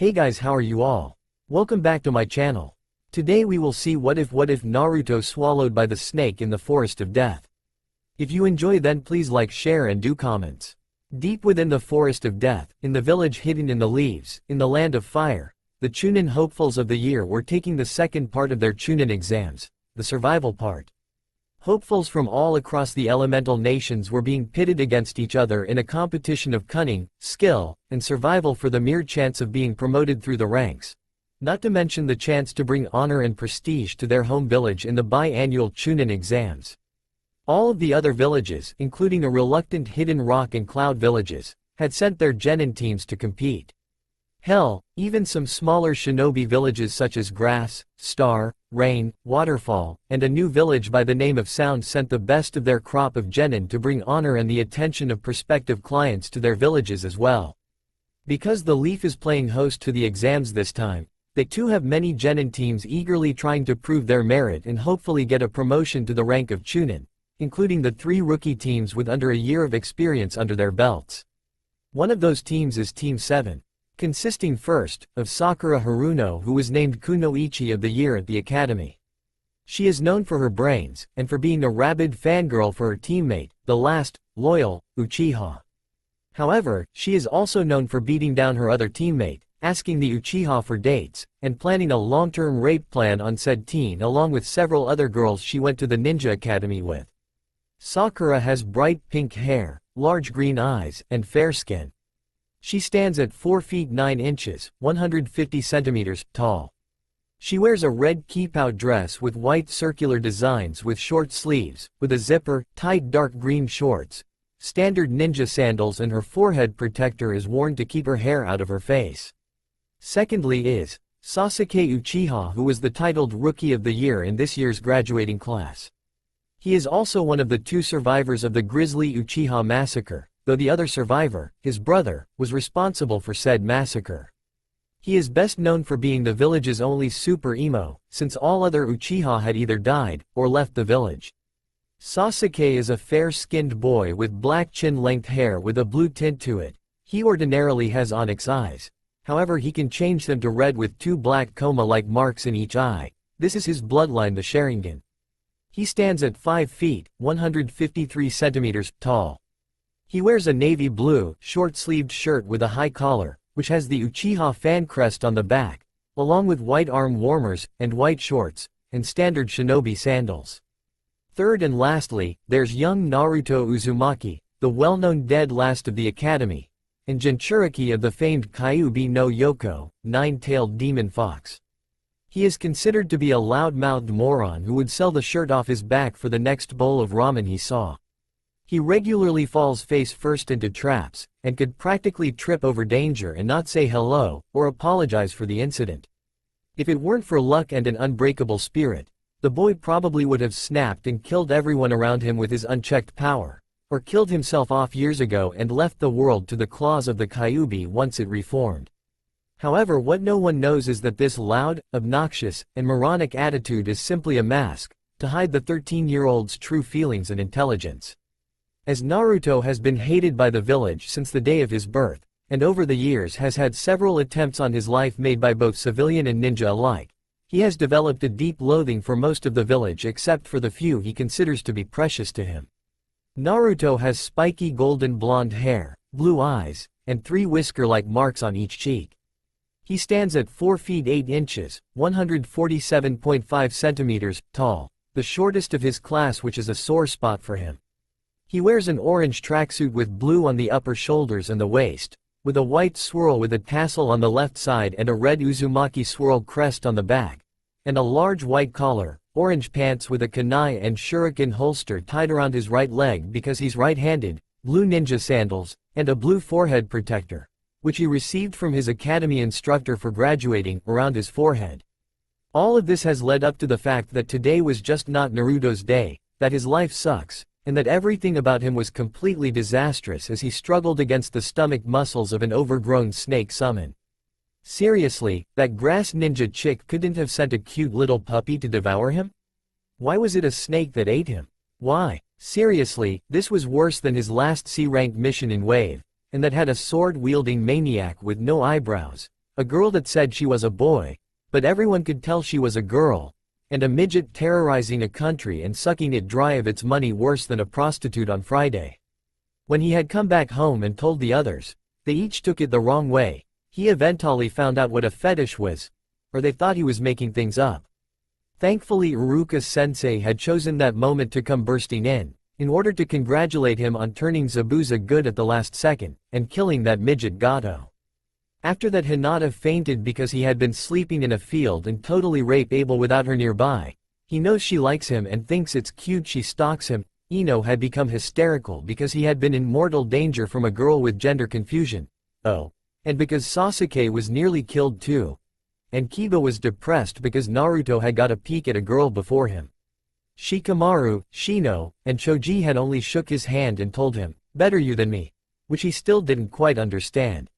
Hey guys, how are you all? Welcome back to my channel. Today we will see what if Naruto swallowed by the snake in the forest of death. If you enjoy, then please like, share and do comments. Deep within the forest of death, in the village hidden in the leaves, in the land of fire, the Chunin hopefuls of the year were taking the second part of their Chunin exams, the survival part. Hopefuls from all across the elemental nations were being pitted against each other in a competition of cunning, skill, and survival for the mere chance of being promoted through the ranks. Not to mention the chance to bring honor and prestige to their home village in the biannual Chunin exams. All of the other villages, including the reluctant Hidden Rock and Cloud villages, had sent their genin teams to compete. Hell, even some smaller shinobi villages such as Grass, Star, Rain, Waterfall, and a new village by the name of Sound sent the best of their crop of genin to bring honor and the attention of prospective clients to their villages as well. Because the Leaf is playing host to the exams this time, they too have many genin teams eagerly trying to prove their merit and hopefully get a promotion to the rank of Chunin, including the 3 rookie teams with under a year of experience under their belts. One of those teams is Team 7. Consisting first, of Sakura Haruno, who was named Kunoichi of the Year at the Academy. She is known for her brains, and for being a rabid fangirl for her teammate, the last, loyal, Uchiha. However, she is also known for beating down her other teammate, asking the Uchiha for dates, and planning a long-term rape plan on said teen along with several other girls she went to the ninja academy with. Sakura has bright pink hair, large green eyes, and fair skin. She stands at 4 feet 9 inches, 150 centimeters, tall. She wears a red kipao dress with white circular designs with short sleeves, with a zipper, tight dark green shorts, standard ninja sandals, and her forehead protector is worn to keep her hair out of her face. Secondly is Sasuke Uchiha, who was the titled Rookie of the Year in this year's graduating class. He is also one of the 2 survivors of the grisly Uchiha massacre, though the other survivor, his brother, was responsible for said massacre. He is best known for being the village's only super emo, since all other Uchiha had either died, or left the village. Sasuke is a fair-skinned boy with black chin-length hair with a blue tint to it. He ordinarily has onyx eyes. However, he can change them to red with 2 black coma-like marks in each eye. This is his bloodline, the Sharingan. He stands at 5 feet, 153 centimeters, tall. He wears a navy blue, short-sleeved shirt with a high collar, which has the Uchiha fan crest on the back, along with white arm warmers, and white shorts, and standard shinobi sandals. Third and lastly, there's young Naruto Uzumaki, the well-known dead last of the academy, and Jinchuriki of the famed Kyuubi no Yoko, 9-tailed demon fox. He is considered to be a loud-mouthed moron who would sell the shirt off his back for the next bowl of ramen he saw. He regularly falls face first into traps, and could practically trip over danger and not say hello, or apologize for the incident. If it weren't for luck and an unbreakable spirit, the boy probably would have snapped and killed everyone around him with his unchecked power, or killed himself off years ago and left the world to the claws of the Kyuubi once it reformed. However, what no one knows is that this loud, obnoxious, and moronic attitude is simply a mask, to hide the 13-year-old's true feelings and intelligence. As Naruto has been hated by the village since the day of his birth, and over the years has had several attempts on his life made by both civilian and ninja alike, he has developed a deep loathing for most of the village except for the few he considers to be precious to him. Naruto has spiky golden blonde hair, blue eyes, and 3 whisker-like marks on each cheek. He stands at 4 feet 8 inches, 147.5 centimeters, tall, the shortest of his class, which is a sore spot for him. He wears an orange tracksuit with blue on the upper shoulders and the waist, with a white swirl with a tassel on the left side and a red Uzumaki swirl crest on the back, and a large white collar, orange pants with a kunai and shuriken holster tied around his right leg because he's right-handed, blue ninja sandals, and a blue forehead protector, which he received from his academy instructor for graduating, around his forehead. All of this has led up to the fact that today was just not Naruto's day, that his life sucks, and that everything about him was completely disastrous as he struggled against the stomach muscles of an overgrown snake summon. Seriously, that grass ninja chick couldn't have sent a cute little puppy to devour him? Why was it a snake that ate him? Why? Seriously, this was worse than his last C-rank mission in Wave, and that had a sword-wielding maniac with no eyebrows, a girl that said she was a boy, but everyone could tell she was a girl, and a midget terrorizing a country and sucking it dry of its money worse than a prostitute on Friday. When he had come back home and told the others, they each took it the wrong way. He eventually found out what a fetish was, or they thought he was making things up. Thankfully Iruka-sensei had chosen that moment to come bursting in order to congratulate him on turning Zabuza good at the last second, and killing that midget Gato. After that Hinata fainted because he had been sleeping in a field and totally rape-able without her nearby. He knows she likes him and thinks it's cute she stalks him. Ino had become hysterical because he had been in mortal danger from a girl with gender confusion. Oh. And because Sasuke was nearly killed too. And Kiba was depressed because Naruto had got a peek at a girl before him. Shikamaru, Shino, and Choji had only shook his hand and told him, "Better you than me," which he still didn't quite understand.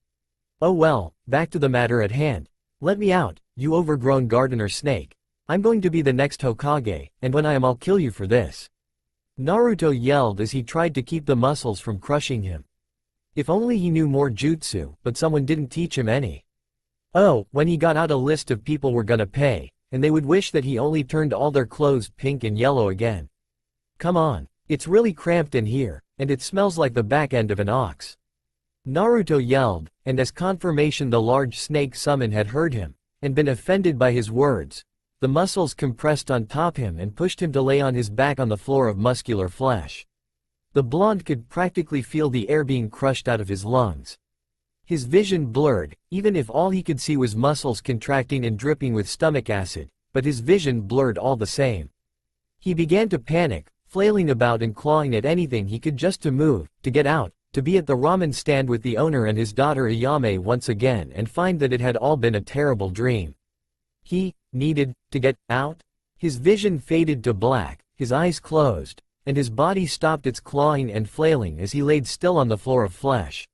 Oh well, back to the matter at hand. Let me out, you overgrown gardener snake. I'm going to be the next Hokage, and when I am I'll kill you for this. Naruto yelled as he tried to keep the muscles from crushing him. If only he knew more jutsu, but someone didn't teach him any. Oh, when he got out a list of people were gonna pay, and they would wish that he only turned all their clothes pink and yellow again. Come on, it's really cramped in here, and it smells like the back end of an ox. Naruto yelled, and as confirmation the large snake summon had heard him, and been offended by his words. The muscles compressed on top him and pushed him to lay on his back on the floor of muscular flesh. The blonde could practically feel the air being crushed out of his lungs. His vision blurred, even if all he could see was muscles contracting and dripping with stomach acid, but his vision blurred all the same. He began to panic, flailing about and clawing at anything he could just to move, to get out, to be at the ramen stand with the owner and his daughter Ayame once again and find that it had all been a terrible dream. He needed to get out. His vision faded to black, his eyes closed, and his body stopped its clawing and flailing as he laid still on the floor of flesh.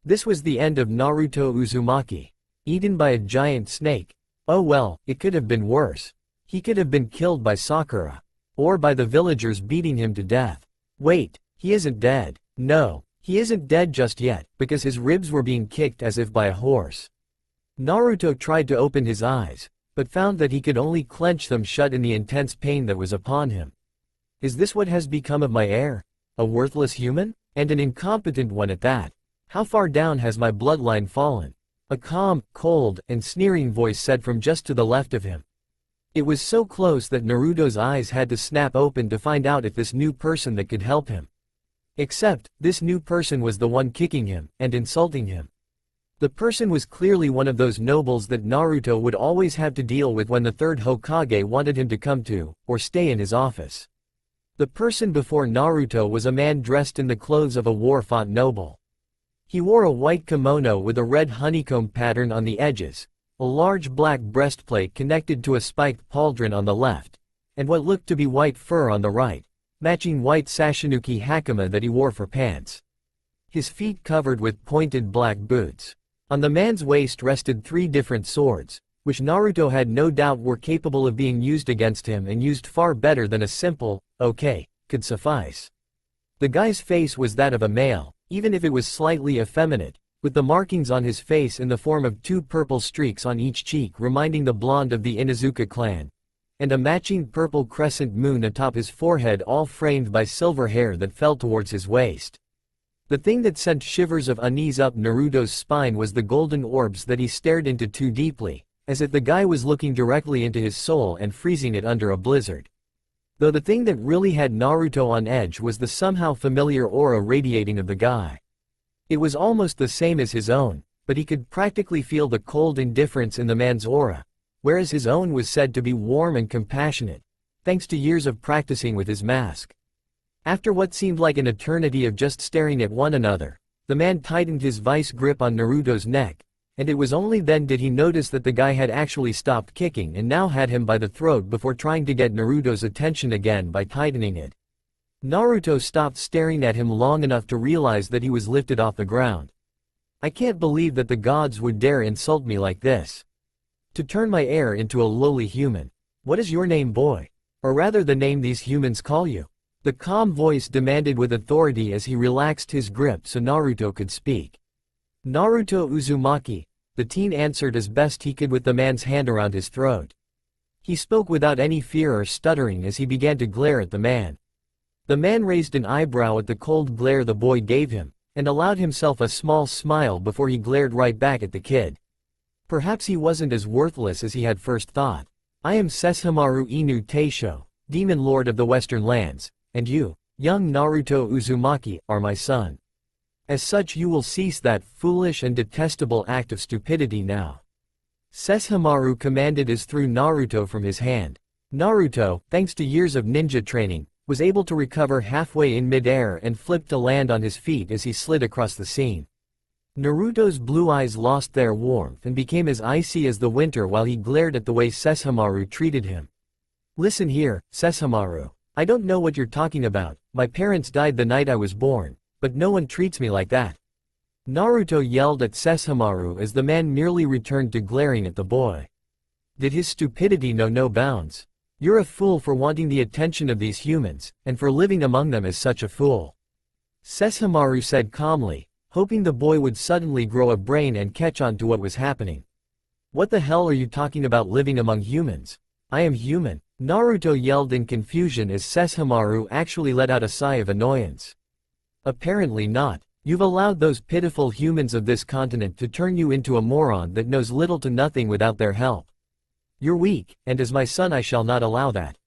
This was the end of Naruto Uzumaki. Eaten by a giant snake. Oh well, it could have been worse. He could have been killed by Sakura. Or by the villagers beating him to death. Wait, he isn't dead. No, he isn't dead just yet, because his ribs were being kicked as if by a horse. Naruto tried to open his eyes, but found that he could only clench them shut in the intense pain that was upon him. Is this what has become of my heir? A worthless human? And an incompetent one at that. How far down has my bloodline fallen? A calm, cold, and sneering voice said from just to the left of him. It was so close that Naruto's eyes had to snap open to find out if this new person that could help him. Except, this new person was the one kicking him, and insulting him. The person was clearly one of those nobles that Naruto would always have to deal with when the third Hokage wanted him to come to, or stay in his office. The person before Naruto was a man dressed in the clothes of a war-fought noble. He wore a white kimono with a red honeycomb pattern on the edges, a large black breastplate connected to a spiked pauldron on the left, and what looked to be white fur on the right, matching white Sashinuki hakama that he wore for pants. His feet covered with pointed black boots. On the man's waist rested 3 different swords, which Naruto had no doubt were capable of being used against him and used far better than a simple, "okay," could suffice. The guy's face was that of a male, even if it was slightly effeminate, with the markings on his face in the form of 2 purple streaks on each cheek reminding the blonde of the Inuzuka clan, and a matching purple crescent moon atop his forehead all framed by silver hair that fell towards his waist. The thing that sent shivers of unease up Naruto's spine was the golden orbs that he stared into too deeply, as if the guy was looking directly into his soul and freezing it under a blizzard. Though the thing that really had Naruto on edge was the somehow familiar aura radiating of the guy. It was almost the same as his own, but he could practically feel the cold indifference in the man's aura, whereas his own was said to be warm and compassionate, thanks to years of practicing with his mask. After what seemed like an eternity of just staring at one another, the man tightened his vice grip on Naruto's neck, and it was only then did he notice that the guy had actually stopped kicking and now had him by the throat before trying to get Naruto's attention again by tightening it. Naruto stopped staring at him long enough to realize that he was lifted off the ground. I can't believe that the gods would dare insult me like this. To turn my heir into a lowly human. What is your name, boy? Or rather the name these humans call you? The calm voice demanded with authority as he relaxed his grip so Naruto could speak. Naruto Uzumaki, the teen answered as best he could with the man's hand around his throat. He spoke without any fear or stuttering as he began to glare at the man. The man raised an eyebrow at the cold glare the boy gave him, and allowed himself a small smile before he glared right back at the kid. Perhaps he wasn't as worthless as he had first thought. I am Sesshomaru Inu Teisho, demon lord of the western lands, and you, young Naruto Uzumaki, are my son. As such you will cease that foolish and detestable act of stupidity now. Sesshomaru commanded as threw Naruto from his hand. Naruto, thanks to years of ninja training, was able to recover halfway in midair and flip to land on his feet as he slid across the scene. Naruto's blue eyes lost their warmth and became as icy as the winter while he glared at the way Sesshomaru treated him. Listen here, Sesshomaru. I don't know what you're talking about. My parents died the night I was born, but no one treats me like that. Naruto yelled at Sesshomaru as the man merely returned to glaring at the boy. Did his stupidity know no bounds? You're a fool for wanting the attention of these humans, and for living among them as such a fool. Sesshomaru said calmly, hoping the boy would suddenly grow a brain and catch on to what was happening. What the hell are you talking about living among humans? I am human. Naruto yelled in confusion as Sesshomaru actually let out a sigh of annoyance. Apparently not. You've allowed those pitiful humans of this continent to turn you into a moron that knows little to nothing without their help. You're weak, and as my son I shall not allow that.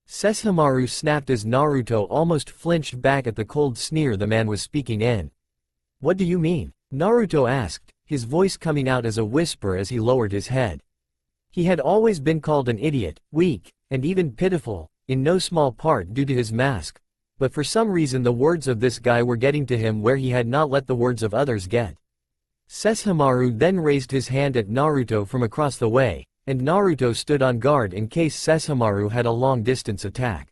Sesshomaru snapped as Naruto almost flinched back at the cold sneer the man was speaking in. What do you mean? Naruto asked, his voice coming out as a whisper as he lowered his head. He had always been called an idiot, weak, and even pitiful, in no small part due to his mask, but for some reason the words of this guy were getting to him where he had not let the words of others get. Sesshomaru then raised his hand at Naruto from across the way, and Naruto stood on guard in case Sesshomaru had a long-distance attack.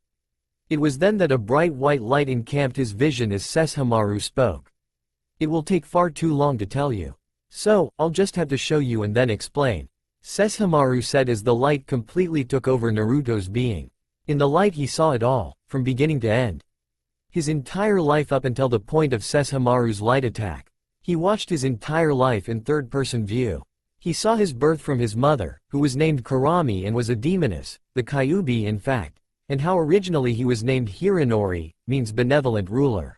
It was then that a bright white light encamped his vision as Sesshomaru spoke. It will take far too long to tell you. So, I'll just have to show you and then explain. Sesshomaru said as the light completely took over Naruto's being. In the light he saw it all, from beginning to end. His entire life up until the point of Sesshomaru's light attack. He watched his entire life in third-person view. He saw his birth from his mother, who was named Kurami and was a demoness, the Kyuubi in fact, and how originally he was named Hiranori, means benevolent ruler.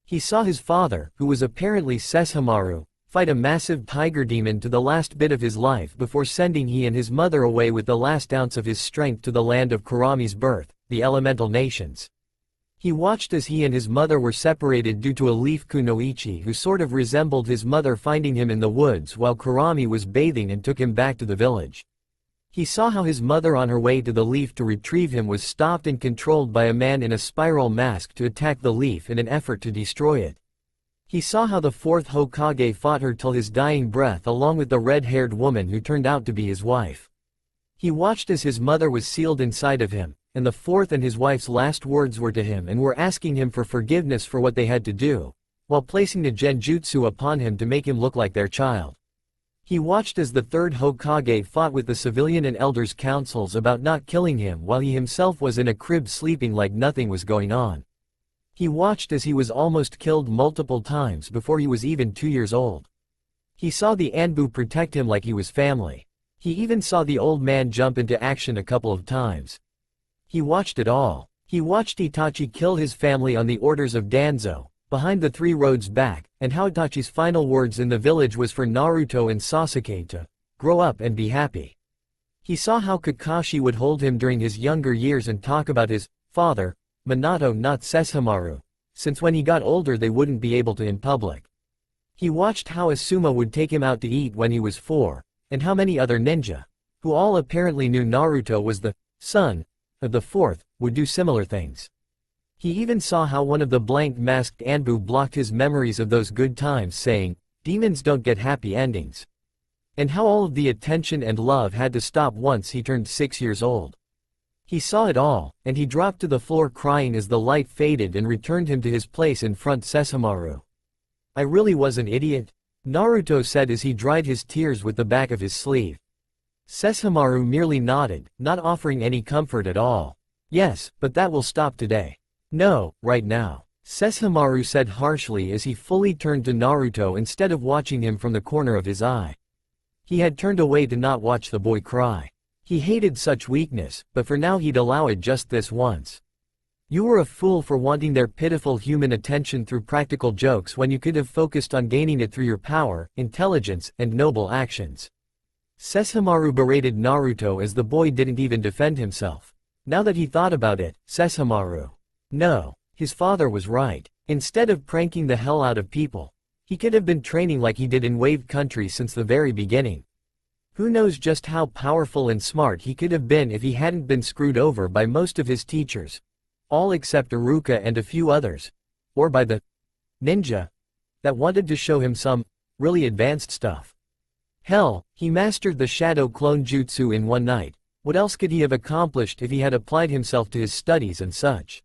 He saw his father, who was apparently Sesshomaru, fight a massive tiger demon to the last bit of his life before sending he and his mother away with the last ounce of his strength to the land of Kurami's birth, the elemental nations. He watched as he and his mother were separated due to a leaf kunoichi who sort of resembled his mother finding him in the woods while Kurami was bathing and took him back to the village. He saw how his mother on her way to the leaf to retrieve him was stopped and controlled by a man in a spiral mask to attack the leaf in an effort to destroy it. He saw how the fourth Hokage fought her till his dying breath along with the red-haired woman who turned out to be his wife. He watched as his mother was sealed inside of him, and the fourth and his wife's last words were to him and were asking him for forgiveness for what they had to do, while placing the genjutsu upon him to make him look like their child. He watched as the third Hokage fought with the civilian and elders' councils about not killing him while he himself was in a crib sleeping like nothing was going on. He watched as he was almost killed multiple times before he was even 2 years old. He saw the Anbu protect him like he was family. He even saw the old man jump into action a couple of times. He watched it all. He watched Itachi kill his family on the orders of Danzo, behind the 3 roads back, and how Itachi's final words in the village was for Naruto and Sasuke to grow up and be happy. He saw how Kakashi would hold him during his younger years and talk about his father, Minato not Sesshomaru, since when he got older they wouldn't be able to in public. He watched how Asuma would take him out to eat when he was 4, and how many other ninja, who all apparently knew Naruto was the son of the fourth, would do similar things. He even saw how one of the blank-masked Anbu blocked his memories of those good times saying, "Demons don't get happy endings." And how all of the attention and love had to stop once he turned 6 years old. He saw it all, and he dropped to the floor crying as the light faded and returned him to his place in front Sesshomaru. "I really was an idiot," Naruto said as he dried his tears with the back of his sleeve. Sesshomaru merely nodded, not offering any comfort at all. "Yes, but that will stop today." "No, right now," Sesshomaru said harshly as he fully turned to Naruto instead of watching him from the corner of his eye. He had turned away to not watch the boy cry. He hated such weakness, but for now he'd allow it just this once. You were a fool for wanting their pitiful human attention through practical jokes when you could have focused on gaining it through your power, intelligence, and noble actions. Sesshomaru berated Naruto as the boy didn't even defend himself. Now that he thought about it, Sesshomaru. No, his father was right. Instead of pranking the hell out of people, he could have been training like he did in Wave Country since the very beginning. Who knows just how powerful and smart he could have been if he hadn't been screwed over by most of his teachers. All except Iruka and a few others. Or by the ninja that wanted to show him some really advanced stuff. Hell, he mastered the shadow clone jutsu in one night. What else could he have accomplished if he had applied himself to his studies and such?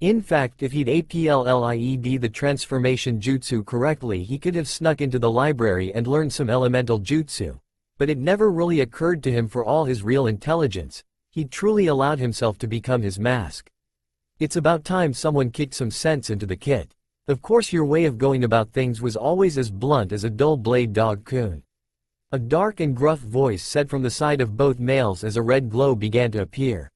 In fact, if he'd applied the transformation jutsu correctly, he could have snuck into the library and learned some elemental jutsu. But it never really occurred to him for all his real intelligence. He'd truly allowed himself to become his mask. It's about time someone kicked some sense into the kid. Of course your way of going about things was always as blunt as a dull blade dog-kun. A dark and gruff voice said from the side of both males as a red glow began to appear.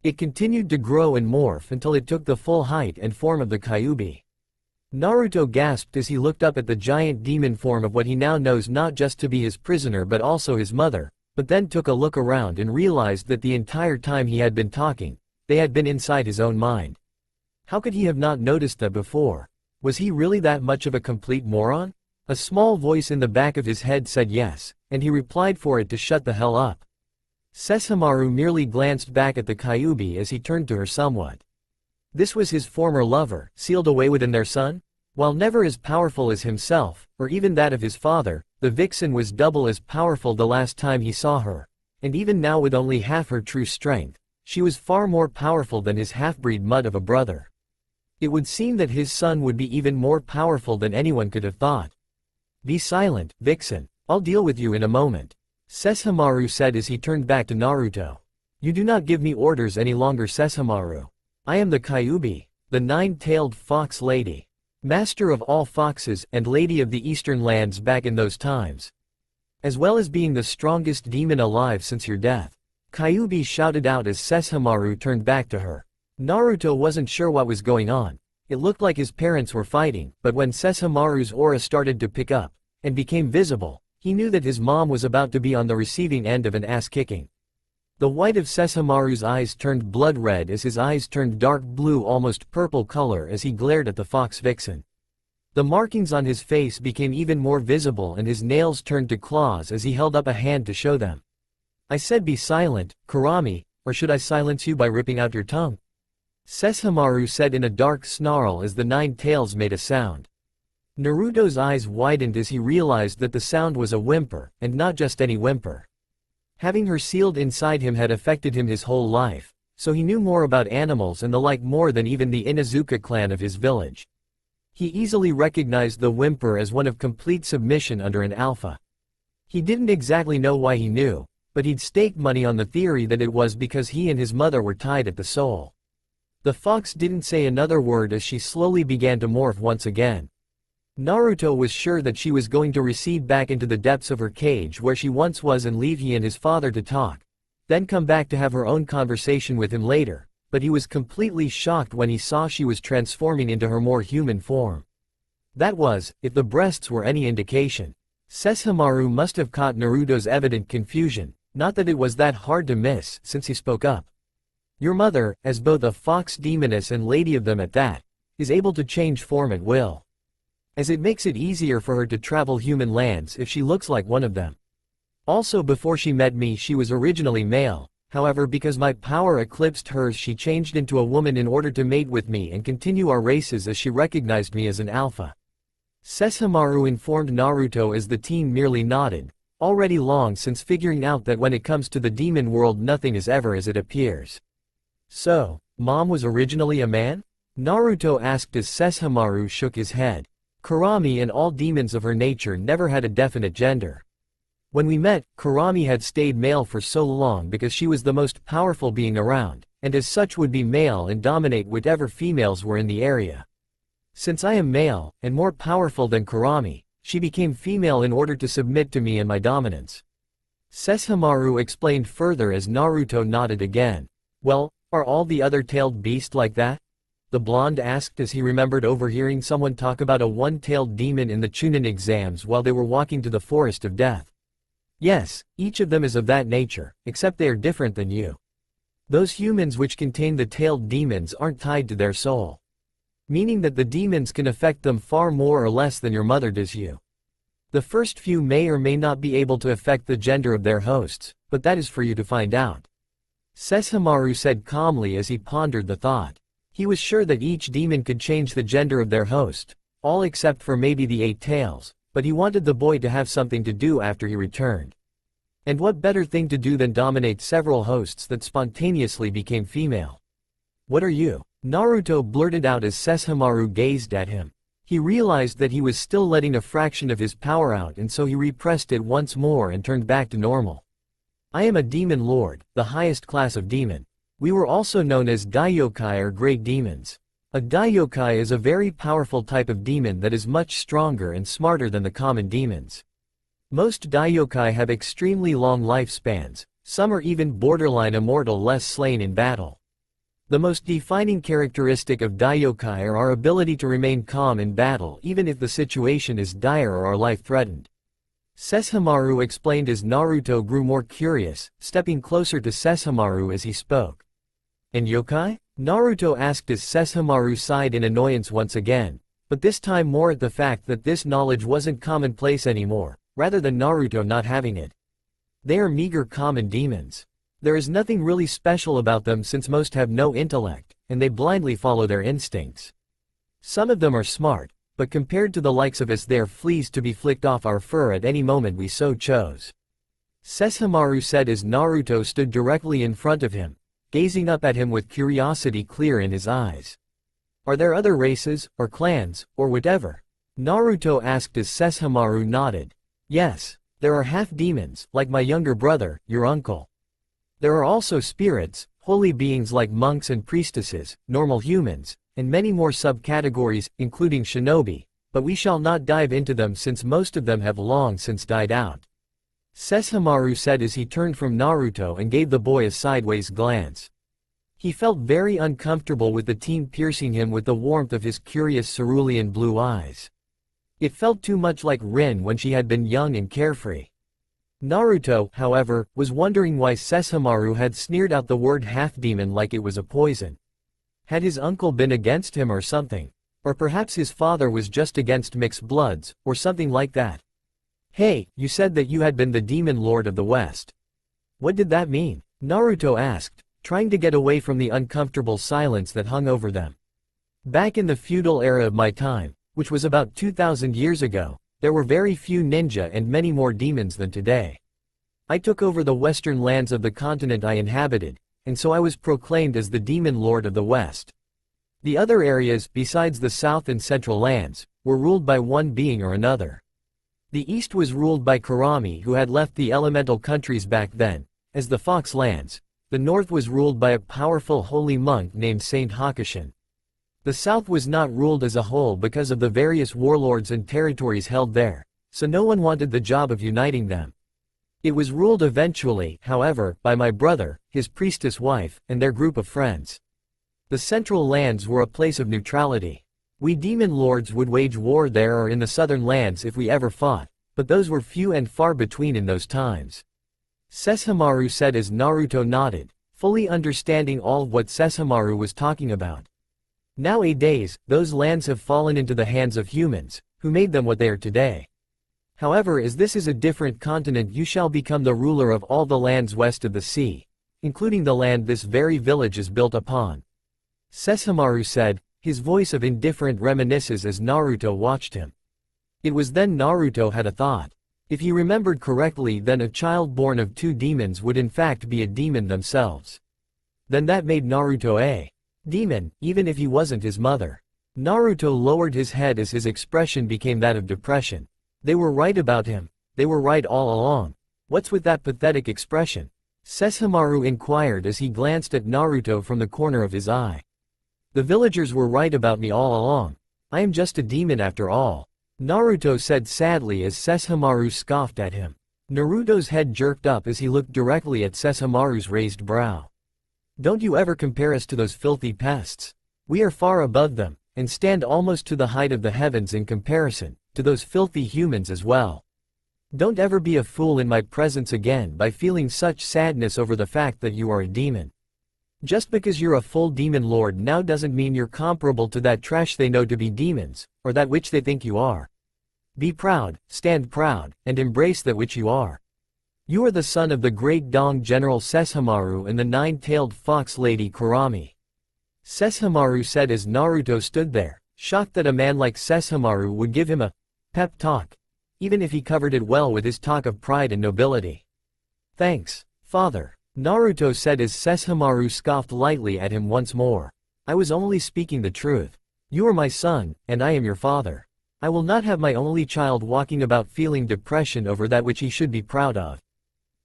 It continued to grow and morph until it took the full height and form of the Kyuubi. Naruto gasped as he looked up at the giant demon form of what he now knows not just to be his prisoner but also his mother, but then took a look around and realized that the entire time he had been talking, they had been inside his own mind. How could he have not noticed that before? Was he really that much of a complete moron? A small voice in the back of his head said yes, and he replied for it to shut the hell up. Sesshomaru merely glanced back at the Kyuubi as he turned to her somewhat. This was his former lover, sealed away within their son? While never as powerful as himself, or even that of his father, the vixen was double as powerful the last time he saw her. And even now with only half her true strength, she was far more powerful than his half-breed mud of a brother. It would seem that his son would be even more powerful than anyone could have thought. Be silent, vixen. I'll deal with you in a moment. Sesshomaru said as he turned back to Naruto. You do not give me orders any longer, Sesshomaru. I am the Kyuubi, the nine-tailed fox lady. Master of all foxes and lady of the eastern lands back in those times. As well as being the strongest demon alive since your death. Kyuubi shouted out as Sesshomaru turned back to her. Naruto wasn't sure what was going on. It looked like his parents were fighting, but when Sesshomaru's aura started to pick up, and became visible, he knew that his mom was about to be on the receiving end of an ass-kicking. The white of Sesshomaru's eyes turned blood red as his eyes turned dark blue, almost purple color as he glared at the fox vixen. The markings on his face became even more visible and his nails turned to claws as he held up a hand to show them. I said be silent, Kurami, or should I silence you by ripping out your tongue? Sesshomaru said in a dark snarl as the nine tails made a sound. Naruto's eyes widened as he realized that the sound was a whimper, and not just any whimper. Having her sealed inside him had affected him his whole life, so he knew more about animals and the like more than even the Inuzuka clan of his village. He easily recognized the whimper as one of complete submission under an alpha. He didn't exactly know why he knew, but he'd staked money on the theory that it was because he and his mother were tied at the soul. The fox didn't say another word as she slowly began to morph once again. Naruto was sure that she was going to recede back into the depths of her cage where she once was and leave he and his father to talk, then come back to have her own conversation with him later, but he was completely shocked when he saw she was transforming into her more human form. That was, if the breasts were any indication. Sesshomaru must have caught Naruto's evident confusion, not that it was that hard to miss, since he spoke up. Your mother, as both a fox demoness and lady of them at that, is able to change form at will. As it makes it easier for her to travel human lands if she looks like one of them. Also before she met me she was originally male, however because my power eclipsed hers she changed into a woman in order to mate with me and continue our races as she recognized me as an alpha. Sesshomaru informed Naruto as the teen merely nodded, already long since figuring out that when it comes to the demon world nothing is ever as it appears. So, Mom was originally a man? Naruto asked as Sesshomaru shook his head. Kurami and all demons of her nature never had a definite gender. When we met, Kurami had stayed male for so long because she was the most powerful being around, and as such would be male and dominate whatever females were in the area. Since I am male, and more powerful than Kurami, She became female in order to submit to me and my dominance. Sesshomaru explained further as Naruto nodded again. Well, are all the other tailed beasts like that? The blonde asked as he remembered overhearing someone talk about a one-tailed demon in the Chunin exams while they were walking to the Forest of Death. Yes, each of them is of that nature, except they are different than you. Those humans which contain the tailed demons aren't tied to their soul. Meaning that the demons can affect them far more or less than your mother does you. The first few may or may not be able to affect the gender of their hosts, but that is for you to find out. Sesshomaru said calmly as he pondered the thought. He was sure that each demon could change the gender of their host, all except for maybe the 8 tails, but he wanted the boy to have something to do after he returned. And what better thing to do than dominate several hosts that spontaneously became female? What are you? Naruto blurted out as Sesshomaru gazed at him. He realized that he was still letting a fraction of his power out, and so he repressed it once more and turned back to normal. I am a demon lord, the highest class of demon. We were also known as Daiokai or great demons. A Daiokai is a very powerful type of demon that is much stronger and smarter than the common demons. Most Daiokai have extremely long lifespans, some are even borderline immortal less slain in battle. The most defining characteristic of Daiokai are our ability to remain calm in battle even if the situation is dire or our life threatened. Sesshomaru explained as Naruto grew more curious, stepping closer to Sesshomaru as he spoke. And yokai? Naruto asked as Sesshomaru sighed in annoyance once again, but this time more at the fact that this knowledge wasn't commonplace anymore, rather than Naruto not having it. They are meager common demons. There is nothing really special about them since most have no intellect, and they blindly follow their instincts. Some of them are smart, but compared to the likes of us they are fleas to be flicked off our fur at any moment we so chose. Sesshomaru said as Naruto stood directly in front of him, gazing up at him with curiosity clear in his eyes. Are there other races, or clans, or whatever? Naruto asked as Sesshomaru nodded. Yes, there are half-demons, like my younger brother, your uncle. There are also spirits, holy beings like monks and priestesses, normal humans, and many more subcategories, including shinobi, but we shall not dive into them since most of them have long since died out. Sesshomaru said as he turned from Naruto and gave the boy a sideways glance. He felt very uncomfortable with the teen piercing him with the warmth of his curious cerulean blue eyes. It felt too much like Rin when she had been young and carefree. Naruto, however, was wondering why Sesshomaru had sneered out the word half-demon like it was a poison. Had his uncle been against him or something? Or perhaps his father was just against mixed bloods, or something like that. Hey, you said that you had been the demon lord of the West. What did that mean? Naruto asked, trying to get away from the uncomfortable silence that hung over them. Back in the feudal era of my time, which was about 2,000 years ago, there were very few ninja and many more demons than today. I took over the western lands of the continent I inhabited, and so I was proclaimed as the demon lord of the West. The other areas, besides the south and central lands, were ruled by one being or another. The east was ruled by Kurami who had left the elemental countries back then, as the Fox Lands. The north was ruled by a powerful holy monk named Saint Hakushin. The south was not ruled as a whole because of the various warlords and territories held there, so no one wanted the job of uniting them. It was ruled eventually, however, by my brother, his priestess wife, and their group of friends. The central lands were a place of neutrality. We demon lords would wage war there or in the southern lands if we ever fought, but those were few and far between in those times. Sesshomaru said as Naruto nodded, fully understanding all of what Sesshomaru was talking about. Nowadays, those lands have fallen into the hands of humans, who made them what they are today. However, as this is a different continent, you shall become the ruler of all the lands west of the sea, including the land this very village is built upon. Sesshomaru said, his voice of indifferent reminiscence as Naruto watched him. It was then Naruto had a thought. If he remembered correctly, then a child born of 2 demons would in fact be a demon themselves. Then that made Naruto a demon, even if he wasn't his mother. Naruto lowered his head as his expression became that of depression. They were right about him. They were right all along. What's with that pathetic expression? Sesshomaru inquired as he glanced at Naruto from the corner of his eye. The villagers were right about me all along. I am just a demon after all. Naruto said sadly as Sesshomaru scoffed at him. Naruto's head jerked up as he looked directly at Sesshomaru's raised brow. Don't you ever compare us to those filthy pests. We are far above them, and stand almost to the height of the heavens in comparison, to those filthy humans as well. Don't ever be a fool in my presence again by feeling such sadness over the fact that you are a demon. Just because you're a full demon lord now doesn't mean you're comparable to that trash they know to be demons, or that which they think you are. Be proud, stand proud, and embrace that which you are. You are the son of the great Dong General Sesshomaru and the nine-tailed fox lady Kurami. Sesshomaru said as Naruto stood there, shocked that a man like Sesshomaru would give him a pep talk, even if he covered it well with his talk of pride and nobility. Thanks, father, Naruto said as Sesshomaru scoffed lightly at him once more. I was only speaking the truth. You are my son, and I am your father. I will not have my only child walking about feeling depression over that which he should be proud of.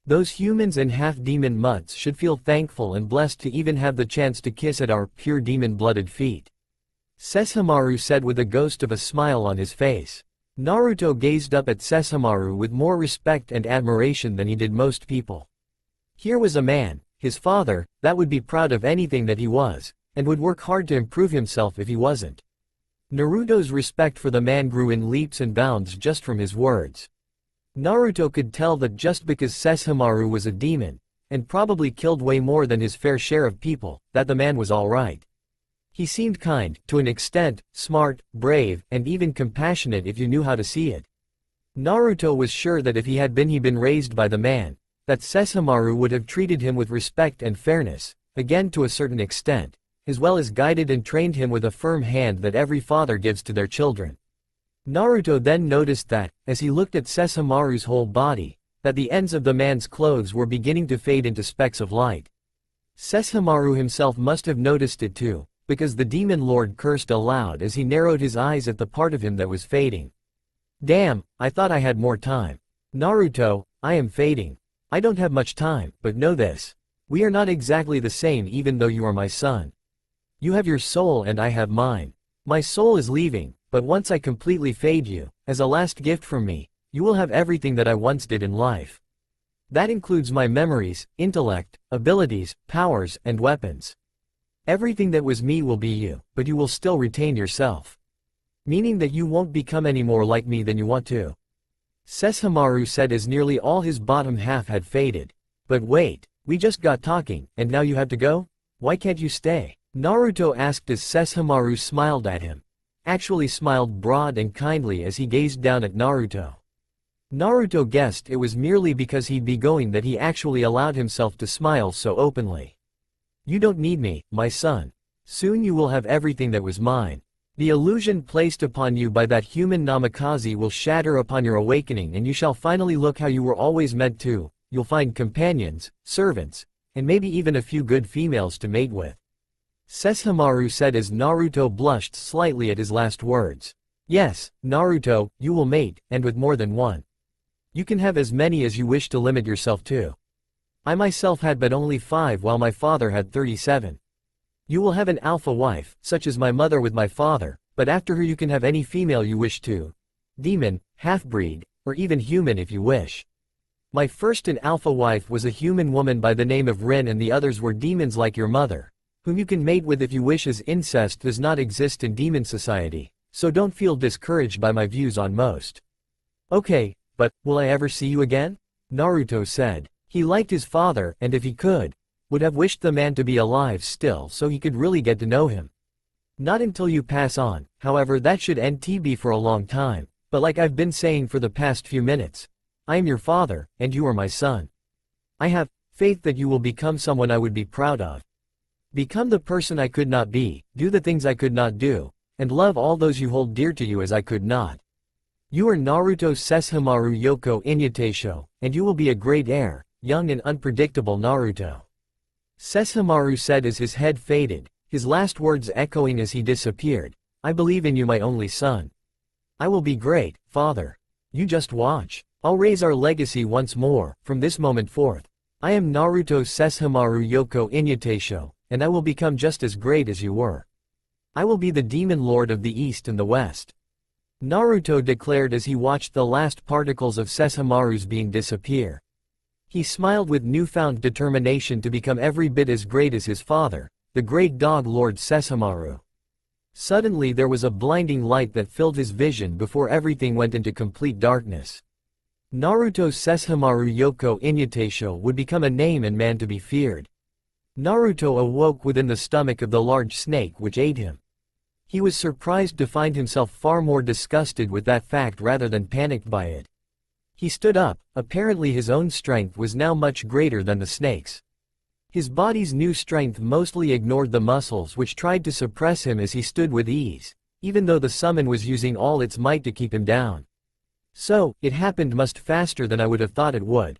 Those humans and half-demon mutts should feel thankful and blessed to even have the chance to kiss at our pure demon-blooded feet. Sesshomaru said with a ghost of a smile on his face. Naruto gazed up at Sesshomaru with more respect and admiration than he did most people. Here was a man, his father, that would be proud of anything that he was, and would work hard to improve himself if he wasn't. Naruto's respect for the man grew in leaps and bounds just from his words. Naruto could tell that just because Sesshomaru was a demon, and probably killed way more than his fair share of people, that the man was alright. He seemed kind, to an extent, smart, brave, and even compassionate if you knew how to see it. Naruto was sure that if he had been raised by the man, that Sesshomaru would have treated him with respect and fairness, again to a certain extent, as well as guided and trained him with a firm hand that every father gives to their children. Naruto then noticed that, as he looked at Sesshomaru's whole body, that the ends of the man's clothes were beginning to fade into specks of light. Sesshomaru himself must have noticed it too, because the demon lord cursed aloud as he narrowed his eyes at the part of him that was fading. Damn, I thought I had more time. Naruto, I am fading. I don't have much time, but know this. We are not exactly the same even though you are my son. You have your soul and I have mine. My soul is leaving, but once I completely fade you, as a last gift from me, you will have everything that I once did in life. That includes my memories, intellect, abilities, powers, and weapons. Everything that was me will be you, but you will still retain yourself. Meaning that you won't become any more like me than you want to. Sesshomaru said as nearly all his bottom half had faded. But wait, we just got talking, and now you have to go? Why can't you stay? Naruto asked as Sesshomaru smiled at him. Actually smiled broad and kindly as he gazed down at Naruto. Naruto guessed it was merely because he'd be going that he actually allowed himself to smile so openly. You don't need me, my son. Soon you will have everything that was mine. The illusion placed upon you by that human namikaze will shatter upon your awakening and you shall finally look how you were always meant to. You'll find companions, servants, and maybe even a few good females to mate with. Sesshomaru said as Naruto blushed slightly at his last words. Yes, Naruto, you will mate, and with more than one. You can have as many as you wish to limit yourself to. I myself had but only 5 while my father had 37. You will have an alpha wife, such as my mother with my father, but after her you can have any female you wish to. Demon, half-breed, or even human if you wish. My first and alpha wife was a human woman by the name of Rin and the others were demons like your mother, whom you can mate with if you wish as incest does not exist in demon society, so don't feel discouraged by my views on most. Okay, but, will I ever see you again? Naruto said. He liked his father and if he could, would have wished the man to be alive still so he could really get to know him. Not until you pass on, however that should be for a long time, but like I've been saying for the past few minutes, I am your father, and you are my son. I have faith that you will become someone I would be proud of. Become the person I could not be, do the things I could not do, and love all those you hold dear to you as I could not. You are Naruto Sesshomaru Yoko Inyateisho, and you will be a great heir, young and unpredictable Naruto. Sesshomaru said as his head faded, his last words echoing as he disappeared. I believe in you my only son. I will be great, father. You just watch. I'll raise our legacy once more, from this moment forth. I am Naruto Sesshomaru Yoko Inyateisho, and I will become just as great as you were. I will be the demon lord of the East and the West. Naruto declared as he watched the last particles of Sesshomaru's being disappear. He smiled with newfound determination to become every bit as great as his father, the great dog Lord Sesshomaru. Suddenly there was a blinding light that filled his vision before everything went into complete darkness. Naruto Sesshomaru Yoko Inyateisho would become a name and man to be feared. Naruto awoke within the stomach of the large snake which ate him. He was surprised to find himself far more disgusted with that fact rather than panicked by it. He stood up, apparently his own strength was now much greater than the snake's. His body's new strength mostly ignored the muscles which tried to suppress him as he stood with ease, even though the summon was using all its might to keep him down. So, it happened much faster than I would have thought it would.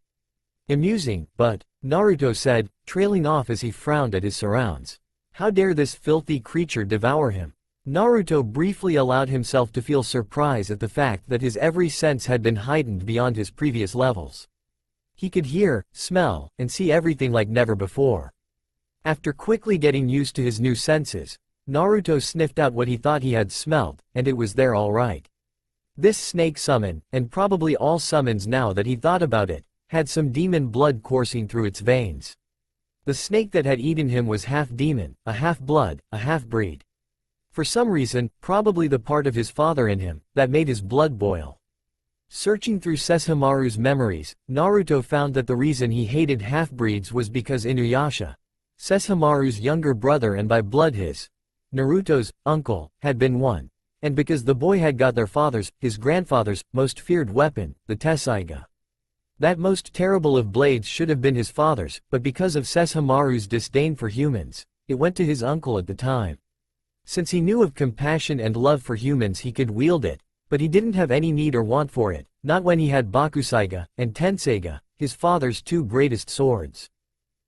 Amusing, but, Naruto said, trailing off as he frowned at his surrounds. How dare this filthy creature devour him? Naruto briefly allowed himself to feel surprise at the fact that his every sense had been heightened beyond his previous levels. He could hear, smell, and see everything like never before. After quickly getting used to his new senses, Naruto sniffed out what he thought he had smelled, and it was there all right. This snake summon, and probably all summons now that he thought about it, had some demon blood coursing through its veins. The snake that had eaten him was half demon, a half blood, a half breed. For some reason, probably the part of his father in him, that made his blood boil. Searching through Sesshomaru's memories, Naruto found that the reason he hated half-breeds was because Inuyasha, Sesshomaru's younger brother and by blood Naruto's uncle, had been one, and because the boy had got their father's, his grandfather's, most feared weapon, the Tessaiga. That most terrible of blades should have been his father's, but because of Sesshomaru's disdain for humans, it went to his uncle at the time. Since he knew of compassion and love for humans he could wield it, but he didn't have any need or want for it, not when he had Bakusaiga and Tenseiga, his father's two greatest swords.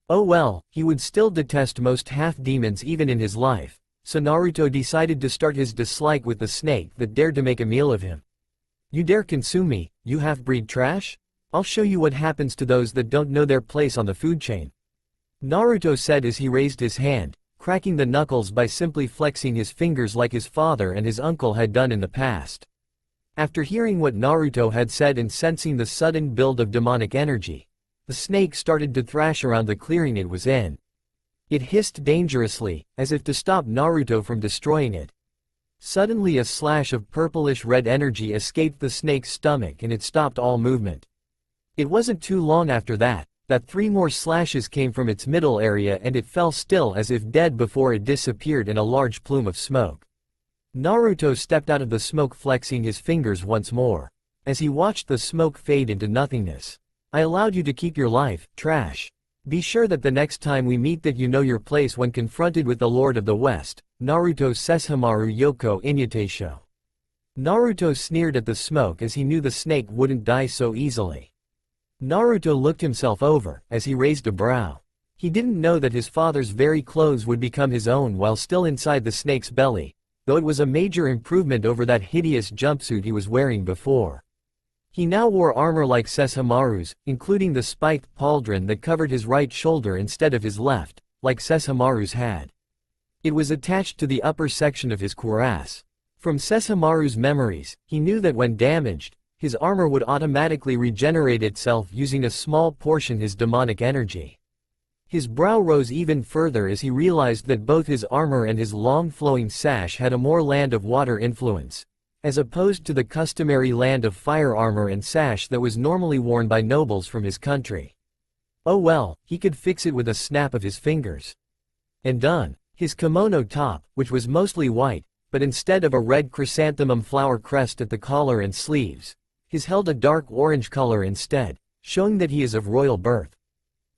Oh well, he would still detest most half-demons even in his life, so Naruto decided to start his dislike with the snake that dared to make a meal of him. You dare consume me, you half-breed trash? I'll show you what happens to those that don't know their place on the food chain. Naruto said as he raised his hand, cracking the knuckles by simply flexing his fingers like his father and his uncle had done in the past. After hearing what Naruto had said and sensing the sudden build of demonic energy, the snake started to thrash around the clearing it was in. It hissed dangerously, as if to stop Naruto from destroying it. Suddenly a slash of purplish-red energy escaped the snake's stomach and it stopped all movement. It wasn't too long after that 3 more slashes came from its middle area and it fell still as if dead before it disappeared in a large plume of smoke. Naruto stepped out of the smoke flexing his fingers once more. As he watched the smoke fade into nothingness. I allowed you to keep your life, trash. Be sure that the next time we meet that you know your place when confronted with the Lord of the West, Naruto Sesshomaru Yoko Inyateisho. Naruto sneered at the smoke as he knew the snake wouldn't die so easily. Naruto looked himself over, as he raised a brow. He didn't know that his father's very clothes would become his own while still inside the snake's belly, though it was a major improvement over that hideous jumpsuit he was wearing before. He now wore armor like Sesshomaru's, including the spiked pauldron that covered his right shoulder instead of his left, like Sesshomaru's had. It was attached to the upper section of his cuirass. From Sesshomaru's memories, he knew that when damaged, his armor would automatically regenerate itself using a small portion his demonic energy. His brow rose even further as he realized that both his armor and his long flowing sash had a more land of water influence, as opposed to the customary land of fire armor and sash that was normally worn by nobles from his country. Oh well, he could fix it with a snap of his fingers. And done. His kimono top, which was mostly white, but instead of a red chrysanthemum flower crest at the collar and sleeves, his held a dark orange color instead, showing that he is of royal birth.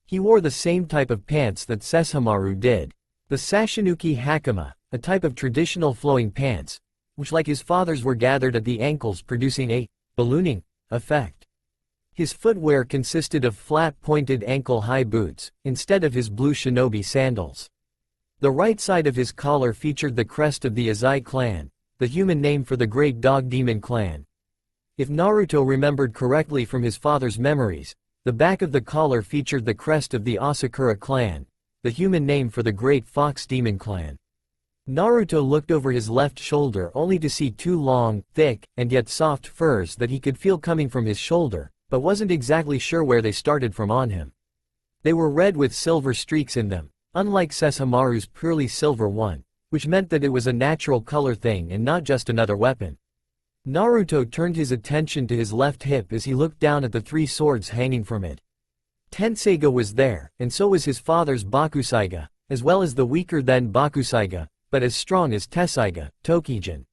He wore the same type of pants that Sesshomaru did. The Sashinuki Hakama, a type of traditional flowing pants, which like his father's were gathered at the ankles producing a ballooning effect. His footwear consisted of flat-pointed ankle-high boots, instead of his blue shinobi sandals. The right side of his collar featured the crest of the Azai clan, the human name for the great dog demon clan. If Naruto remembered correctly from his father's memories, the back of the collar featured the crest of the Asakura clan, the human name for the great fox demon clan. Naruto looked over his left shoulder only to see two long, thick, and yet soft furs that he could feel coming from his shoulder, but wasn't exactly sure where they started from on him. They were red with silver streaks in them, unlike Sesshomaru's purely silver one, which meant that it was a natural color thing and not just another weapon. Naruto turned his attention to his left hip as he looked down at the three swords hanging from it. Tenseiga was there, and so was his father's Bakusaiga, as well as the weaker than Bakusaiga, but as strong as Tessaiga, Tokijin.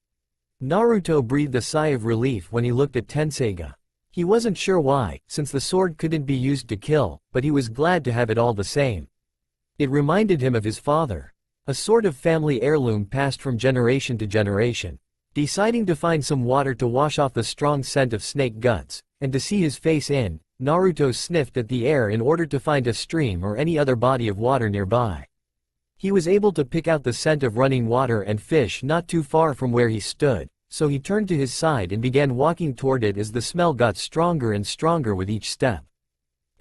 Naruto breathed a sigh of relief when he looked at Tenseiga. He wasn't sure why, since the sword couldn't be used to kill, but he was glad to have it all the same. It reminded him of his father. A sort of family heirloom passed from generation to generation. Deciding to find some water to wash off the strong scent of snake guts, and to see his face in, Naruto sniffed at the air in order to find a stream or any other body of water nearby. He was able to pick out the scent of running water and fish not too far from where he stood, so he turned to his side and began walking toward it as the smell got stronger and stronger with each step.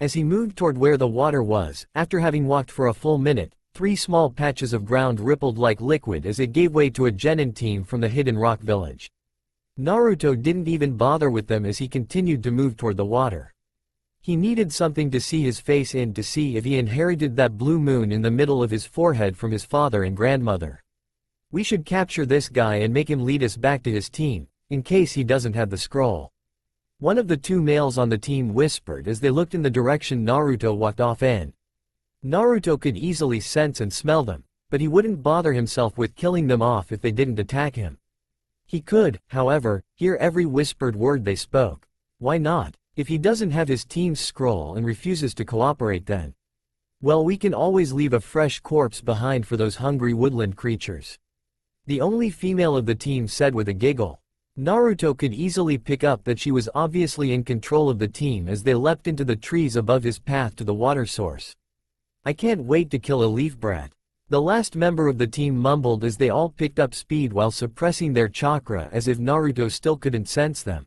As he moved toward where the water was, after having walked for a full minute, 3 small patches of ground rippled like liquid as it gave way to a genin team from the hidden rock village. Naruto didn't even bother with them as he continued to move toward the water. He needed something to see his face in to see if he inherited that blue moon in the middle of his forehead from his father and grandmother. We should capture this guy and make him lead us back to his team, in case he doesn't have the scroll. One of the 2 males on the team whispered as they looked in the direction Naruto walked off in. Naruto could easily sense and smell them, but he wouldn't bother himself with killing them off if they didn't attack him. He could, however, hear every whispered word they spoke. Why not? If he doesn't have his team's scroll and refuses to cooperate then, well, we can always leave a fresh corpse behind for those hungry woodland creatures. The only female of the team said with a giggle. Naruto could easily pick up that she was obviously in control of the team as they leapt into the trees above his path to the water source. I can't wait to kill a leaf brat. The last member of the team mumbled as they all picked up speed while suppressing their chakra as if Naruto still couldn't sense them.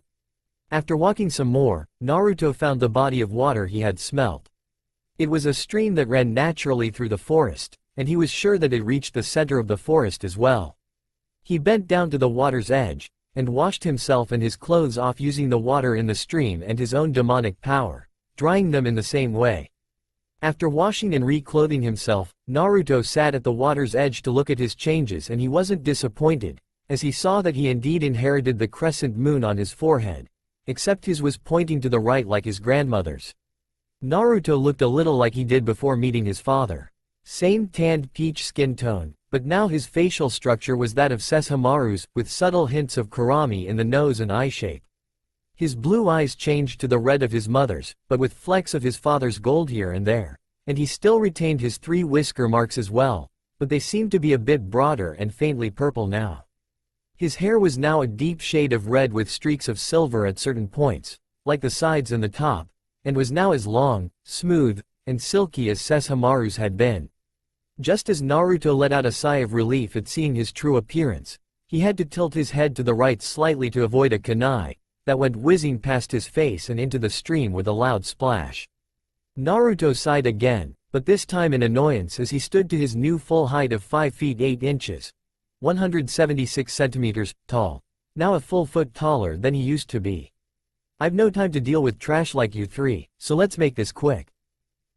After walking some more, Naruto found the body of water he had smelt. It was a stream that ran naturally through the forest, and he was sure that it reached the center of the forest as well. He bent down to the water's edge, and washed himself and his clothes off using the water in the stream and his own demonic power, drying them in the same way. After washing and reclothing himself, Naruto sat at the water's edge to look at his changes, and he wasn't disappointed, as he saw that he indeed inherited the crescent moon on his forehead, except his was pointing to the right like his grandmother's. Naruto looked a little like he did before meeting his father. Same tanned peach skin tone, but now his facial structure was that of Sesshomaru's, with subtle hints of Kurami in the nose and eye shape. His blue eyes changed to the red of his mother's, but with flecks of his father's gold here and there, and he still retained his 3 whisker marks as well, but they seemed to be a bit broader and faintly purple now. His hair was now a deep shade of red with streaks of silver at certain points, like the sides and the top, and was now as long, smooth, and silky as Sesshomaru's had been. Just as Naruto let out a sigh of relief at seeing his true appearance, he had to tilt his head to the right slightly to avoid a kunai that went whizzing past his face and into the stream with a loud splash. Naruto sighed again, but this time in annoyance as he stood to his new full height of 5 feet 8 inches. 176 centimeters, tall. Now a full foot taller than he used to be. I've no time to deal with trash like you 3, so let's make this quick.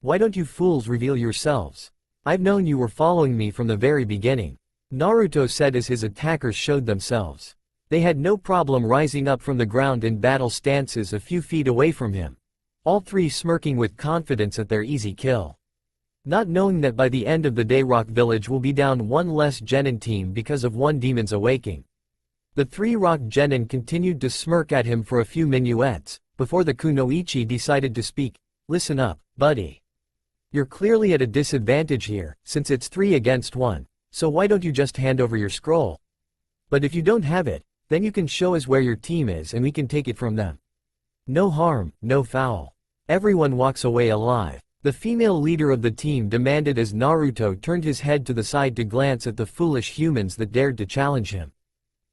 Why don't you fools reveal yourselves? I've known you were following me from the very beginning, Naruto said as his attackers showed themselves. They had no problem rising up from the ground in battle stances a few feet away from him, all 3 smirking with confidence at their easy kill. Not knowing that by the end of the day Rock Village will be down 1 less genin team because of 1 demon's awakening. The 3 rock genin continued to smirk at him for a few minuets, before the kunoichi decided to speak. Listen up, buddy. You're clearly at a disadvantage here, since it's 3 against 1, so why don't you just hand over your scroll? But if you don't have it, then you can show us where your team is and we can take it from them. No harm, no foul. Everyone walks away alive. The female leader of the team demanded as Naruto turned his head to the side to glance at the foolish humans that dared to challenge him.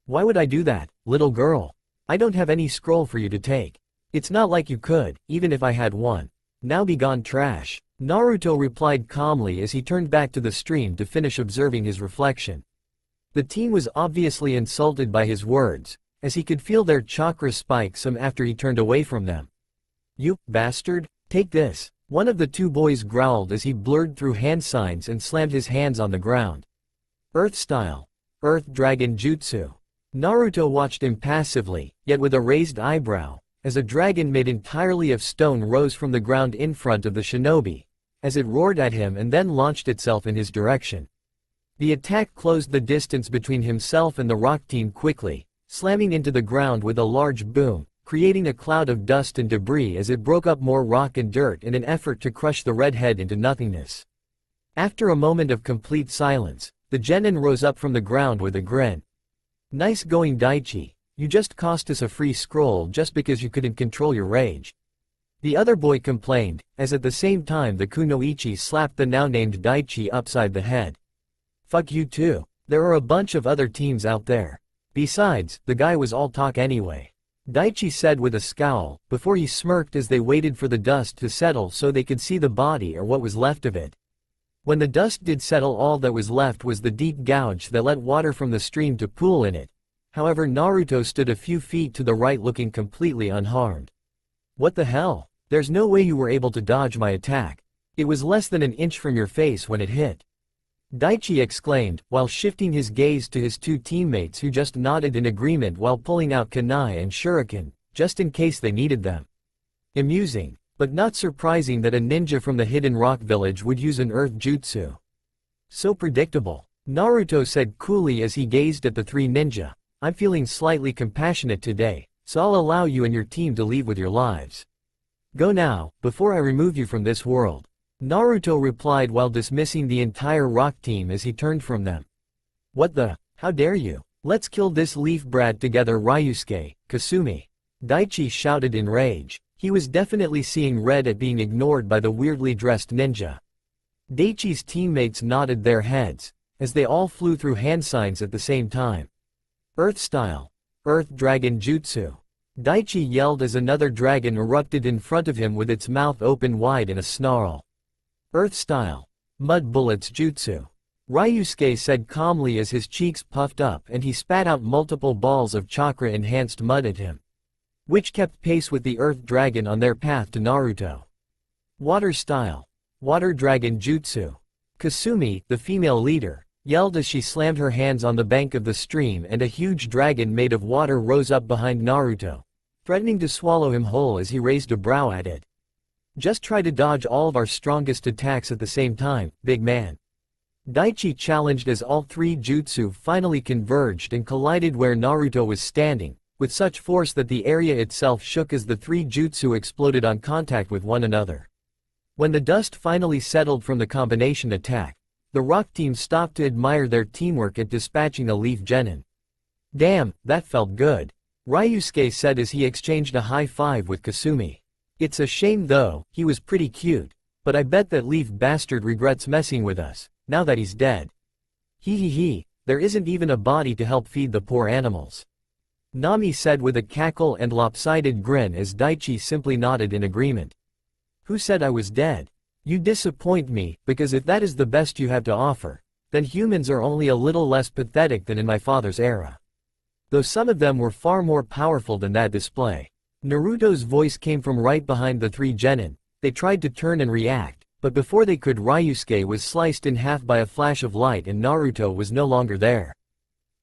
Why would I do that, little girl? I don't have any scroll for you to take. It's not like you could, even if I had one. Now be gone, trash. Naruto replied calmly as he turned back to the stream to finish observing his reflection. The team was obviously insulted by his words, as he could feel their chakra spike some after he turned away from them. "You, bastard, take this," one of the two boys growled as he blurred through hand signs and slammed his hands on the ground. Earth style. Earth Dragon Jutsu. Naruto watched impassively, yet with a raised eyebrow, as a dragon made entirely of stone rose from the ground in front of the shinobi, as it roared at him and then launched itself in his direction. The attack closed the distance between himself and the rock team quickly, slamming into the ground with a large boom, creating a cloud of dust and debris as it broke up more rock and dirt in an effort to crush the red head into nothingness. After a moment of complete silence, the genin rose up from the ground with a grin. "Nice going, Daichi. You just cost us a free scroll just because you couldn't control your rage," the other boy complained, as at the same time the kunoichi slapped the now-named Daichi upside the head. "Fuck you too. There are a bunch of other teams out there. Besides, the guy was all talk anyway," Daichi said with a scowl, before he smirked as they waited for the dust to settle so they could see the body or what was left of it. When the dust did settle, all that was left was the deep gouge that let water from the stream to pool in it. However, Naruto stood a few feet to the right looking completely unharmed. "What the hell? There's no way you were able to dodge my attack. It was less than an inch from your face when it hit," Daichi exclaimed, while shifting his gaze to his two teammates who just nodded in agreement while pulling out kunai and shuriken, just in case they needed them. Amusing, but not surprising that a ninja from the hidden rock village would use an earth jutsu. "So predictable," Naruto said coolly as he gazed at the three ninja. "I'm feeling slightly compassionate today, so I'll allow you and your team to leave with your lives. Go now, before I remove you from this world," Naruto replied while dismissing the entire rock team as he turned from them. "What the? How dare you? Let's kill this leaf brat together, Ryusuke, Kasumi," Daichi shouted in rage. He was definitely seeing red at being ignored by the weirdly dressed ninja. Daichi's teammates nodded their heads, as they all flew through hand signs at the same time. "Earth style. Earth Dragon Jutsu," Daichi yelled as another dragon erupted in front of him with its mouth open wide in a snarl. "Earth style. Mud Bullets Jutsu," Ryusuke said calmly as his cheeks puffed up and he spat out multiple balls of chakra-enhanced mud at him, which kept pace with the Earth Dragon on their path to Naruto. "Water style. Water Dragon Jutsu," Kasumi, the female leader, yelled as she slammed her hands on the bank of the stream and a huge dragon made of water rose up behind Naruto, threatening to swallow him whole as he raised a brow at it. "Just try to dodge all of our strongest attacks at the same time, big man," Daichi challenged as all three jutsu finally converged and collided where Naruto was standing, with such force that the area itself shook as the three jutsu exploded on contact with one another. When the dust finally settled from the combination attack, the rock team stopped to admire their teamwork at dispatching a leaf genin. "Damn, that felt good," Ryusuke said as he exchanged a high five with Kasumi. "It's a shame though, he was pretty cute, but I bet that leaf bastard regrets messing with us, now that he's dead. Hee, there isn't even a body to help feed the poor animals," Nami said with a cackle and lopsided grin as Daichi simply nodded in agreement. "Who said I was dead? You disappoint me, because if that is the best you have to offer, then humans are only a little less pathetic than in my father's era. Though some of them were far more powerful than that display." Naruto's voice came from right behind the three genin. They tried to turn and react, but before they could, Ryusuke was sliced in half by a flash of light and Naruto was no longer there.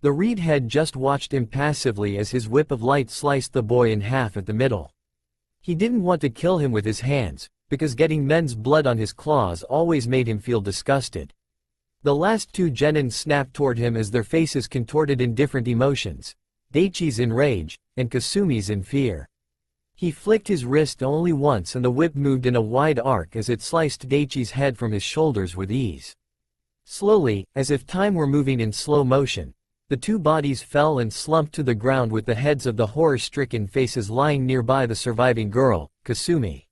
The reed head just watched impassively as his whip of light sliced the boy in half at the middle. He didn't want to kill him with his hands, because getting men's blood on his claws always made him feel disgusted. The last two genin snapped toward him as their faces contorted in different emotions, Daichi's in rage, and Kasumi's in fear. He flicked his wrist only once and the whip moved in a wide arc as it sliced Daichi's head from his shoulders with ease. Slowly, as if time were moving in slow motion, the two bodies fell and slumped to the ground with the heads of the horror-stricken faces lying nearby the surviving girl, Kasumi.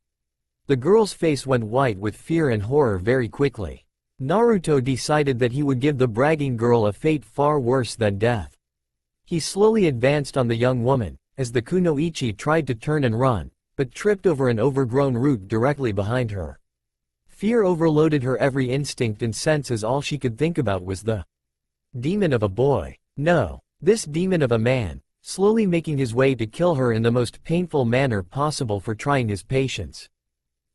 The girl's face went white with fear and horror very quickly. Naruto decided that he would give the bragging girl a fate far worse than death. He slowly advanced on the young woman, as the kunoichi tried to turn and run, but tripped over an overgrown root directly behind her. Fear overloaded her every instinct and sense as all she could think about was the Demon of a boy. No. This demon of a man, slowly making his way to kill her in the most painful manner possible for trying his patience.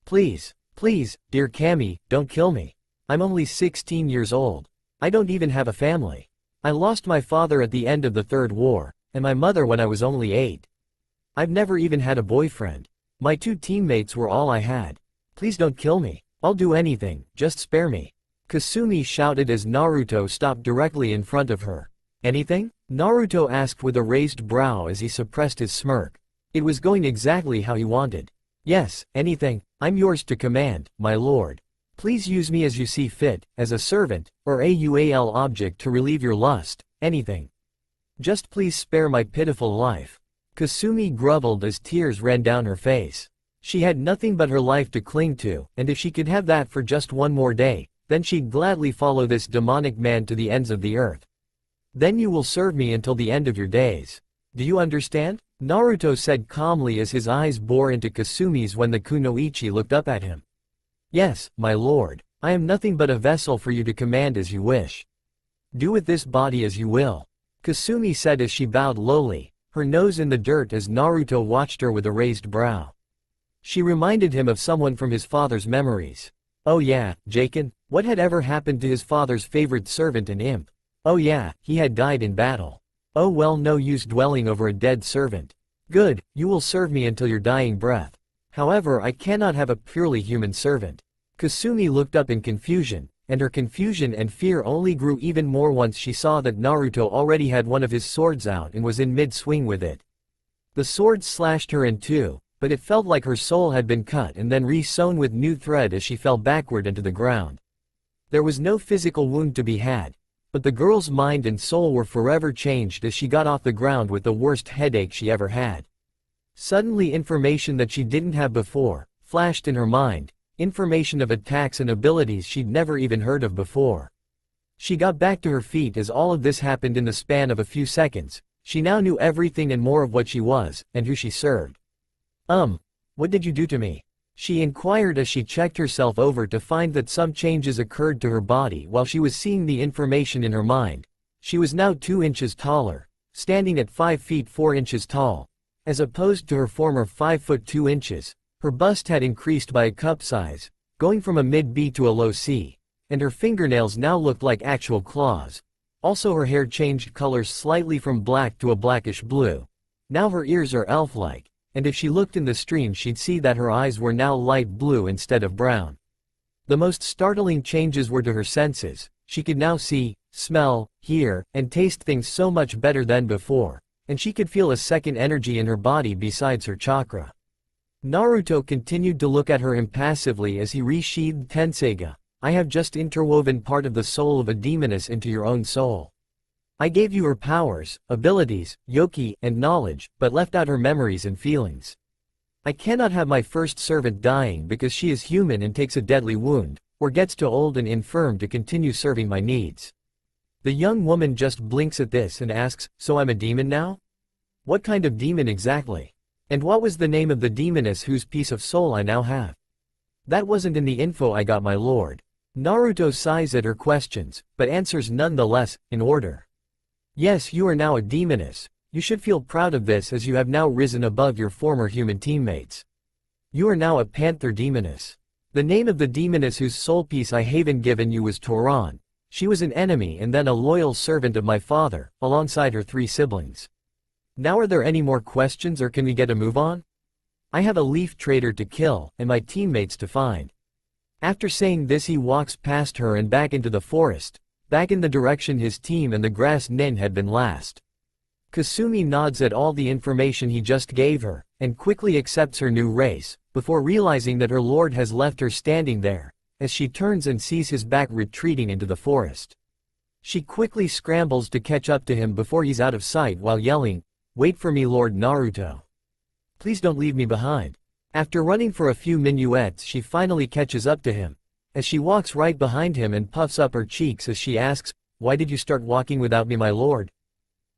Please, please, dear Cammy, don't kill me. I'm only 16 years old. I don't even have a family. I lost my father at the end of the Third War, and my mother when I was only 8. I've never even had a boyfriend. My 2 teammates were all I had. Please don't kill me. I'll do anything, just spare me. Kasumi shouted as Naruto stopped directly in front of her. Anything? Naruto asked with a raised brow as he suppressed his smirk. It was going exactly how he wanted. Yes, anything. I'm yours to command, my lord. Please use me as you see fit, as a servant, or a UAL object to relieve your lust, anything. Just please spare my pitiful life. Kasumi groveled as tears ran down her face. She had nothing but her life to cling to, and if she could have that for just one more day, then she'd gladly follow this demonic man to the ends of the earth. Then you will serve me until the end of your days. Do you understand? Naruto said calmly as his eyes bore into Kasumi's when the kunoichi looked up at him. Yes, my lord. I am nothing but a vessel for you to command as you wish. Do with this body as you will. Kasumi said as she bowed lowly, her nose in the dirt as Naruto watched her with a raised brow. She reminded him of someone from his father's memories. Oh yeah, Jaken, what had ever happened to his father's favorite servant and imp? Oh yeah, he had died in battle. Oh well, no use dwelling over a dead servant. Good, you will serve me until your dying breath. However, I cannot have a purely human servant. Kasumi looked up in confusion, and her confusion and fear only grew even more once she saw that Naruto already had one of his swords out and was in mid-swing with it. The sword slashed her in two, but it felt like her soul had been cut and then re-sewn with new thread as she fell backward into the ground. There was no physical wound to be had, but the girl's mind and soul were forever changed as she got off the ground with the worst headache she ever had. Suddenly information that she didn't have before flashed in her mind, information of attacks and abilities she'd never even heard of before. She got back to her feet as all of this happened in the span of a few seconds. She now knew everything and more of what she was, and who she served. What did you do to me? She inquired as she checked herself over to find that some changes occurred to her body while she was seeing the information in her mind. She was now 2 inches taller, standing at 5 feet 4 inches tall. As opposed to her former 5 foot 2 inches, her bust had increased by a cup size, going from a mid-B to a low C, and her fingernails now looked like actual claws. Also her hair changed colors slightly from black to a blackish blue. Now her ears are elf-like, and if she looked in the stream she'd see that her eyes were now light blue instead of brown. The most startling changes were to her senses. She could now see, smell, hear, and taste things so much better than before, and she could feel a second energy in her body besides her chakra. Naruto continued to look at her impassively as he resheathed Tenseiga. I have just interwoven part of the soul of a demoness into your own soul. I gave you her powers, abilities, yoki, and knowledge, but left out her memories and feelings. I cannot have my first servant dying because she is human and takes a deadly wound, or gets too old and infirm to continue serving my needs. The young woman just blinks at this and asks, so I'm a demon now? What kind of demon exactly? And what was the name of the demoness whose piece of soul I now have? That wasn't in the info I got, my lord. Naruto sighs at her questions, but answers nonetheless, in order. Yes, you are now a demoness. You should feel proud of this as you have now risen above your former human teammates. You are now a panther demoness. The name of the demoness whose soul piece I haven't given you was Toran. She was an enemy and then a loyal servant of my father, alongside her 3 siblings. Now are there any more questions or can we get a move on? I have a leaf trader to kill, and my teammates to find. After saying this he walks past her and back into the forest, back in the direction his team and the grass nin had been last. Kasumi nods at all the information he just gave her, and quickly accepts her new race, before realizing that her lord has left her standing there, as she turns and sees his back retreating into the forest. She quickly scrambles to catch up to him before he's out of sight while yelling, "Wait for me, Lord Naruto. Please don't leave me behind." After running for a few minuets she finally catches up to him, as she walks right behind him and puffs up her cheeks as she asks, "Why did you start walking without me, my lord?"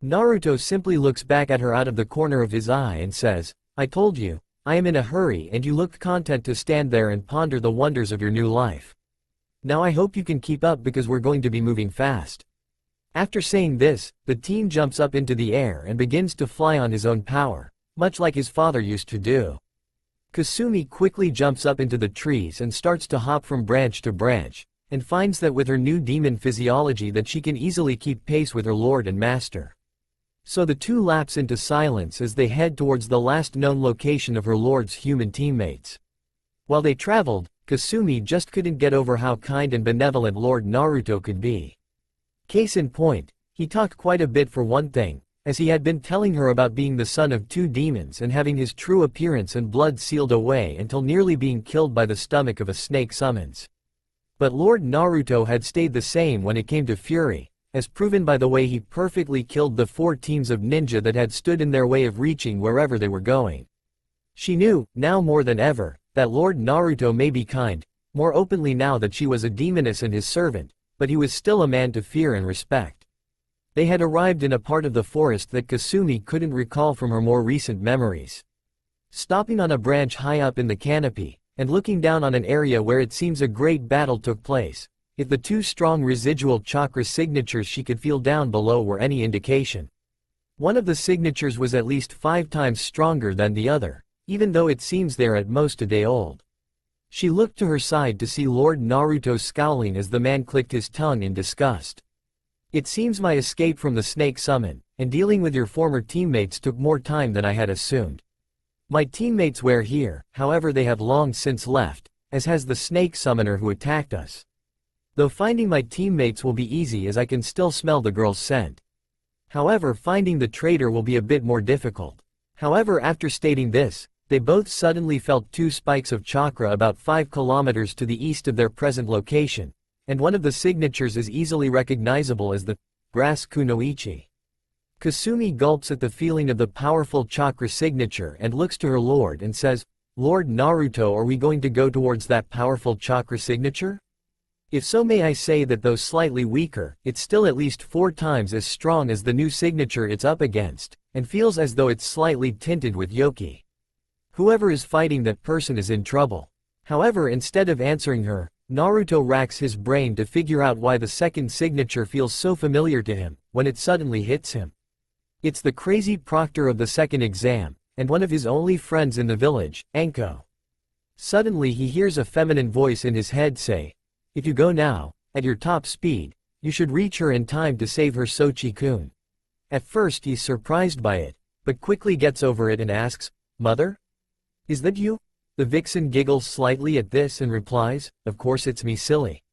Naruto simply looks back at her out of the corner of his eye and says, "I told you, I am in a hurry and you looked content to stand there and ponder the wonders of your new life. Now I hope you can keep up because we're going to be moving fast." After saying this, the teen jumps up into the air and begins to fly on his own power, much like his father used to do. Kasumi quickly jumps up into the trees and starts to hop from branch to branch, and finds that with her new demon physiology that she can easily keep pace with her lord and master. So the two lapse into silence as they head towards the last known location of her lord's human teammates. While they traveled, Kasumi just couldn't get over how kind and benevolent Lord Naruto could be. Case in point, he talked quite a bit for one thing, as he had been telling her about being the son of two demons and having his true appearance and blood sealed away until nearly being killed by the stomach of a snake summons. But Lord Naruto had stayed the same when it came to fury, as proven by the way he perfectly killed the 4 teams of ninja that had stood in their way of reaching wherever they were going. She knew, now more than ever, that Lord Naruto may be kind, more openly now that she was a demoness and his servant, but he was still a man to fear and respect. They had arrived in a part of the forest that Kasumi couldn't recall from her more recent memories. Stopping on a branch high up in the canopy, and looking down on an area where it seems a great battle took place, if the 2 strong residual chakra signatures she could feel down below were any indication. One of the signatures was at least 5 times stronger than the other, even though it seems they're at most a day old. She looked to her side to see Lord Naruto scowling as the man clicked his tongue in disgust. It seems my escape from the snake summon, and dealing with your former teammates took more time than I had assumed. My teammates were here, however they have long since left, as has the snake summoner who attacked us. Though finding my teammates will be easy as I can still smell the girl's scent. However, finding the traitor will be a bit more difficult. However, after stating this, they both suddenly felt 2 spikes of chakra about 5 kilometers to the east of their present location, and one of the signatures is easily recognizable as the grass kunoichi. Kasumi gulps at the feeling of the powerful chakra signature and looks to her lord and says, "Lord Naruto, are we going to go towards that powerful chakra signature? If so, may I say that though slightly weaker, it's still at least 4 times as strong as the new signature it's up against, and feels as though it's slightly tinted with yoki. Whoever is fighting that person is in trouble." However, instead of answering her, Naruto racks his brain to figure out why the second signature feels so familiar to him, when it suddenly hits him. It's the crazy proctor of the second exam, and one of his only friends in the village, Anko. Suddenly he hears a feminine voice in his head say, "If you go now, at your top speed, you should reach her in time to save her Sochi-kun." At first he's surprised by it, but quickly gets over it and asks, "Mother? Is that you?" The vixen giggles slightly at this and replies, "Of course it's me, silly.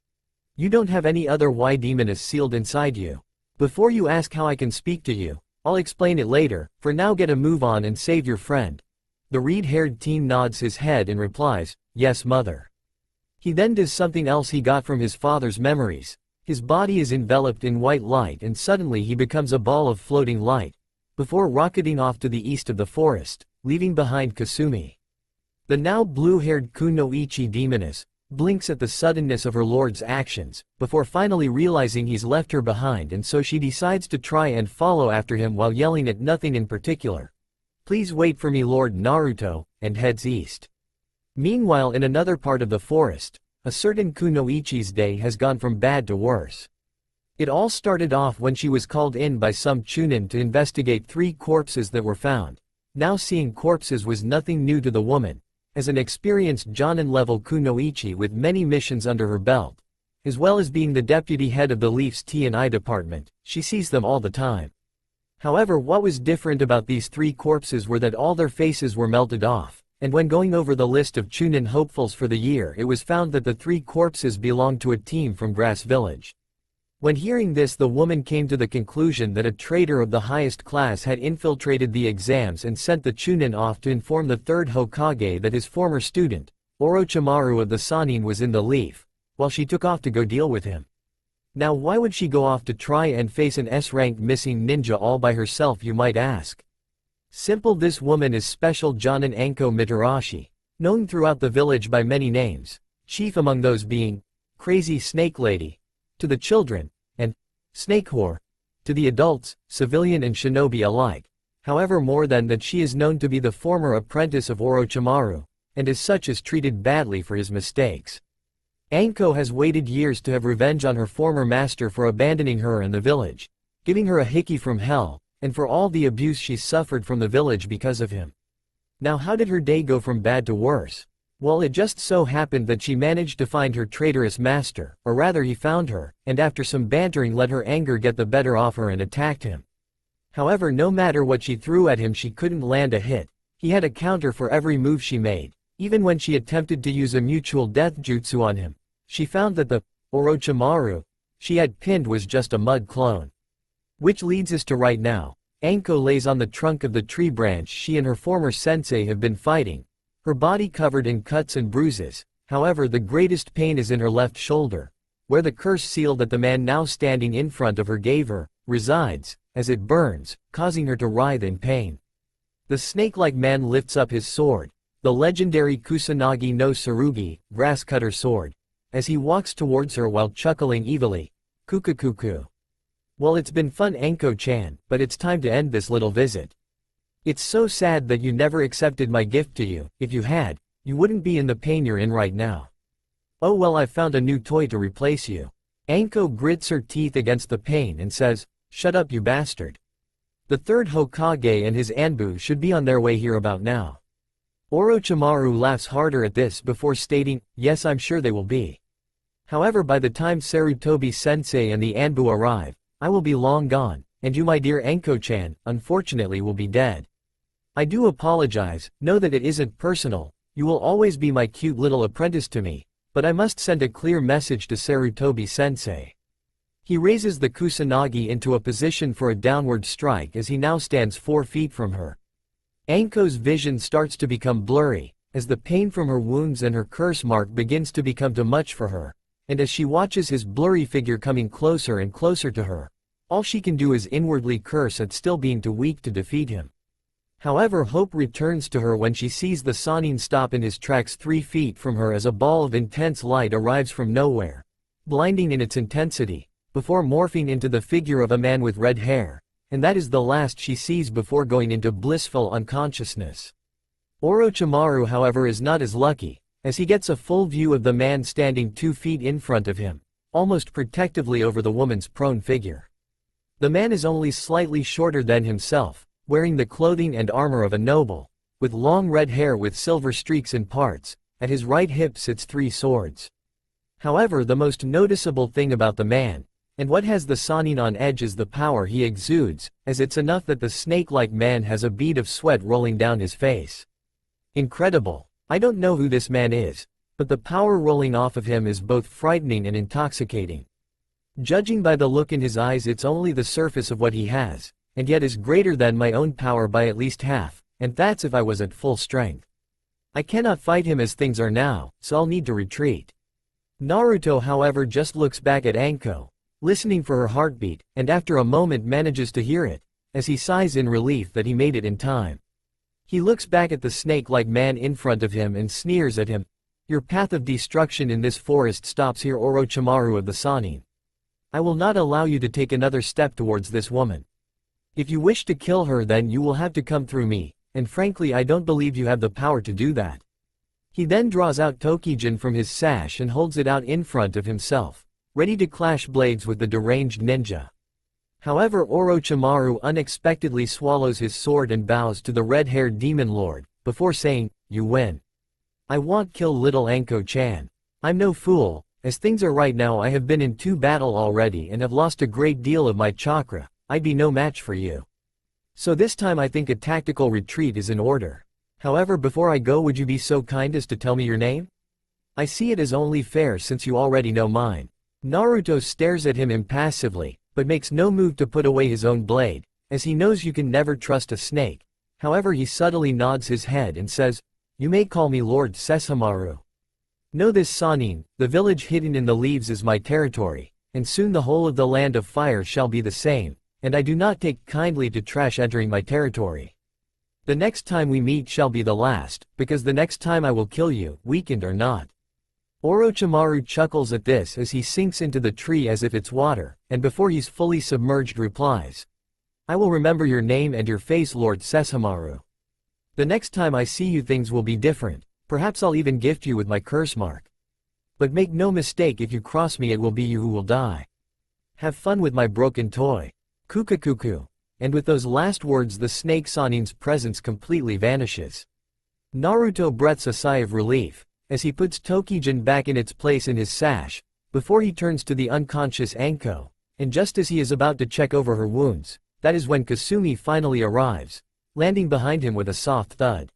You don't have any other Y-demoness sealed inside you. Before you ask how I can speak to you, I'll explain it later, for now get a move on and save your friend." The reed-haired teen nods his head and replies, "Yes, mother." He then does something else he got from his father's memories. His body is enveloped in white light and suddenly he becomes a ball of floating light, before rocketing off to the east of the forest, leaving behind Kasumi. The now blue-haired kunoichi demoness blinks at the suddenness of her lord's actions, before finally realizing he's left her behind, and so she decides to try and follow after him while yelling at nothing in particular, "Please wait for me, Lord Naruto," and heads east. Meanwhile, in another part of the forest, a certain kunoichi's day has gone from bad to worse. It all started off when she was called in by some Chunin to investigate 3 corpses that were found. Now seeing corpses was nothing new to the woman, as an experienced Jonin-level kunoichi with many missions under her belt, as well as being the deputy head of the Leaf's T&I department, she sees them all the time. However, what was different about these 3 corpses were that all their faces were melted off, and when going over the list of Chunin hopefuls for the year, it was found that the 3 corpses belonged to a team from Grass Village. When hearing this, the woman came to the conclusion that a traitor of the highest class had infiltrated the exams and sent the Chunin off to inform the 3rd Hokage that his former student, Orochimaru of the Sannin, was in the Leaf, while she took off to go deal with him. Now why would she go off to try and face an S-rank missing ninja all by herself, you might ask? Simple, this woman is Special Jonin Anko Mitarashi, known throughout the village by many names, chief among those being Crazy Snake Lady to the children, and Snake Whore to the adults, civilian and shinobi alike. However, more than that, she is known to be the former apprentice of Orochimaru, and as such is treated badly for his mistakes. Anko has waited years to have revenge on her former master for abandoning her and the village, giving her a hickey from hell, and for all the abuse she's suffered from the village because of him. Now how did her day go from bad to worse? Well, it just so happened that she managed to find her traitorous master, or rather he found her, and after some bantering let her anger get the better of her and attacked him. However, no matter what she threw at him she couldn't land a hit. He had a counter for every move she made. Even when she attempted to use a mutual death jutsu on him, she found that the Orochimaru she had pinned was just a mud clone. Which leads us to right now. Anko lays on the trunk of the tree branch she and her former sensei have been fighting, her body covered in cuts and bruises. However, the greatest pain is in her left shoulder, where the curse seal that the man now standing in front of her gave her resides, as it burns, causing her to writhe in pain. The snake-like man lifts up his sword, the legendary Kusanagi no Tsurugi, grass-cutter sword, as he walks towards her while chuckling evilly. Kukukuku. Well, it's been fun, Anko-chan, but it's time to end this little visit. It's so sad that you never accepted my gift to you. If you had, you wouldn't be in the pain you're in right now. Oh well, I found a new toy to replace you. Anko grits her teeth against the pain and says, "Shut up, you bastard." The third Hokage and his Anbu should be on their way here about now. Orochimaru laughs harder at this before stating, "Yes, I'm sure they will be. However, by the time Sarutobi-sensei and the Anbu arrive, I will be long gone, and you, my dear Anko-chan, unfortunately will be dead. I do apologize, know that it isn't personal, you will always be my cute little apprentice to me, but I must send a clear message to Sarutobi-sensei." He raises the Kusanagi into a position for a downward strike as he now stands 4 feet from her. Anko's vision starts to become blurry, as the pain from her wounds and her curse mark begins to become too much for her, and as she watches his blurry figure coming closer and closer to her, all she can do is inwardly curse at still being too weak to defeat him. However, hope returns to her when she sees the Sannin stop in his tracks 3 feet from her as a ball of intense light arrives from nowhere, blinding in its intensity, before morphing into the figure of a man with red hair, and that is the last she sees before going into blissful unconsciousness. Orochimaru, however, is not as lucky, as he gets a full view of the man standing 2 feet in front of him, almost protectively over the woman's prone figure. The man is only slightly shorter than himself, wearing the clothing and armor of a noble, with long red hair with silver streaks in parts. At his right hip sits 3 swords. However, the most noticeable thing about the man, and what has the Sannin on edge, is the power he exudes, as it's enough that the snake-like man has a bead of sweat rolling down his face. Incredible. I don't know who this man is, but the power rolling off of him is both frightening and intoxicating. Judging by the look in his eyes, it's only the surface of what he has, and yet is greater than my own power by at least half, and that's if I was at full strength. I cannot fight him as things are now, so I'll need to retreat. Naruto, however, just looks back at Anko, listening for her heartbeat, and after a moment manages to hear it, as he sighs in relief that he made it in time. He looks back at the snake-like man in front of him and sneers at him. "Your path of destruction in this forest stops here, Orochimaru of the Sannin. I will not allow you to take another step towards this woman. If you wish to kill her, then you will have to come through me, and frankly I don't believe you have the power to do that." He then draws out Tokijin from his sash and holds it out in front of himself, ready to clash blades with the deranged ninja. However, Orochimaru unexpectedly swallows his sword and bows to the red-haired demon lord, before saying, "You win. I won't kill little Anko-chan. I'm no fool. As things are right now, I have been in 2 battles already and have lost a great deal of my chakra. I'd be no match for you. So this time I think a tactical retreat is in order. However, before I go, would you be so kind as to tell me your name? I see it as only fair since you already know mine." Naruto stares at him impassively, but makes no move to put away his own blade, as he knows you can never trust a snake. However, he subtly nods his head and says, "You may call me Lord Sesshomaru. Know this, Sannin, the village hidden in the leaves is my territory, and soon the whole of the land of fire shall be the same, and I do not take kindly to trash entering my territory. The next time we meet shall be the last, because the next time I will kill you, weakened or not." Orochimaru chuckles at this as he sinks into the tree as if it's water, and before he's fully submerged replies, "I will remember your name and your face, Lord Sesshomaru. The next time I see you things will be different, perhaps I'll even gift you with my curse mark." But make no mistake, if you cross me it will be you who will die. Have fun with my broken toy. Kukakuku. And with those last words the snake Sanin's presence completely vanishes. Naruto breathes a sigh of relief, as he puts Tokijin back in its place in his sash, before he turns to the unconscious Anko, and just as he is about to check over her wounds, that is when Kasumi finally arrives, landing behind him with a soft thud.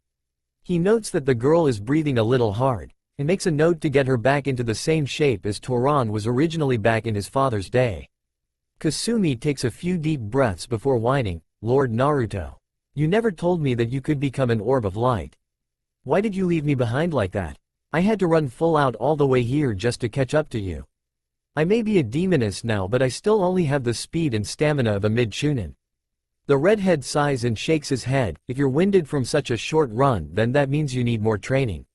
He notes that the girl is breathing a little hard, and makes a note to get her back into the same shape as Toran was originally back in his father's day. Kasumi takes a few deep breaths before whining, "Lord Naruto. You never told me that you could become an orb of light. Why did you leave me behind like that? I had to run full out all the way here just to catch up to you. I may be a demoness now, but I still only have the speed and stamina of a mid-Chunin." The redhead sighs and shakes his head. "If you're winded from such a short run, then that means you need more training.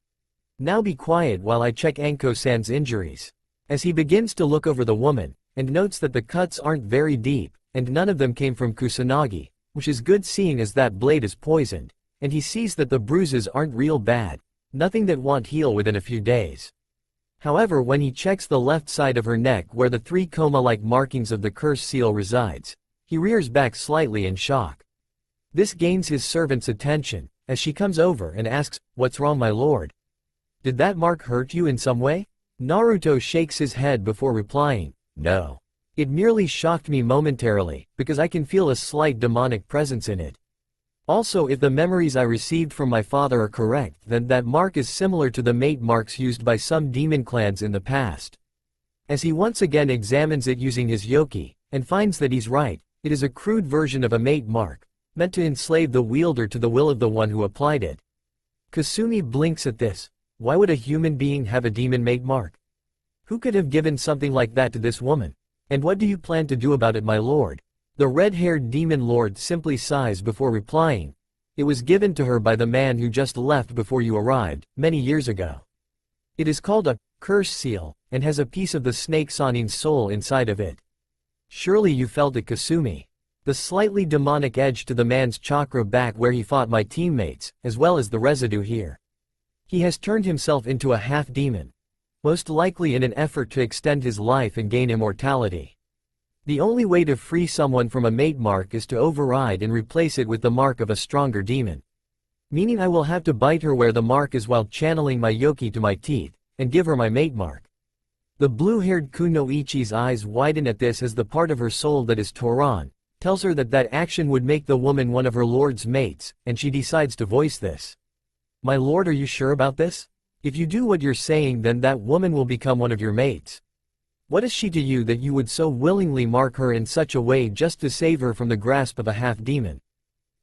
Now be quiet while I check Anko-san's injuries." As he begins to look over the woman, and notes that the cuts aren't very deep, and none of them came from Kusanagi, which is good seeing as that blade is poisoned, and he sees that the bruises aren't real bad, nothing that won't heal within a few days. However, when he checks the left side of her neck where the 3 coma-like markings of the curse seal resides, he rears back slightly in shock. This gains his servant's attention, as she comes over and asks, "What's wrong, my lord? Did that mark hurt you in some way?" Naruto shakes his head before replying, "No. It merely shocked me momentarily, because I can feel a slight demonic presence in it. Also, if the memories I received from my father are correct, then that mark is similar to the mate marks used by some demon clans in the past." As he once again examines it using his yoki, and finds that he's right, it is a crude version of a mate mark, meant to enslave the wielder to the will of the one who applied it. Kasumi blinks at this. Why would a human being have a demon mate mark? Who could have given something like that to this woman? And what do you plan to do about it, my lord? The red-haired demon lord simply sighs before replying, "It was given to her by the man who just left before you arrived, many years ago. It is called a curse seal, and has a piece of the snake Sanin's soul inside of it. Surely you felt it, Kasumi. The slightly demonic edge to the man's chakra back where he fought my teammates, as well as the residue here. He has turned himself into a half-demon, most likely in an effort to extend his life and gain immortality. The only way to free someone from a mate mark is to override and replace it with the mark of a stronger demon. Meaning I will have to bite her where the mark is while channeling my yoki to my teeth, and give her my mate mark." The blue-haired Kunoichi's eyes widen at this, as the part of her soul that is Toran tells her that that action would make the woman one of her lord's mates, and she decides to voice this. "My lord, are you sure about this? If you do what you're saying, then that woman will become one of your mates. What is she to you that you would so willingly mark her in such a way just to save her from the grasp of a half-demon?"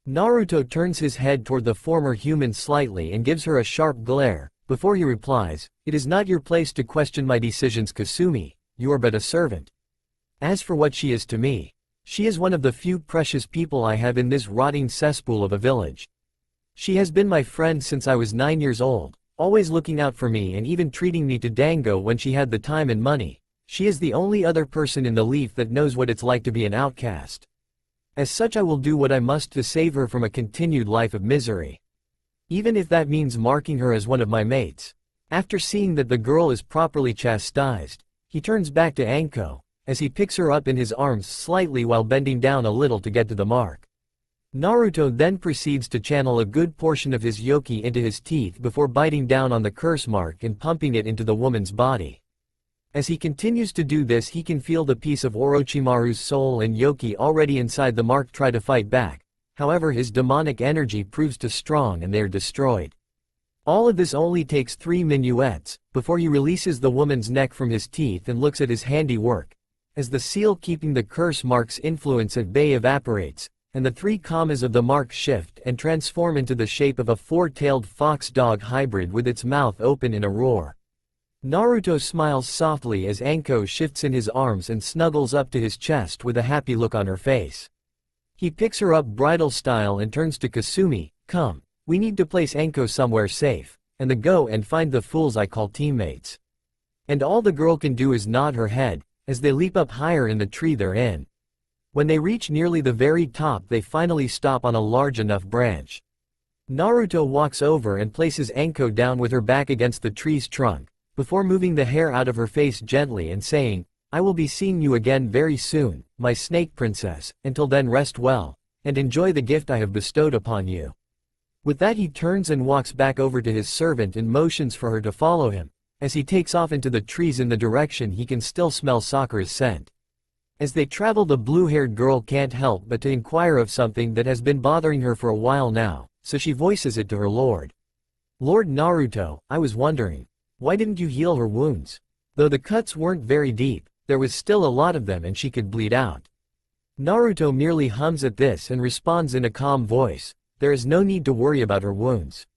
Naruto turns his head toward the former human slightly and gives her a sharp glare, before he replies, "It is not your place to question my decisions, Kasumi, you are but a servant. As for what she is to me, she is one of the few precious people I have in this rotting cesspool of a village. She has been my friend since I was 9 years old, always looking out for me and even treating me to dango when she had the time and money. She is the only other person in the Leaf that knows what it's like to be an outcast. As such, I will do what I must to save her from a continued life of misery. Even if that means marking her as one of my mates." After seeing that the girl is properly chastised, he turns back to Anko, as he picks her up in his arms slightly while bending down a little to get to the mark. Naruto then proceeds to channel a good portion of his yoki into his teeth before biting down on the curse mark and pumping it into the woman's body. As he continues to do this, he can feel the piece of Orochimaru's soul and yoki already inside the mark try to fight back. However, his demonic energy proves too strong and they are destroyed. All of this only takes 3 minuets, before he releases the woman's neck from his teeth and looks at his handiwork, as the seal keeping the curse mark's influence at bay evaporates, and the 3 commas of the mark shift and transform into the shape of a 4-tailed fox-dog hybrid with its mouth open in a roar. Naruto smiles softly as Anko shifts in his arms and snuggles up to his chest with a happy look on her face. He picks her up bridal style and turns to Kasumi, "Come, we need to place Anko somewhere safe, and then go and find the fools I call teammates." And all the girl can do is nod her head, as they leap up higher in the tree they're in. When they reach nearly the very top, they finally stop on a large enough branch. Naruto walks over and places Anko down with her back against the tree's trunk, before moving the hair out of her face gently and saying, "I will be seeing you again very soon, my snake princess, until then rest well, and enjoy the gift I have bestowed upon you." With that he turns and walks back over to his servant and motions for her to follow him, as he takes off into the trees in the direction he can still smell Sakura's scent. As they travel, the blue-haired girl can't help but to inquire of something that has been bothering her for a while now, so she voices it to her lord. "Lord Naruto, I was wondering, why didn't you heal her wounds? Though the cuts weren't very deep, there was still a lot of them and she could bleed out." Naruto merely hums at this and responds in a calm voice, "There is no need to worry about her wounds.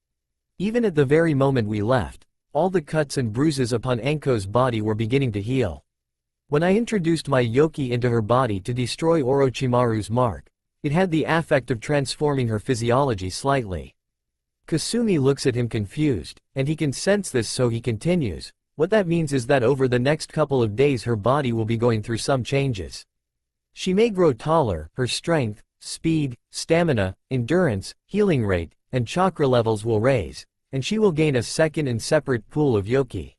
Even at the very moment we left, all the cuts and bruises upon Anko's body were beginning to heal. When I introduced my yoki into her body to destroy Orochimaru's mark, it had the effect of transforming her physiology slightly." Kasumi looks at him confused, and he can sense this, so he continues, "What that means is that over the next couple of days her body will be going through some changes. She may grow taller, her strength, speed, stamina, endurance, healing rate, and chakra levels will raise, and she will gain a second and separate pool of yoki.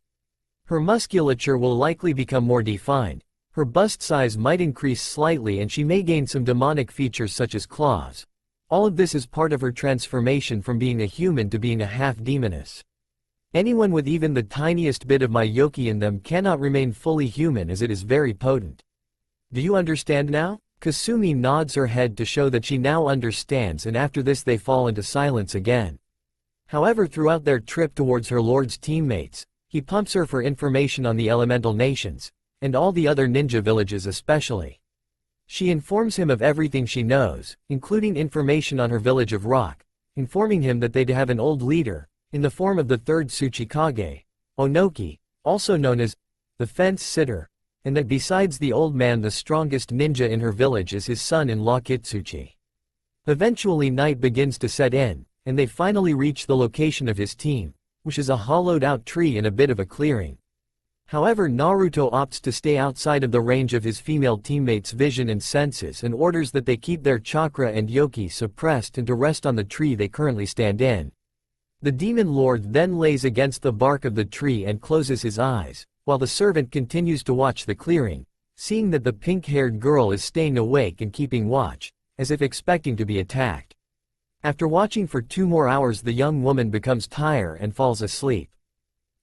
Her musculature will likely become more defined, her bust size might increase slightly, and she may gain some demonic features such as claws. All of this is part of her transformation from being a human to being a half-demoness. Anyone with even the tiniest bit of my yoki in them cannot remain fully human, as it is very potent. Do you understand now?" Kasumi nods her head to show that she now understands, and after this they fall into silence again. However, throughout their trip towards her lord's teammates, he pumps her for information on the elemental nations, and all the other ninja villages especially. She informs him of everything she knows, including information on her village of rock, informing him that they have an old leader, in the form of the third Tsuchikage, Onoki, also known as the fence sitter, and that besides the old man the strongest ninja in her village is his son-in-law Kitsuchi. Eventually night begins to set in, and they finally reach the location of his team, which is a hollowed-out tree in a bit of a clearing. However, Naruto opts to stay outside of the range of his female teammates' vision and senses and orders that they keep their chakra and yoki suppressed and to rest on the tree they currently stand in. The demon lord then lays against the bark of the tree and closes his eyes, while the servant continues to watch the clearing, seeing that the pink-haired girl is staying awake and keeping watch, as if expecting to be attacked. After watching for 2 more hours, the young woman becomes tired and falls asleep.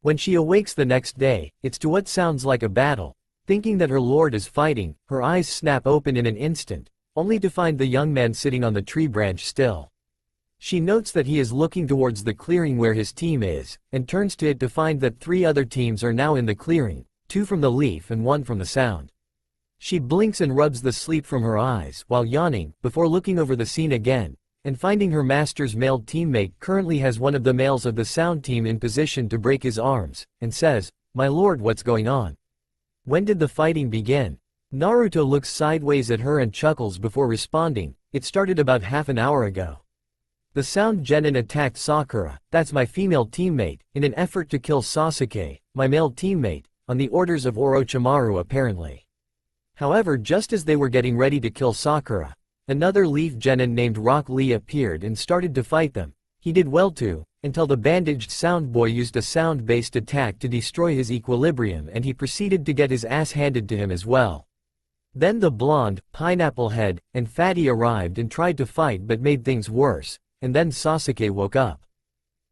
When she awakes the next day, it's to what sounds like a battle. Thinking that her lord is fighting, her eyes snap open in an instant, only to find the young man sitting on the tree branch still. She notes that he is looking towards the clearing where his team is, and turns to it to find that 3 other teams are now in the clearing, 2 from the leaf and 1 from the sound. She blinks and rubs the sleep from her eyes while yawning, before looking over the scene again, and finding her master's male teammate currently has one of the males of the sound team in position to break his arms, and says, "My lord, what's going on? When did the fighting begin?" Naruto looks sideways at her and chuckles before responding, "It started about half an hour ago. The sound genin attacked Sakura, that's my female teammate, in an effort to kill Sasuke, my male teammate, on the orders of Orochimaru apparently. However, just as they were getting ready to kill Sakura, another leaf genin named Rock Lee appeared and started to fight them. He did well too, until the bandaged sound boy used a sound-based attack to destroy his equilibrium, and he proceeded to get his ass handed to him as well. Then the blonde, pineapple head, and fatty arrived and tried to fight but made things worse, and then Sasuke woke up.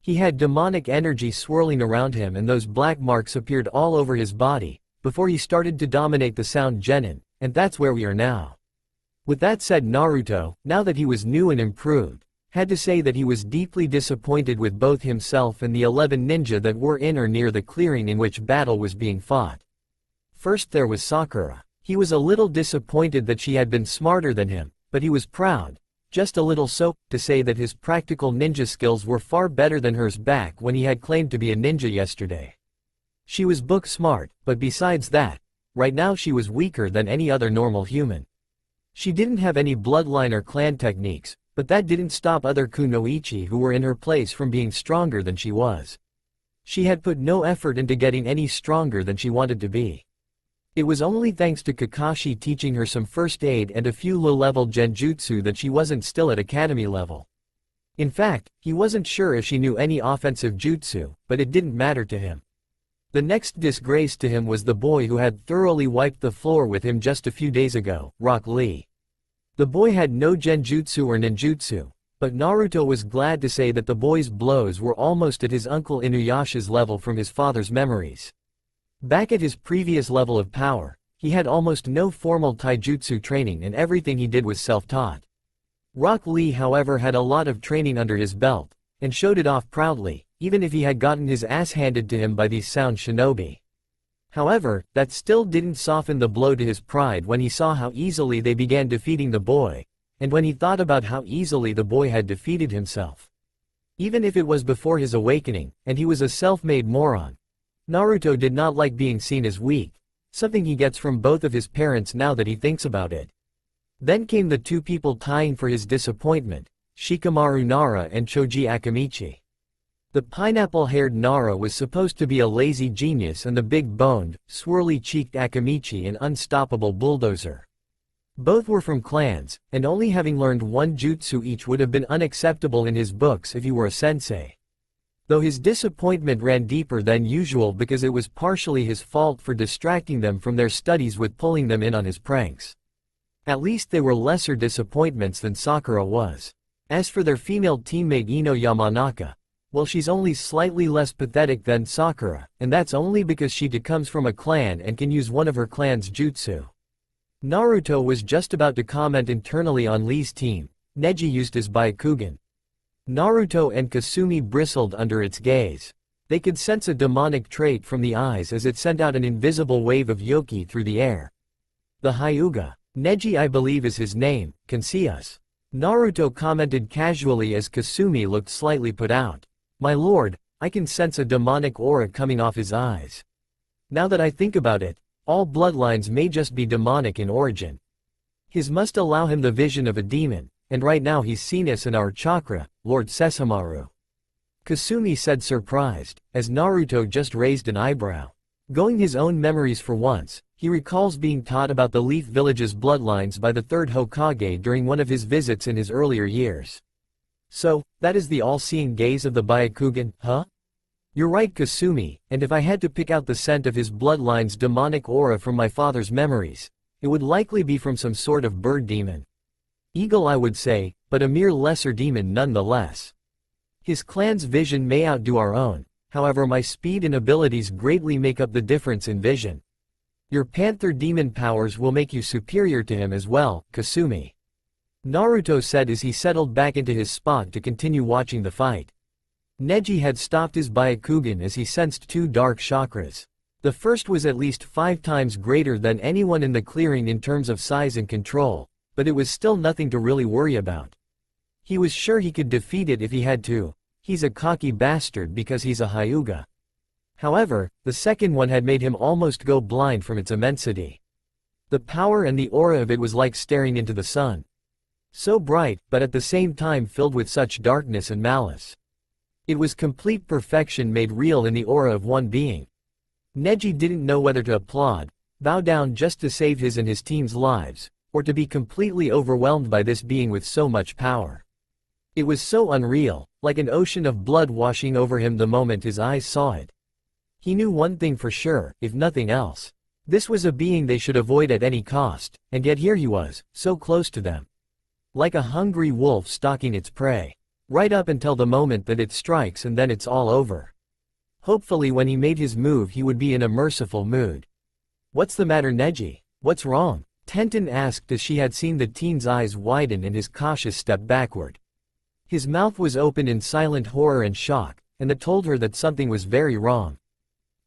He had demonic energy swirling around him and those black marks appeared all over his body, before he started to dominate the sound genin, and that's where we are now." With that said, Naruto, now that he was new and improved, had to say that he was deeply disappointed with both himself and the 11 ninja that were in or near the clearing in which battle was being fought. First there was Sakura. He was a little disappointed that she had been smarter than him, but he was proud, just a little so, to say that his practical ninja skills were far better than hers back when he had claimed to be a ninja yesterday. She was book smart, but besides that, right now she was weaker than any other normal human. She didn't have any bloodline or clan techniques, but that didn't stop other kunoichi who were in her place from being stronger than she was. She had put no effort into getting any stronger than she wanted to be. It was only thanks to Kakashi teaching her some first aid and a few low-level genjutsu that she wasn't still at academy level. In fact, he wasn't sure if she knew any offensive jutsu, but it didn't matter to him. The next disgrace to him was the boy who had thoroughly wiped the floor with him just a few days ago, Rock Lee. The boy had no genjutsu or ninjutsu, but Naruto was glad to say that the boy's blows were almost at his uncle Inuyasha's level from his father's memories. Back at his previous level of power, he had almost no formal taijutsu training and everything he did was self-taught. Rock Lee however had a lot of training under his belt, and showed it off proudly, even if he had gotten his ass handed to him by these sound shinobi. However, that still didn't soften the blow to his pride when he saw how easily they began defeating the boy, and when he thought about how easily the boy had defeated himself. Even if it was before his awakening, and he was a self-made moron, Naruto did not like being seen as weak, something he gets from both of his parents now that he thinks about it. Then came the two people tying for his disappointment, Shikamaru Nara and Choji Akamichi. The pineapple-haired Nara was supposed to be a lazy genius and the big-boned, swirly-cheeked Akamichi an unstoppable bulldozer. Both were from clans, and only having learned one jutsu each would have been unacceptable in his books if he were a sensei. Though his disappointment ran deeper than usual because it was partially his fault for distracting them from their studies with pulling them in on his pranks. At least they were lesser disappointments than Sakura was. As for their female teammate Ino Yamanaka, well, she's only slightly less pathetic than Sakura, and that's only because she comes from a clan and can use one of her clan's jutsu. Naruto was just about to comment internally on Lee's team. Neji used his Byakugan. Naruto and Kasumi bristled under its gaze. They could sense a demonic trait from the eyes as it sent out an invisible wave of yoki through the air. The Hyuga, Neji I believe is his name, can see us. Naruto commented casually as Kasumi looked slightly put out. My lord, I can sense a demonic aura coming off his eyes. Now that I think about it, all bloodlines may just be demonic in origin. His must allow him the vision of a demon, and right now he's seen us in our chakra, Lord Sesshomaru. Kasumi said surprised, as Naruto just raised an eyebrow. Going his own memories for once, he recalls being taught about the Leaf Village's bloodlines by the third Hokage during one of his visits in his earlier years. So, that is the all-seeing gaze of the Byakugan, huh? You're right Kasumi, and if I had to pick out the scent of his bloodline's demonic aura from my father's memories, it would likely be from some sort of bird demon. Eagle I would say, but a mere lesser demon nonetheless. His clan's vision may outdo our own, however my speed and abilities greatly make up the difference in vision. Your panther demon powers will make you superior to him as well, Kasumi. Naruto said as he settled back into his spot to continue watching the fight. Neji had stopped his Byakugan as he sensed two dark chakras. The first was at least 5 times greater than anyone in the clearing in terms of size and control, but it was still nothing to really worry about. He was sure he could defeat it if he had to. He's a cocky bastard because he's a Hyuga. However, the second one had made him almost go blind from its immensity. The power and the aura of it was like staring into the sun. So bright, but at the same time filled with such darkness and malice. It was complete perfection made real in the aura of one being. Neji didn't know whether to applaud, bow down just to save his and his team's lives, or to be completely overwhelmed by this being with so much power. It was so unreal, like an ocean of blood washing over him the moment his eyes saw it. He knew one thing for sure, if nothing else. This was a being they should avoid at any cost, and yet here he was, so close to them. Like a hungry wolf stalking its prey. Right up until the moment that it strikes and then it's all over. Hopefully when he made his move he would be in a merciful mood. What's the matter Neji? What's wrong? Tenten asked as she had seen the teen's eyes widen and his cautious step backward. His mouth was open in silent horror and shock, and that told her that something was very wrong.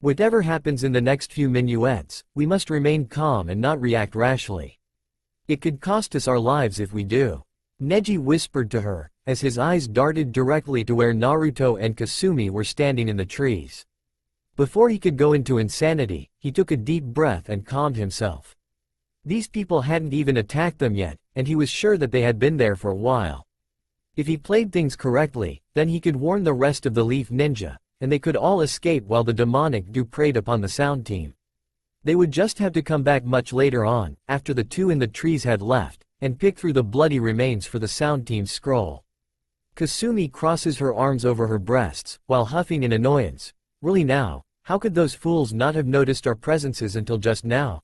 Whatever happens in the next few minuets, we must remain calm and not react rashly. It could cost us our lives if we do. Neji whispered to her, as his eyes darted directly to where Naruto and Kasumi were standing in the trees. Before he could go into insanity, he took a deep breath and calmed himself. These people hadn't even attacked them yet, and he was sure that they had been there for a while. If he played things correctly, then he could warn the rest of the Leaf Ninja, and they could all escape while the demonic do preyed upon the sound team. They would just have to come back much later on, after the two in the trees had left, and pick through the bloody remains for the sound team's scroll. Kasumi crosses her arms over her breasts, while huffing in annoyance. Really now, How could those fools not have noticed our presences until just now?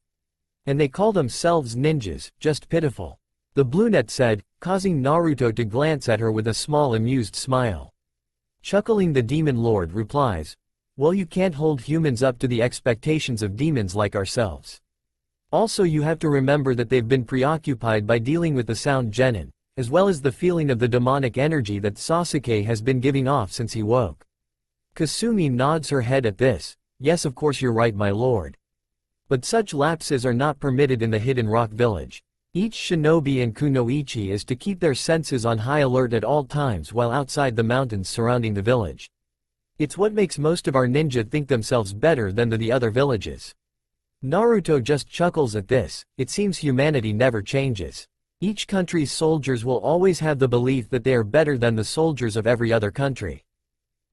And they call themselves ninjas, just pitiful. The brunette said, causing Naruto to glance at her with a small amused smile. Chuckling, the demon lord replies, well, you can't hold humans up to the expectations of demons like ourselves. Also, you have to remember that they've been preoccupied by dealing with the sound genin, as well as the feeling of the demonic energy that Sasuke has been giving off since he woke. Kasumi nods her head at this. Yes, of course you're right, my lord. But such lapses are not permitted in the Hidden Rock Village. Each shinobi and kunoichi is to keep their senses on high alert at all times while outside the mountains surrounding the village. It's what makes most of our ninja think themselves better than the other villages. Naruto just chuckles at this. It seems humanity never changes. Each country's soldiers will always have the belief that they are better than the soldiers of every other country.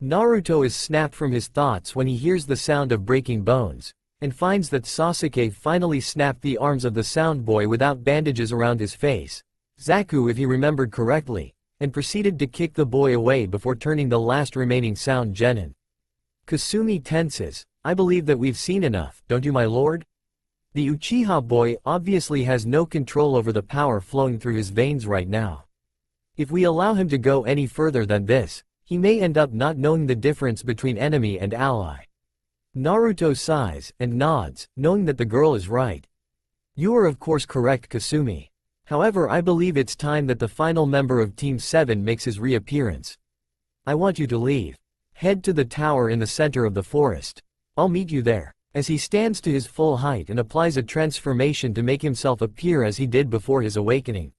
Naruto is snapped from his thoughts when he hears the sound of breaking bones, and finds that Sasuke finally snapped the arms of the sound boy without bandages around his face, Zaku if he remembered correctly, and proceeded to kick the boy away before turning the last remaining sound genin. Kasumi tenses. I believe that we've seen enough, don't you, my lord? The Uchiha boy obviously has no control over the power flowing through his veins right now. If we allow him to go any further than this, he may end up not knowing the difference between enemy and ally. Naruto sighs and nods, knowing that the girl is right. You are of course correct, Kasumi. However, I believe it's time that the final member of Team 7 makes his reappearance. I want you to leave. Head to the tower in the center of the forest. I'll meet you there. As he stands to his full height and applies a transformation to make himself appear as he did before his awakening.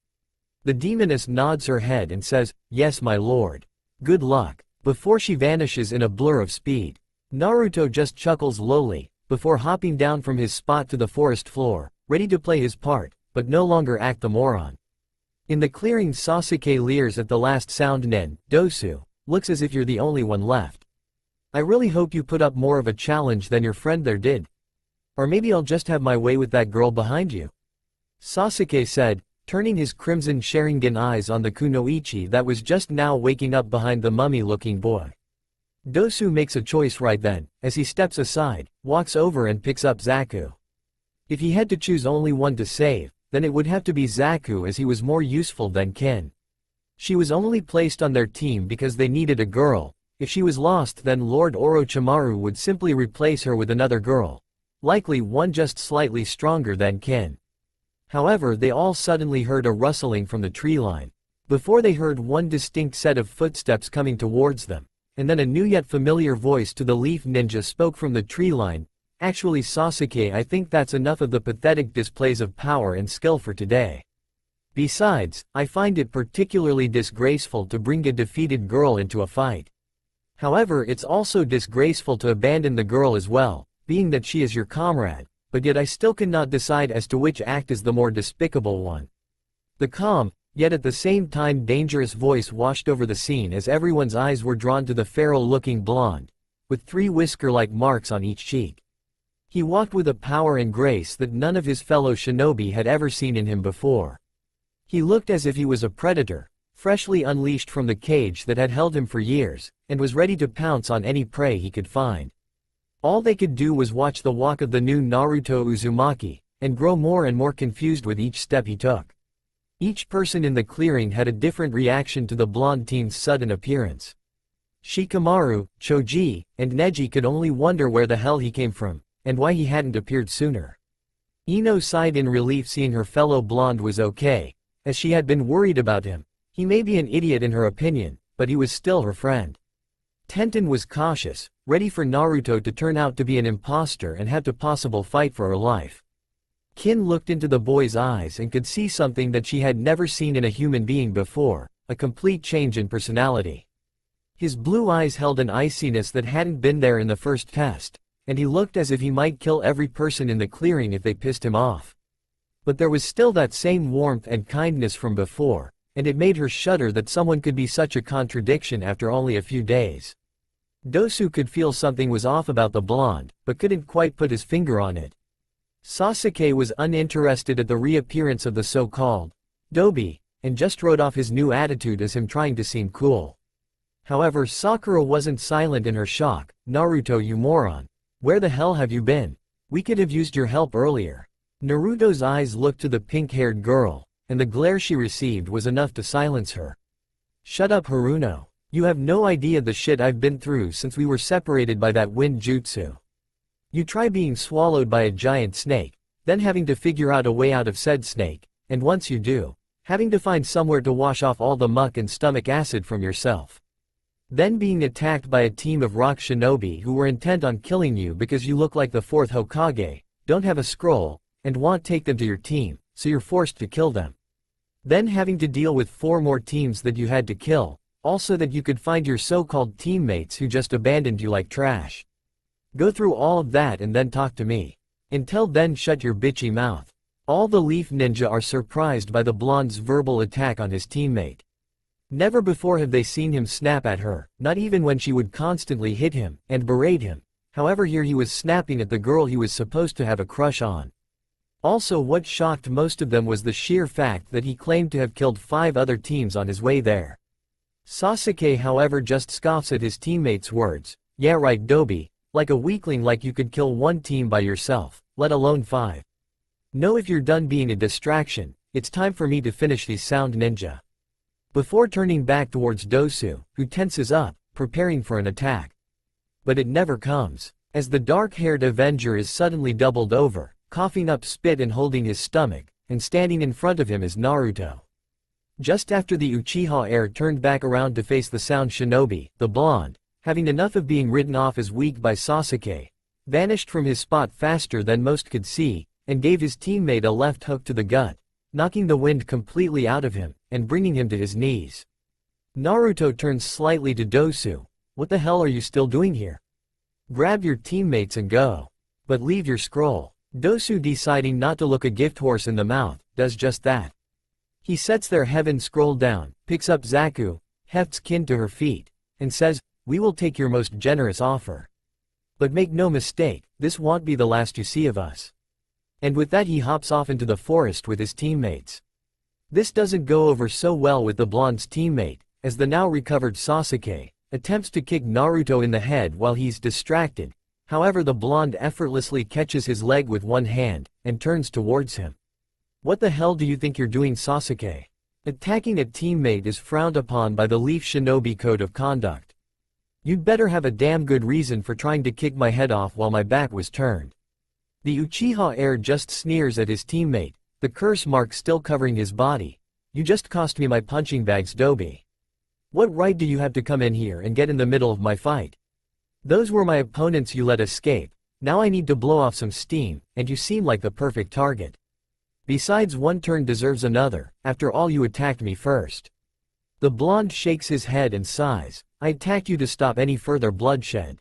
The demoness nods her head and says, yes, my lord. Good luck. Before she vanishes in a blur of speed, Naruto just chuckles lowly, before hopping down from his spot to the forest floor, ready to play his part, but no longer act the moron. In the clearing, Sasuke leers at the last sound nin, Dosu, looks as if you're the only one left. I really hope you put up more of a challenge than your friend there did. Or maybe I'll just have my way with that girl behind you. Sasuke said, turning his crimson Sharingan eyes on the kunoichi that was just now waking up behind the mummy-looking boy. Dosu makes a choice right then, as he steps aside, walks over and picks up Zaku. If he had to choose only one to save, then it would have to be Zaku, as he was more useful than Kin. She was only placed on their team because they needed a girl. If she was lost, then Lord Orochimaru would simply replace her with another girl, likely one just slightly stronger than Kin. However, they all suddenly heard a rustling from the tree line. Before they heard one distinct set of footsteps coming towards them, and then a new yet familiar voice to the leaf ninja spoke from the tree line. Actually, Sasuke, I think that's enough of the pathetic displays of power and skill for today. Besides, I find it particularly disgraceful to bring a defeated girl into a fight. However, it's also disgraceful to abandon the girl as well, being that she is your comrade, but yet I still cannot decide as to which act is the more despicable one. The calm, yet at the same time dangerous voice washed over the scene as everyone's eyes were drawn to the feral-looking blonde, with 3 whisker-like marks on each cheek. He walked with a power and grace that none of his fellow shinobi had ever seen in him before. He looked as if he was a predator, freshly unleashed from the cage that had held him for years, and was ready to pounce on any prey he could find. All they could do was watch the walk of the new Naruto Uzumaki, and grow more and more confused with each step he took. Each person in the clearing had a different reaction to the blonde teen's sudden appearance. Shikamaru, Choji, and Neji could only wonder where the hell he came from, and why he hadn't appeared sooner. Ino sighed in relief seeing her fellow blonde was okay, as she had been worried about him. He may be an idiot in her opinion, but he was still her friend. Tenten was cautious, ready for Naruto to turn out to be an imposter and have to possible fight for her life. Kin looked into the boy's eyes and could see something that she had never seen in a human being before, a complete change in personality. His blue eyes held an iciness that hadn't been there in the first test, and he looked as if he might kill every person in the clearing if they pissed him off. But there was still that same warmth and kindness from before, and it made her shudder that someone could be such a contradiction after only a few days. Dosu could feel something was off about the blonde, but couldn't quite put his finger on it. Sasuke was uninterested at the reappearance of the so-called Dobi, and just wrote off his new attitude as him trying to seem cool. However, Sakura wasn't silent in her shock. Naruto, you moron. Where the hell have you been? We could have used your help earlier. Naruto's eyes looked to the pink-haired girl, and the glare she received was enough to silence her. Shut up, Haruno. You have no idea the shit I've been through since we were separated by that wind jutsu. You try being swallowed by a giant snake, then having to figure out a way out of said snake, and once you do, having to find somewhere to wash off all the muck and stomach acid from yourself. Then being attacked by a team of rock shinobi who were intent on killing you because you look like the fourth Hokage, don't have a scroll, and want take them to your team, so you're forced to kill them. Then having to deal with 4 more teams that you had to kill, also that you could find your so-called teammates who just abandoned you like trash. Go through all of that and then talk to me. Until then, shut your bitchy mouth. All the Leaf Ninja are surprised by the blonde's verbal attack on his teammate. Never before have they seen him snap at her, not even when she would constantly hit him and berate him. However, here he was snapping at the girl he was supposed to have a crush on. Also, what shocked most of them was the sheer fact that he claimed to have killed 5 other teams on his way there. Sasuke, however, just scoffs at his teammates' words. Yeah right, Dobi, like a weakling, like you could kill 1 team by yourself, let alone 5. No, if you're done being a distraction, it's time for me to finish these sound ninja. Before turning back towards Dosu, who tenses up, preparing for an attack. But it never comes, as the dark-haired Avenger is suddenly doubled over, coughing up spit and holding his stomach, and standing in front of him is Naruto. Just after the Uchiha heir turned back around to face the sound shinobi, the blonde, having enough of being written off as weak by Sasuke, vanished from his spot faster than most could see, and gave his teammate a left hook to the gut, knocking the wind completely out of him, and bringing him to his knees. Naruto turns slightly to Dosu. What the hell are you still doing here? Grab your teammates and go. But leave your scroll. Dosu, deciding not to look a gift horse in the mouth, does just that. He sets their heaven scroll down, picks up Zaku, hefts Kin to her feet, and says, "We will take your most generous offer. But make no mistake, this won't be the last you see of us." And with that he hops off into the forest with his teammates. This doesn't go over so well with the blonde's teammate, as the now recovered Sasuke attempts to kick Naruto in the head while he's distracted. However, the blonde effortlessly catches his leg with one hand, and turns towards him. What the hell do you think you're doing, Sasuke? Attacking a teammate is frowned upon by the Leaf Shinobi Code of Conduct. You'd better have a damn good reason for trying to kick my head off while my back was turned. The Uchiha heir just sneers at his teammate, the curse mark still covering his body. You just cost me my punching bags, Dobi. What right do you have to come in here and get in the middle of my fight? Those were my opponents you let escape. Now I need to blow off some steam, and you seem like the perfect target. Besides, one turn deserves another, after all you attacked me first. The blonde shakes his head and sighs. I attacked you to stop any further bloodshed.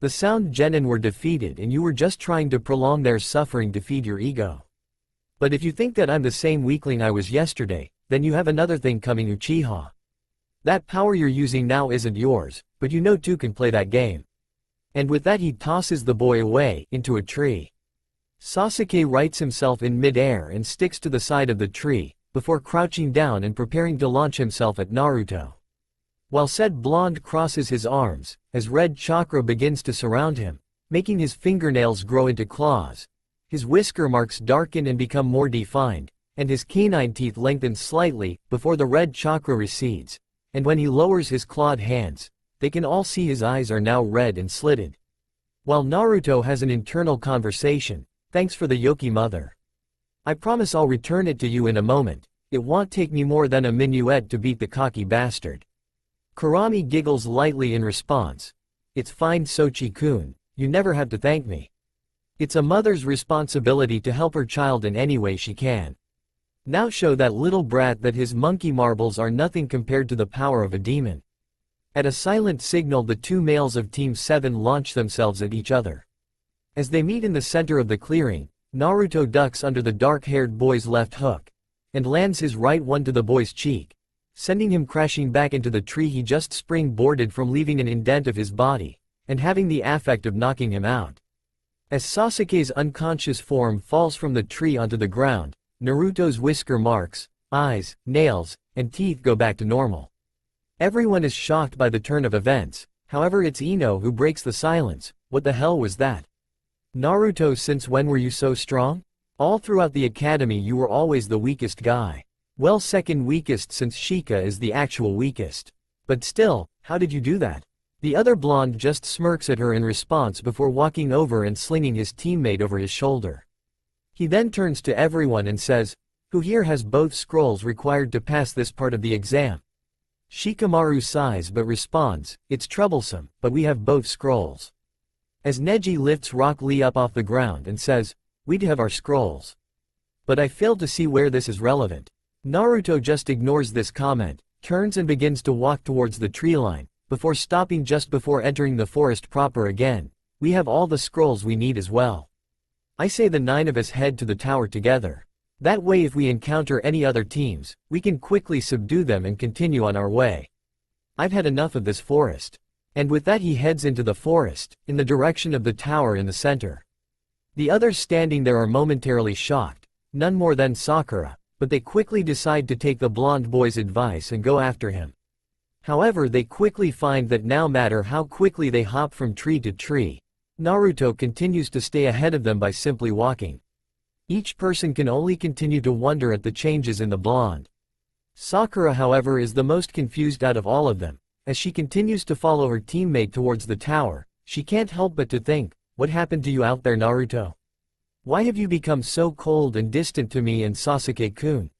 The sound genin were defeated and you were just trying to prolong their suffering to feed your ego. But if you think that I'm the same weakling I was yesterday, then you have another thing coming, Uchiha. That power you're using now isn't yours, but you know two can play that game. And with that he tosses the boy away, into a tree. Sasuke rights himself in mid-air and sticks to the side of the tree, before crouching down and preparing to launch himself at Naruto. While said blonde crosses his arms, as red chakra begins to surround him, making his fingernails grow into claws. His whisker marks darken and become more defined, and his canine teeth lengthen slightly, before the red chakra recedes, and when he lowers his clawed hands, they can all see his eyes are now red and slitted. While Naruto has an internal conversation, thanks for the Yoki mother. I promise I'll return it to you in a moment, it won't take me more than a minuet to beat the cocky bastard. Kurami giggles lightly in response. It's fine, Sochi-kun, you never have to thank me. It's a mother's responsibility to help her child in any way she can. Now show that little brat that his monkey marbles are nothing compared to the power of a demon. At a silent signal, the two males of Team 7 launch themselves at each other. As they meet in the center of the clearing, Naruto ducks under the dark-haired boy's left hook, and lands his right one to the boy's cheek, sending him crashing back into the tree he just spring-boarded from, leaving an indent of his body, and having the effect of knocking him out. As Sasuke's unconscious form falls from the tree onto the ground, Naruto's whisker marks, eyes, nails, and teeth go back to normal. Everyone is shocked by the turn of events, however it's Ino who breaks the silence, What the hell was that? Naruto, since when were you so strong? All throughout the academy you were always the weakest guy. Well, second weakest since Shika is the actual weakest. But still, how did you do that? The other blonde just smirks at her in response before walking over and slinging his teammate over his shoulder. He then turns to everyone and says, "Who here has both scrolls required to pass this part of the exam?" Shikamaru sighs but responds, "It's troublesome, but we have both scrolls." As Neji lifts Rock Lee up off the ground and says, "We'd have our scrolls. But I fail to see where this is relevant." Naruto just ignores this comment, turns and begins to walk towards the tree line, before stopping just before entering the forest proper again. "We have all the scrolls we need as well. I say the 9 of us head to the tower together. That way if we encounter any other teams, we can quickly subdue them and continue on our way. I've had enough of this forest." And with that he heads into the forest, in the direction of the tower in the center. The others standing there are momentarily shocked, none more than Sakura, but they quickly decide to take the blonde boy's advice and go after him. However, they quickly find that no matter how quickly they hop from tree to tree, Naruto continues to stay ahead of them by simply walking. Each person can only continue to wonder at the changes in the blonde. Sakura, however, is the most confused out of all of them. As she continues to follow her teammate towards the tower, she can't help but to think, "What happened to you out there, Naruto? Why have you become so cold and distant to me and Sasuke-kun?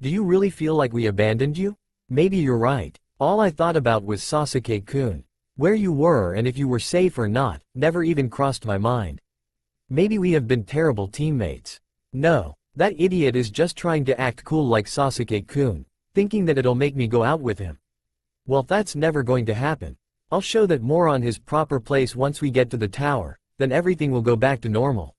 Do you really feel like we abandoned you?" "Maybe you're right. All I thought about was Sasuke-kun. Where you were and if you were safe or not, never even crossed my mind. Maybe we have been terrible teammates. No, that idiot is just trying to act cool like Sasuke-kun, thinking that it'll make me go out with him. Well, that's never going to happen. I'll show that moron his proper place once we get to the tower, then everything will go back to normal."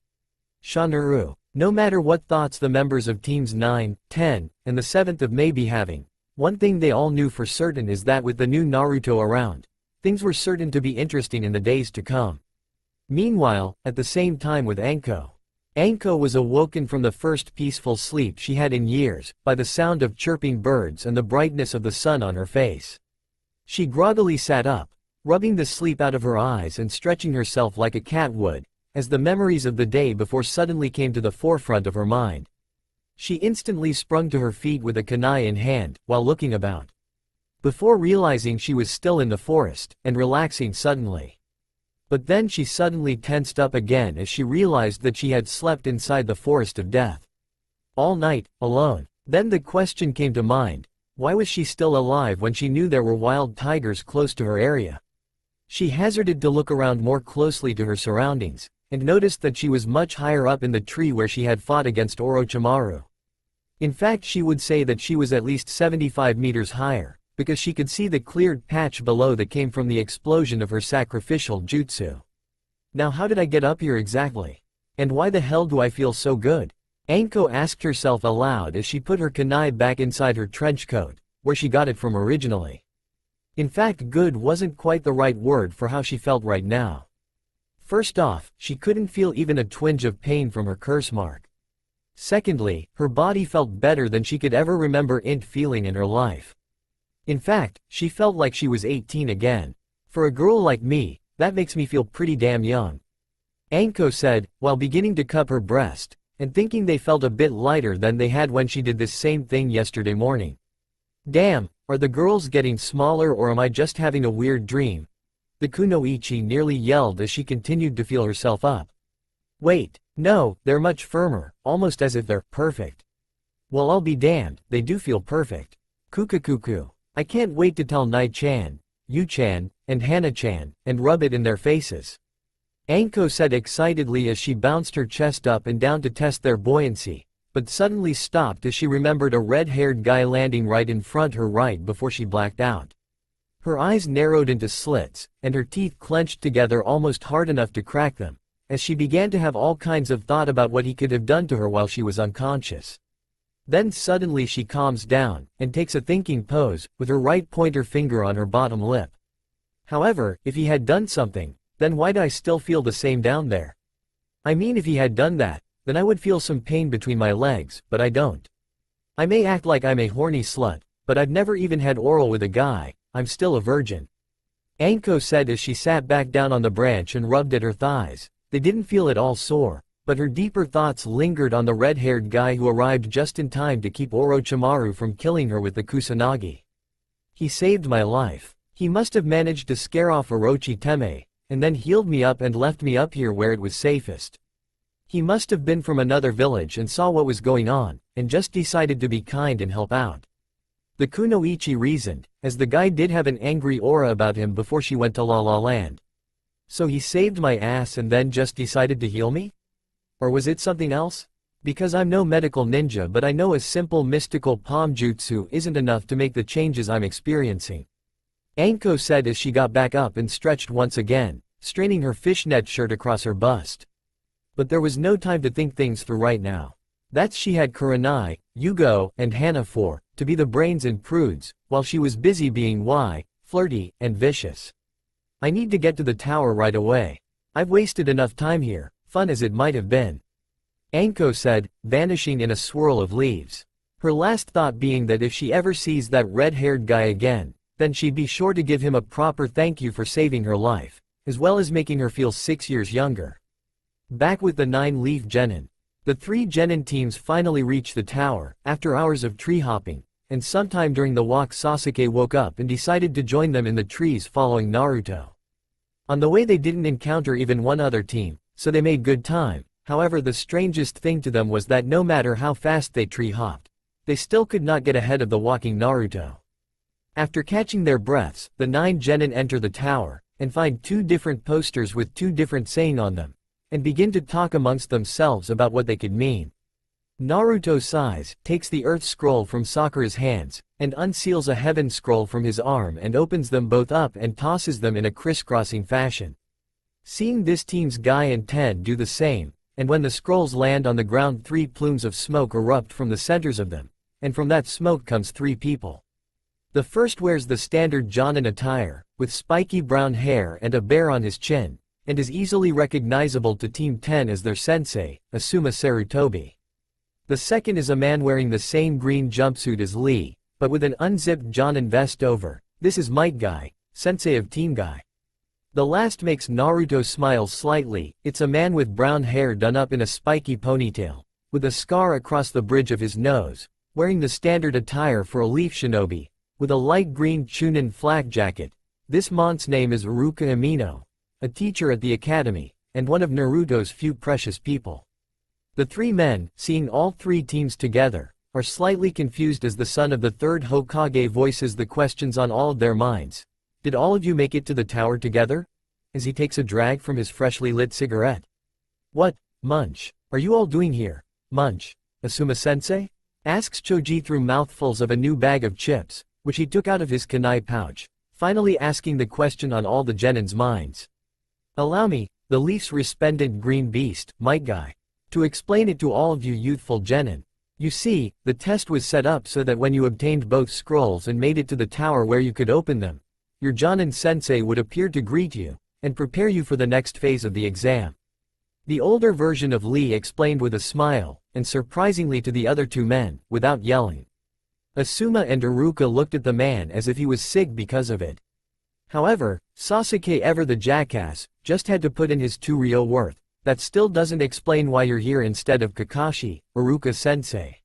Sesshomaru. No matter what thoughts the members of Teams 9, 10, and the 7th of may be having, one thing they all knew for certain is that with the new Naruto around, things were certain to be interesting in the days to come. Meanwhile, at the same time with Anko was awoken from the first peaceful sleep she had in years, by the sound of chirping birds and the brightness of the sun on her face. She groggily sat up, rubbing the sleep out of her eyes and stretching herself like a cat would, as the memories of the day before suddenly came to the forefront of her mind. She instantly sprung to her feet with a kunai in hand, while looking about. Before realizing she was still in the forest, and relaxing suddenly. But then she suddenly tensed up again as she realized that she had slept inside the forest of death. All night, alone. Then the question came to mind, why was she still alive when she knew there were wild tigers close to her area? She hazarded to look around more closely to her surroundings, and noticed that she was much higher up in the tree where she had fought against Orochimaru. In fact, she would say that she was at least 75 meters higher, because she could see the cleared patch below that came from the explosion of her sacrificial jutsu. Now how did I get up here exactly? And why the hell do I feel so good? Anko asked herself aloud as she put her kunai back inside her trench coat, where she got it from originally. In fact, good wasn't quite the right word for how she felt right now. First off, she couldn't feel even a twinge of pain from her curse mark. Secondly, her body felt better than she could ever remember it feeling in her life. In fact, she felt like she was 18 again. For a girl like me, that makes me feel pretty damn young. Anko said, while beginning to cup her breast, and thinking they felt a bit lighter than they had when she did this same thing yesterday morning. Damn, are the girls getting smaller or am I just having a weird dream? The kunoichi nearly yelled as she continued to feel herself up. Wait, no, they're much firmer, almost as if they're perfect. Well, I'll be damned, they do feel perfect. Kukukuku. I can't wait to tell Nai-chan, Yu-chan, and Hana-chan, and rub it in their faces. Anko said excitedly as she bounced her chest up and down to test their buoyancy, but suddenly stopped as she remembered a red-haired guy landing right in front her right before she blacked out. Her eyes narrowed into slits, and her teeth clenched together almost hard enough to crack them, as she began to have all kinds of thought about what he could have done to her while she was unconscious. Then suddenly she calms down, and takes a thinking pose, with her right pointer finger on her bottom lip. However, if he had done something, then why do I still feel the same down there? I mean, if he had done that, then I would feel some pain between my legs, but I don't. I may act like I'm a horny slut, but I've never even had oral with a guy, I'm still a virgin. Anko said as she sat back down on the branch and rubbed at her thighs. They didn't feel at all sore, but her deeper thoughts lingered on the red-haired guy who arrived just in time to keep Orochimaru from killing her with the kusanagi. He saved my life. He must have managed to scare off Orochi-teme, and then healed me up and left me up here where it was safest. He must have been from another village and saw what was going on, and just decided to be kind and help out. The Kunoichi reasoned, as the guy did have an angry aura about him before she went to La La Land. So he saved my ass and then just decided to heal me? Or was it something else? Because I'm no medical ninja, but I know a simple mystical palm jutsu isn't enough to make the changes I'm experiencing. Anko said as she got back up and stretched once again, straining her fishnet shirt across her bust. But there was no time to think things through right now. That's she had Kurenai, Yugo, and Hana to be the brains and prudes, while she was busy being flirty, and vicious. I need to get to the tower right away. I've wasted enough time here, fun as it might have been. Anko said, vanishing in a swirl of leaves. Her last thought being that if she ever sees that red-haired guy again, then she'd be sure to give him a proper thank you for saving her life, as well as making her feel 6 years younger. Back with the 9-leaf genin. The 3 genin teams finally reached the tower, after hours of tree hopping, and sometime during the walk Sasuke woke up and decided to join them in the trees following Naruto. On the way they didn't encounter even one other team, so they made good time. However, the strangest thing to them was that no matter how fast they tree hopped, they still could not get ahead of the walking Naruto. After catching their breaths, the 9 genin enter the tower, and find 2 different posters with 2 different saying on them, and begin to talk amongst themselves about what they could mean. Naruto sighs, takes the earth scroll from Sakura's hands, and unseals a heaven scroll from his arm and opens them both up and tosses them in a crisscrossing fashion. Seeing this, teams Guy and Ten do the same, and when the scrolls land on the ground 3 plumes of smoke erupt from the centers of them, and from that smoke comes 3 people. The first wears the standard Jonin attire, with spiky brown hair and a bear on his chin, and is easily recognizable to Team 10 as their sensei, Asuma Sarutobi. The second is a man wearing the same green jumpsuit as Lee, but with an unzipped Jonin vest over. This is Might Guy, sensei of Team Guy. The last makes Naruto smile slightly. It's a man with brown hair done up in a spiky ponytail, with a scar across the bridge of his nose, wearing the standard attire for a leaf shinobi, with a light green Chunin flak jacket. This man's name is Iruka Amino, a teacher at the academy, and one of Naruto's few precious people. The 3 men, seeing all 3 teams together, are slightly confused as the son of the 3rd Hokage voices the questions on all of their minds. Did all of you make it to the tower together? As he takes a drag from his freshly lit cigarette. What, Munch, are you all doing here, Munch, Asuma-sensei? Asks Choji through mouthfuls of a new bag of chips, which he took out of his kunai pouch, finally asking the question on all the genin's minds. Allow me, the leaf's resplendent green beast, Might Guy, to explain it to all of you youthful genin. You see, the test was set up so that when you obtained both scrolls and made it to the tower where you could open them, your Jonin sensei would appear to greet you, and prepare you for the next phase of the exam. The older version of Lee explained with a smile, and surprisingly to the other 2 men, without yelling. Asuma and Iruka looked at the man as if he was sick because of it. However, Sasuke, ever the jackass, just had to put in his 2 ryo worth. That still doesn't explain why you're here instead of Kakashi, Iruka-sensei.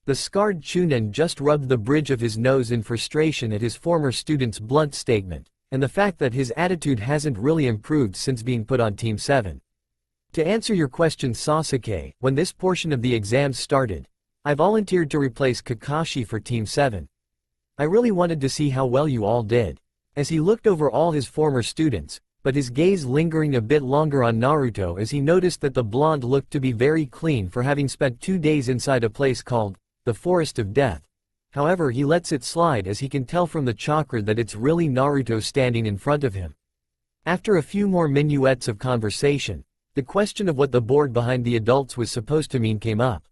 The scarred Chunin just rubbed the bridge of his nose in frustration at his former student's blunt statement, and the fact that his attitude hasn't really improved since being put on Team 7. To answer your question, Sasuke, when this portion of the exams started, I volunteered to replace Kakashi for Team 7. I really wanted to see how well you all did. As he looked over all his former students, but his gaze lingering a bit longer on Naruto as he noticed that the blonde looked to be very clean for having spent 2 days inside a place called the Forest of Death. However, he lets it slide as he can tell from the chakra that it's really Naruto standing in front of him. After a few more minuets of conversation, the question of what the board behind the adults was supposed to mean came up.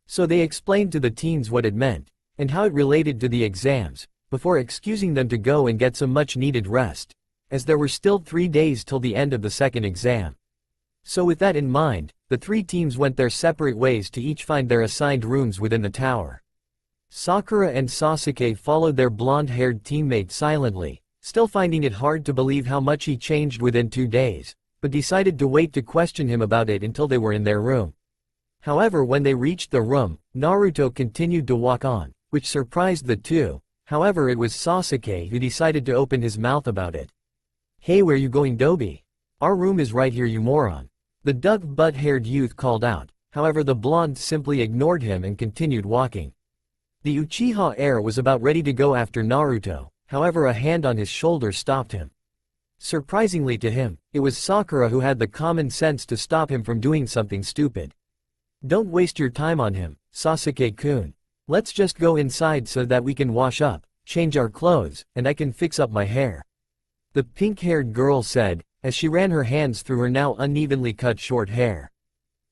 So they explained to the teens what it meant, and how it related to the exams, before excusing them to go and get some much-needed rest, as there were still 3 days till the end of the second exam. So with that in mind, the 3 teams went their separate ways to each find their assigned rooms within the tower. Sakura and Sasuke followed their blonde-haired teammate silently, still finding it hard to believe how much he changed within 2 days, but decided to wait to question him about it until they were in their room. However, when they reached the room, Naruto continued to walk on, which surprised the two. However, it was Sasuke who decided to open his mouth about it. "Hey, where you going, Dobi? Our room is right here, you moron," the duck butt-haired youth called out. However, the blonde simply ignored him and continued walking. The Uchiha heir was about ready to go after Naruto, however a hand on his shoulder stopped him. Surprisingly to him, it was Sakura who had the common sense to stop him from doing something stupid. "Don't waste your time on him, Sasuke-kun. Let's just go inside so that we can wash up, change our clothes, and I can fix up my hair," the pink-haired girl said, as she ran her hands through her now unevenly cut short hair.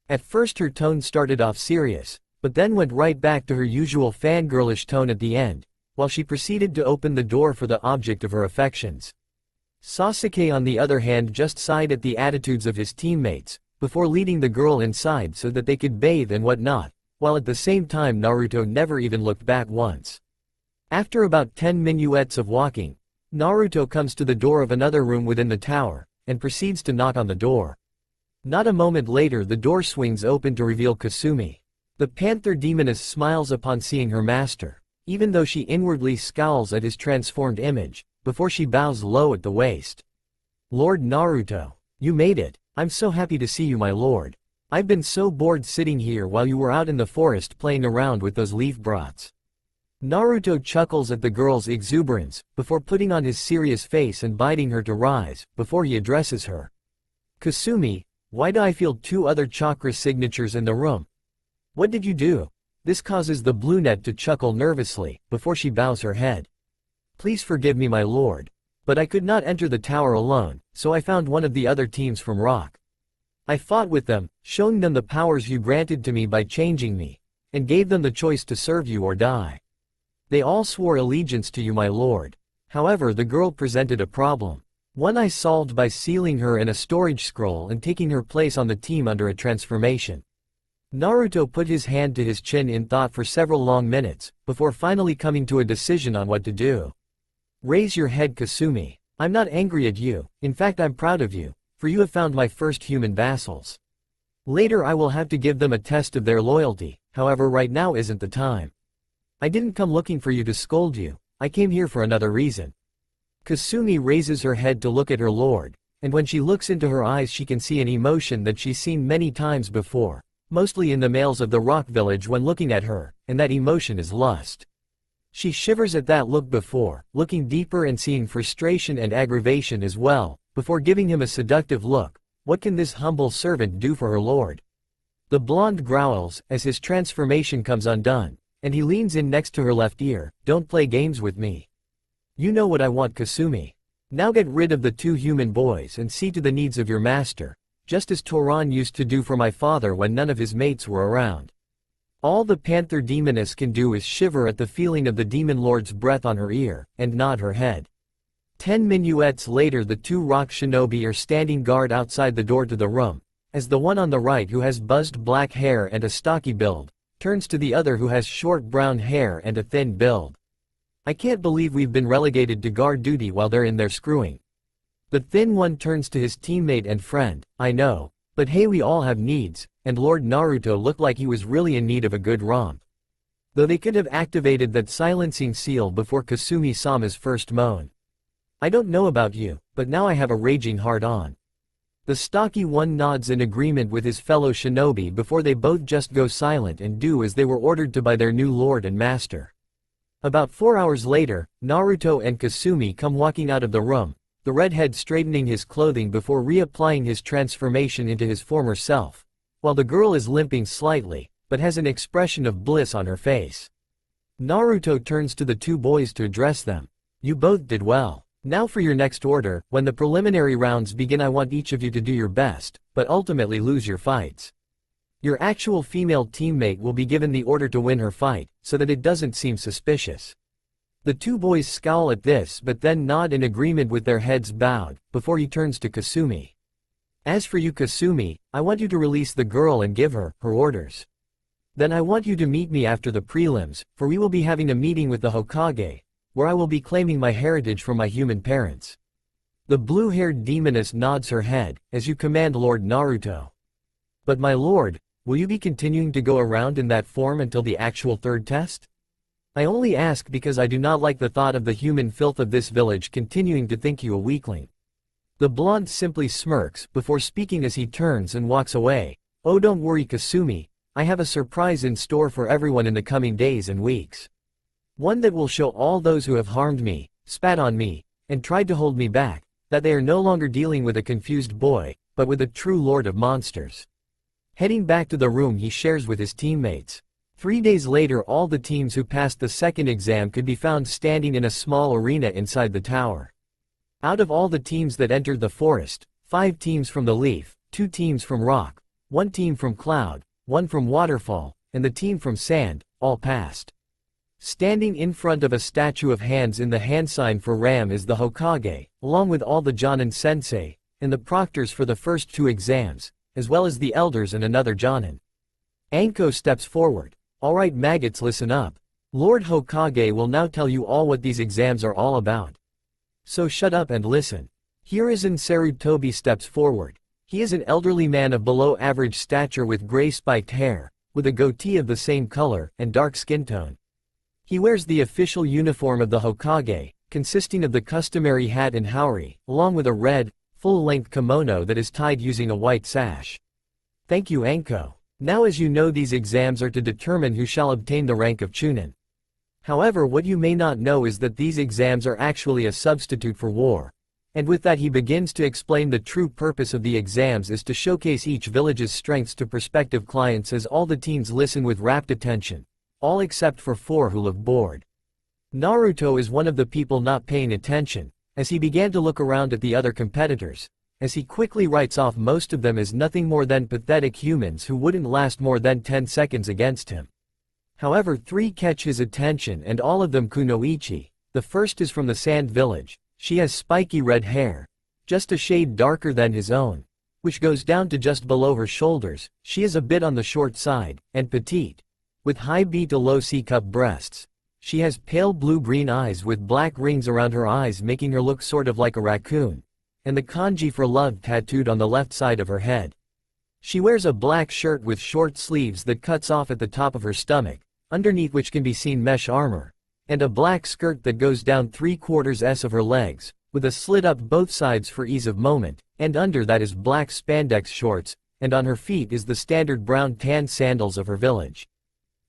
At first her tone started off serious, but then went right back to her usual fangirlish tone at the end, while she proceeded to open the door for the object of her affections. Sasuke on the other hand just sighed at the attitudes of his teammates, before leading the girl inside so that they could bathe and whatnot, while at the same time Naruto never even looked back once. After about 10 minuets of walking, Naruto comes to the door of another room within the tower, and proceeds to knock on the door. Not a moment later the door swings open to reveal Kasumi. The Panther Demoness smiles upon seeing her master, even though she inwardly scowls at his transformed image, before she bows low at the waist. "Lord Naruto, you made it. I'm so happy to see you, my lord. I've been so bored sitting here while you were out in the forest playing around with those leaf brats." Naruto chuckles at the girl's exuberance, before putting on his serious face and biting her to rise, before he addresses her. "Kasumi, why do I feel 2 other chakra signatures in the room? What did you do?" This causes the brunette to chuckle nervously, before she bows her head. "Please forgive me, my lord. But I could not enter the tower alone, so I found one of the other teams from Rock. I fought with them, showing them the powers you granted to me by changing me, and gave them the choice to serve you or die. They all swore allegiance to you, my lord. However, the girl presented a problem. One I solved by sealing her in a storage scroll and taking her place on the team under a transformation." Naruto put his hand to his chin in thought for several long minutes, before finally coming to a decision on what to do. "Raise your head, Kasumi. I'm not angry at you, in fact I'm proud of you, for you have found my first human vassals. Later I will have to give them a test of their loyalty, however right now isn't the time. I didn't come looking for you to scold you, I came here for another reason." Kasumi raises her head to look at her lord, and when she looks into her eyes she can see an emotion that she's seen many times before, mostly in the males of the rock village when looking at her, and that emotion is lust. She shivers at that look before, looking deeper and seeing frustration and aggravation as well, before giving him a seductive look. What can this humble servant do for her lord? The blonde growls, as his transformation comes undone, and he leans in next to her left ear. "Don't play games with me. You know what I want, Kasumi. Now get rid of the 2 human boys and see to the needs of your master, just as Toran used to do for my father when none of his mates were around." All the Panther Demoness can do is shiver at the feeling of the Demon Lord's breath on her ear, and nod her head. 10 minuets later the 2 rock shinobi are standing guard outside the door to the room, as the one on the right who has buzzed black hair and a stocky build, turns to the other who has short brown hair and a thin build. "I can't believe we've been relegated to guard duty while they're in there screwing." The thin one turns to his teammate and friend. "I know, but hey, we all have needs, and Lord Naruto looked like he was really in need of a good romp." Though they could have activated that silencing seal before Kasumi-sama's first moan. "I don't know about you, but now I have a raging hard-on." The stocky one nods in agreement with his fellow shinobi before they both just go silent and do as they were ordered to by their new lord and master. About 4 hours later, Naruto and Kasumi come walking out of the room, the redhead straightening his clothing before reapplying his transformation into his former self, while the girl is limping slightly, but has an expression of bliss on her face. Naruto turns to the 2 boys to address them. "You both did well. Now for your next order. When the preliminary rounds begin I want each of you to do your best, but ultimately lose your fights. Your actual female teammate will be given the order to win her fight, so that it doesn't seem suspicious." The 2 boys scowl at this but then nod in agreement with their heads bowed, before he turns to Kasumi. "As for you, Kasumi, I want you to release the girl and give her orders. Then I want you to meet me after the prelims, for we will be having a meeting with the Hokage. where I will be claiming my heritage from my human parents. The blue-haired demoness nods her head, as you command Lord Naruto. But my lord, will you be continuing to go around in that form until the actual third test? I only ask because I do not like the thought of the human filth of this village continuing to think you a weakling. The blonde simply smirks before speaking as he turns and walks away. Oh, don't worry Kasumi, I have a surprise in store for everyone in the coming days and weeks. One that will show all those who have harmed me, spat on me, and tried to hold me back, that they are no longer dealing with a confused boy, but with a true lord of monsters. Heading back to the room he shares with his teammates. 3 days later all the teams who passed the second exam could be found standing in a small arena inside the tower. Out of all the teams that entered the forest, 5 teams from the Leaf, 2 teams from Rock, 1 team from Cloud, 1 from Waterfall, and the team from Sand, all passed. Standing in front of a statue of hands in the hand sign for Ram is the Hokage, along with all the Jonin sensei, and the proctors for the first 2 exams, as well as the elders and another Jonin. Anko steps forward. Alright maggots, listen up. Lord Hokage will now tell you all what these exams are all about. So shut up and listen. Hiruzen Sarutobi steps forward. He is an elderly man of below average stature with gray spiked hair, with a goatee of the same color and dark skin tone. He wears the official uniform of the Hokage, consisting of the customary hat and haori, along with a red, full-length kimono that is tied using a white sash. Thank you Anko. Now as you know these exams are to determine who shall obtain the rank of Chunin. However, what you may not know is that these exams are actually a substitute for war. And with that he begins to explain the true purpose of the exams is to showcase each village's strengths to prospective clients as all the teens listen with rapt attention. All except for 4 who look bored. Naruto is one of the people not paying attention, as he began to look around at the other competitors, as he quickly writes off most of them as nothing more than pathetic humans who wouldn't last more than 10 seconds against him. However, 3 catch his attention and all of them kunoichi. The first is from the Sand Village. She has spiky red hair, just a shade darker than his own, which goes down to just below her shoulders. She is a bit on the short side, and petite, with high B to low C cup breasts. She has pale blue-green eyes with black rings around her eyes making her look sort of like a raccoon, and the kanji for love tattooed on the left side of her head. She wears a black shirt with short sleeves that cuts off at the top of her stomach, underneath which can be seen mesh armor, and a black skirt that goes down 3/4 S of her legs, with a slit up both sides for ease of movement, and under that is black spandex shorts, and on her feet is the standard brown tan sandals of her village.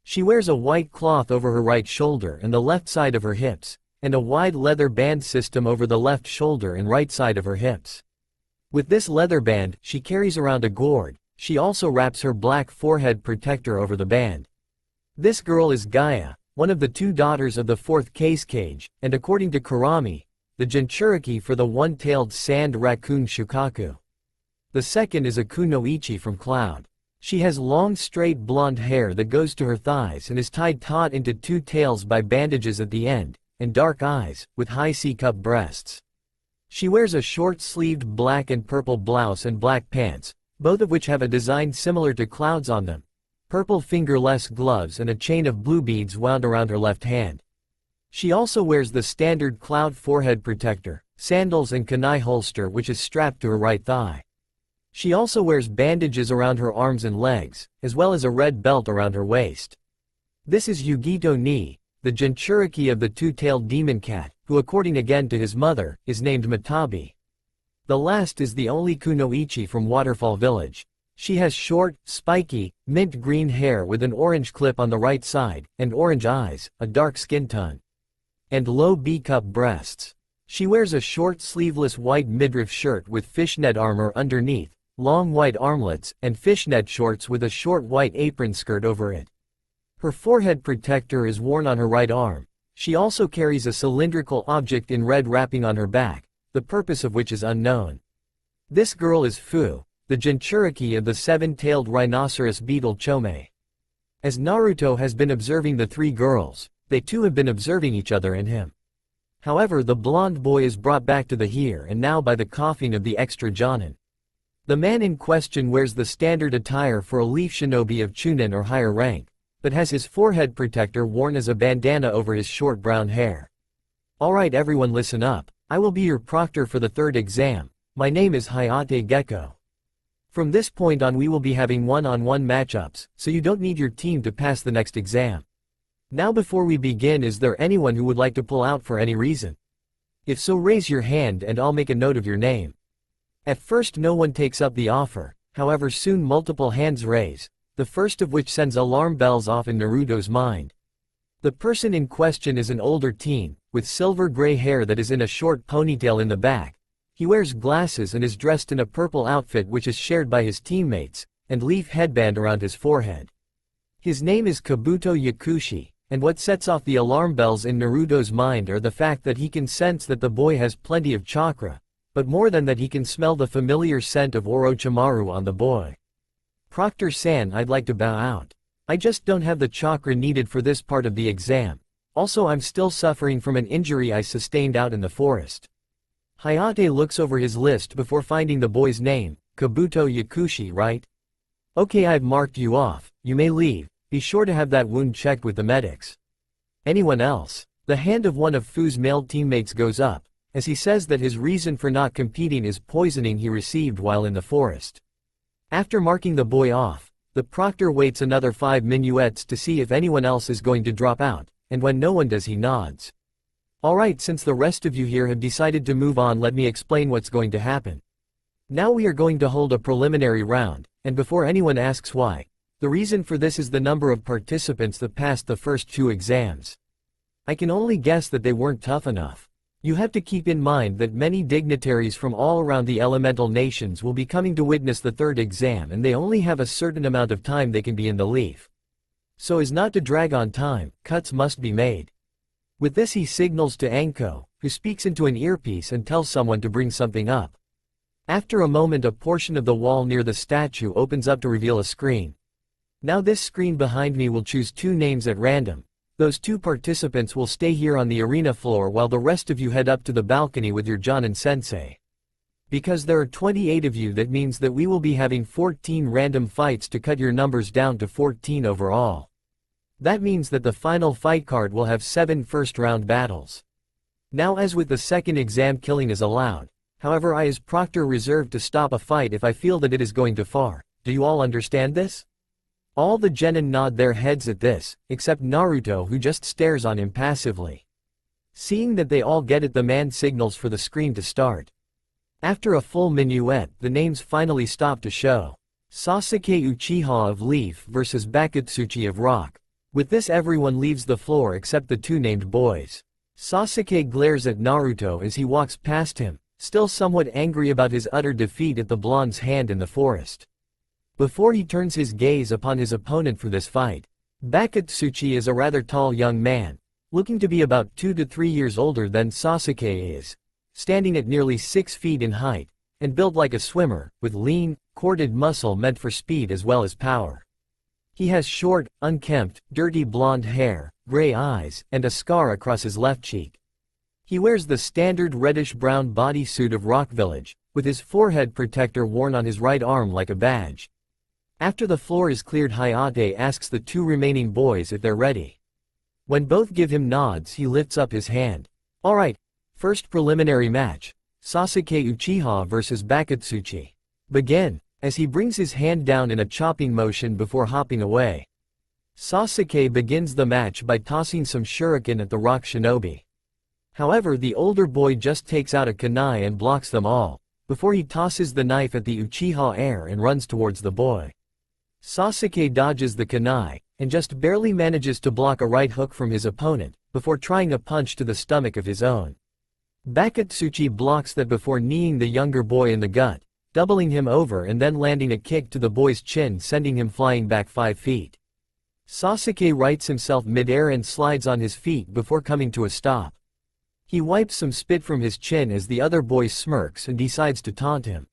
She wears a white cloth over her right shoulder and the left side of her hips, and a wide leather band system over the left shoulder and right side of her hips. With this leather band, she carries around a gourd. She also wraps her black forehead protector over the band. This girl is Gaia, one of the 2 daughters of the 4th case cage, and according to Kurami, the Jinchuriki for the one-tailed sand raccoon Shukaku. The second is a kunoichi from Cloud. She has long straight blonde hair that goes to her thighs and is tied taut into 2 tails by bandages at the end, and dark eyes, with high C-cup breasts. She wears a short-sleeved black and purple blouse and black pants, both of which have a design similar to Cloud's on them, purple fingerless gloves and a chain of blue beads wound around her left hand. She also wears the standard Cloud forehead protector, sandals and kunai holster which is strapped to her right thigh. She also wears bandages around her arms and legs, as well as a red belt around her waist. This is Yugito Ni, the Jinchuriki of the 2-tailed demon cat, who according again to his mother, is named Matabi. The last is the only kunoichi from Waterfall Village. She has short, spiky, mint green hair with an orange clip on the right side, and orange eyes, a dark skin tone, and low B-cup breasts. She wears a short sleeveless white midriff shirt with fishnet armor underneath, long white armlets, and fishnet shorts with a short white apron skirt over it. Her forehead protector is worn on her right arm. She also carries a cylindrical object in red wrapping on her back, the purpose of which is unknown. This girl is Fu, the Jinchuriki of the 7-tailed rhinoceros beetle Chome. As Naruto has been observing the 3 girls, they too have been observing each other and him. However, the blonde boy is brought back to the here and now by the coughing of the extra Jonin. The man in question wears the standard attire for a leaf shinobi of Chunin or higher rank, but has his forehead protector worn as a bandana over his short brown hair. Alright everyone, listen up. I will be your proctor for the third exam. My name is Hayate Gecko. From this point on we will be having one-on-one matchups, so you don't need your team to pass the next exam. Now before we begin, is there anyone who would like to pull out for any reason? If so, raise your hand and I'll make a note of your name. At first no one takes up the offer, however soon multiple hands raise, the first of which sends alarm bells off in Naruto's mind. The person in question is an older teen, with silver gray hair that is in a short ponytail in the back. He wears glasses and is dressed in a purple outfit which is shared by his teammates, and leaf headband around his forehead. His name is Kabuto Yakushi, and what sets off the alarm bells in Naruto's mind are the fact that he can sense that the boy has plenty of chakra, but more than that he can smell the familiar scent of Orochimaru on the boy. Proctor-san, I'd like to bow out. I just don't have the chakra needed for this part of the exam. Also, I'm still suffering from an injury I sustained out in the forest. Hayate looks over his list before finding the boy's name, Kabuto Yakushi, right? Okay, I've marked you off, you may leave. Be sure to have that wound checked with the medics. Anyone else? The hand of one of Fu's male teammates goes up, as he says that his reason for not competing is poisoning he received while in the forest. After marking the boy off, the proctor waits another 5 minuets to see if anyone else is going to drop out, and when no one does he nods. Alright, since the rest of you here have decided to move on, let me explain what's going to happen. Now we are going to hold a preliminary round, and before anyone asks why, the reason for this is the number of participants that passed the first 2 exams. I can only guess that they weren't tough enough. You have to keep in mind that many dignitaries from all around the elemental nations will be coming to witness the third exam, and they only have a certain amount of time they can be in the leaf. So as not to drag on time, cuts must be made. With this he signals to Anko, who speaks into an earpiece and tells someone to bring something up. After a moment a portion of the wall near the statue opens up to reveal a screen. Now this screen behind me will choose 2 names at random. Those 2 participants will stay here on the arena floor while the rest of you head up to the balcony with your Jonin-sensei. Because there are 28 of you, that means that we will be having 14 random fights to cut your numbers down to 14 overall. That means that the final fight card will have 7 first-round battles. Now as with the second exam, killing is allowed. However, I as proctor reserve to stop a fight if I feel that it is going too far. Do you all understand this? All the genin nod their heads at this, except Naruto, who just stares on him passively. Seeing that they all get it, the man signals for the screen to start. After a full minuet, the names finally stop to show. Sasuke Uchiha of Leaf versus Bakutsuchi of Rock. With this everyone leaves the floor except the 2 named boys. Sasuke glares at Naruto as he walks past him, still somewhat angry about his utter defeat at the blonde's hand in the forest. Before he turns his gaze upon his opponent for this fight, Bakutsuchi is a rather tall young man, looking to be about 2 to 3 years older than Sasuke is, standing at nearly 6 feet in height, and built like a swimmer, with lean, corded muscle meant for speed as well as power. He has short, unkempt, dirty blonde hair, gray eyes, and a scar across his left cheek. He wears the standard reddish-brown bodysuit of Rock Village, with his forehead protector worn on his right arm like a badge. After the floor is cleared, Hayate asks the 2 remaining boys if they're ready. When both give him nods, he lifts up his hand. Alright, first preliminary match, Sasuke Uchiha versus Bakutsuchi. Begin, as he brings his hand down in a chopping motion before hopping away. Sasuke begins the match by tossing some shuriken at the rock shinobi. However, the older boy just takes out a kunai and blocks them all, before he tosses the knife at the Uchiha heir and runs towards the boy. Sasuke dodges the kunai, and just barely manages to block a right hook from his opponent, before trying a punch to the stomach of his own. Bakutsuchi blocks that before kneeing the younger boy in the gut, doubling him over and then landing a kick to the boy's chin, sending him flying back 5 feet. Sasuke rights himself mid-air and slides on his feet before coming to a stop. He wipes some spit from his chin as the other boy smirks and decides to taunt him.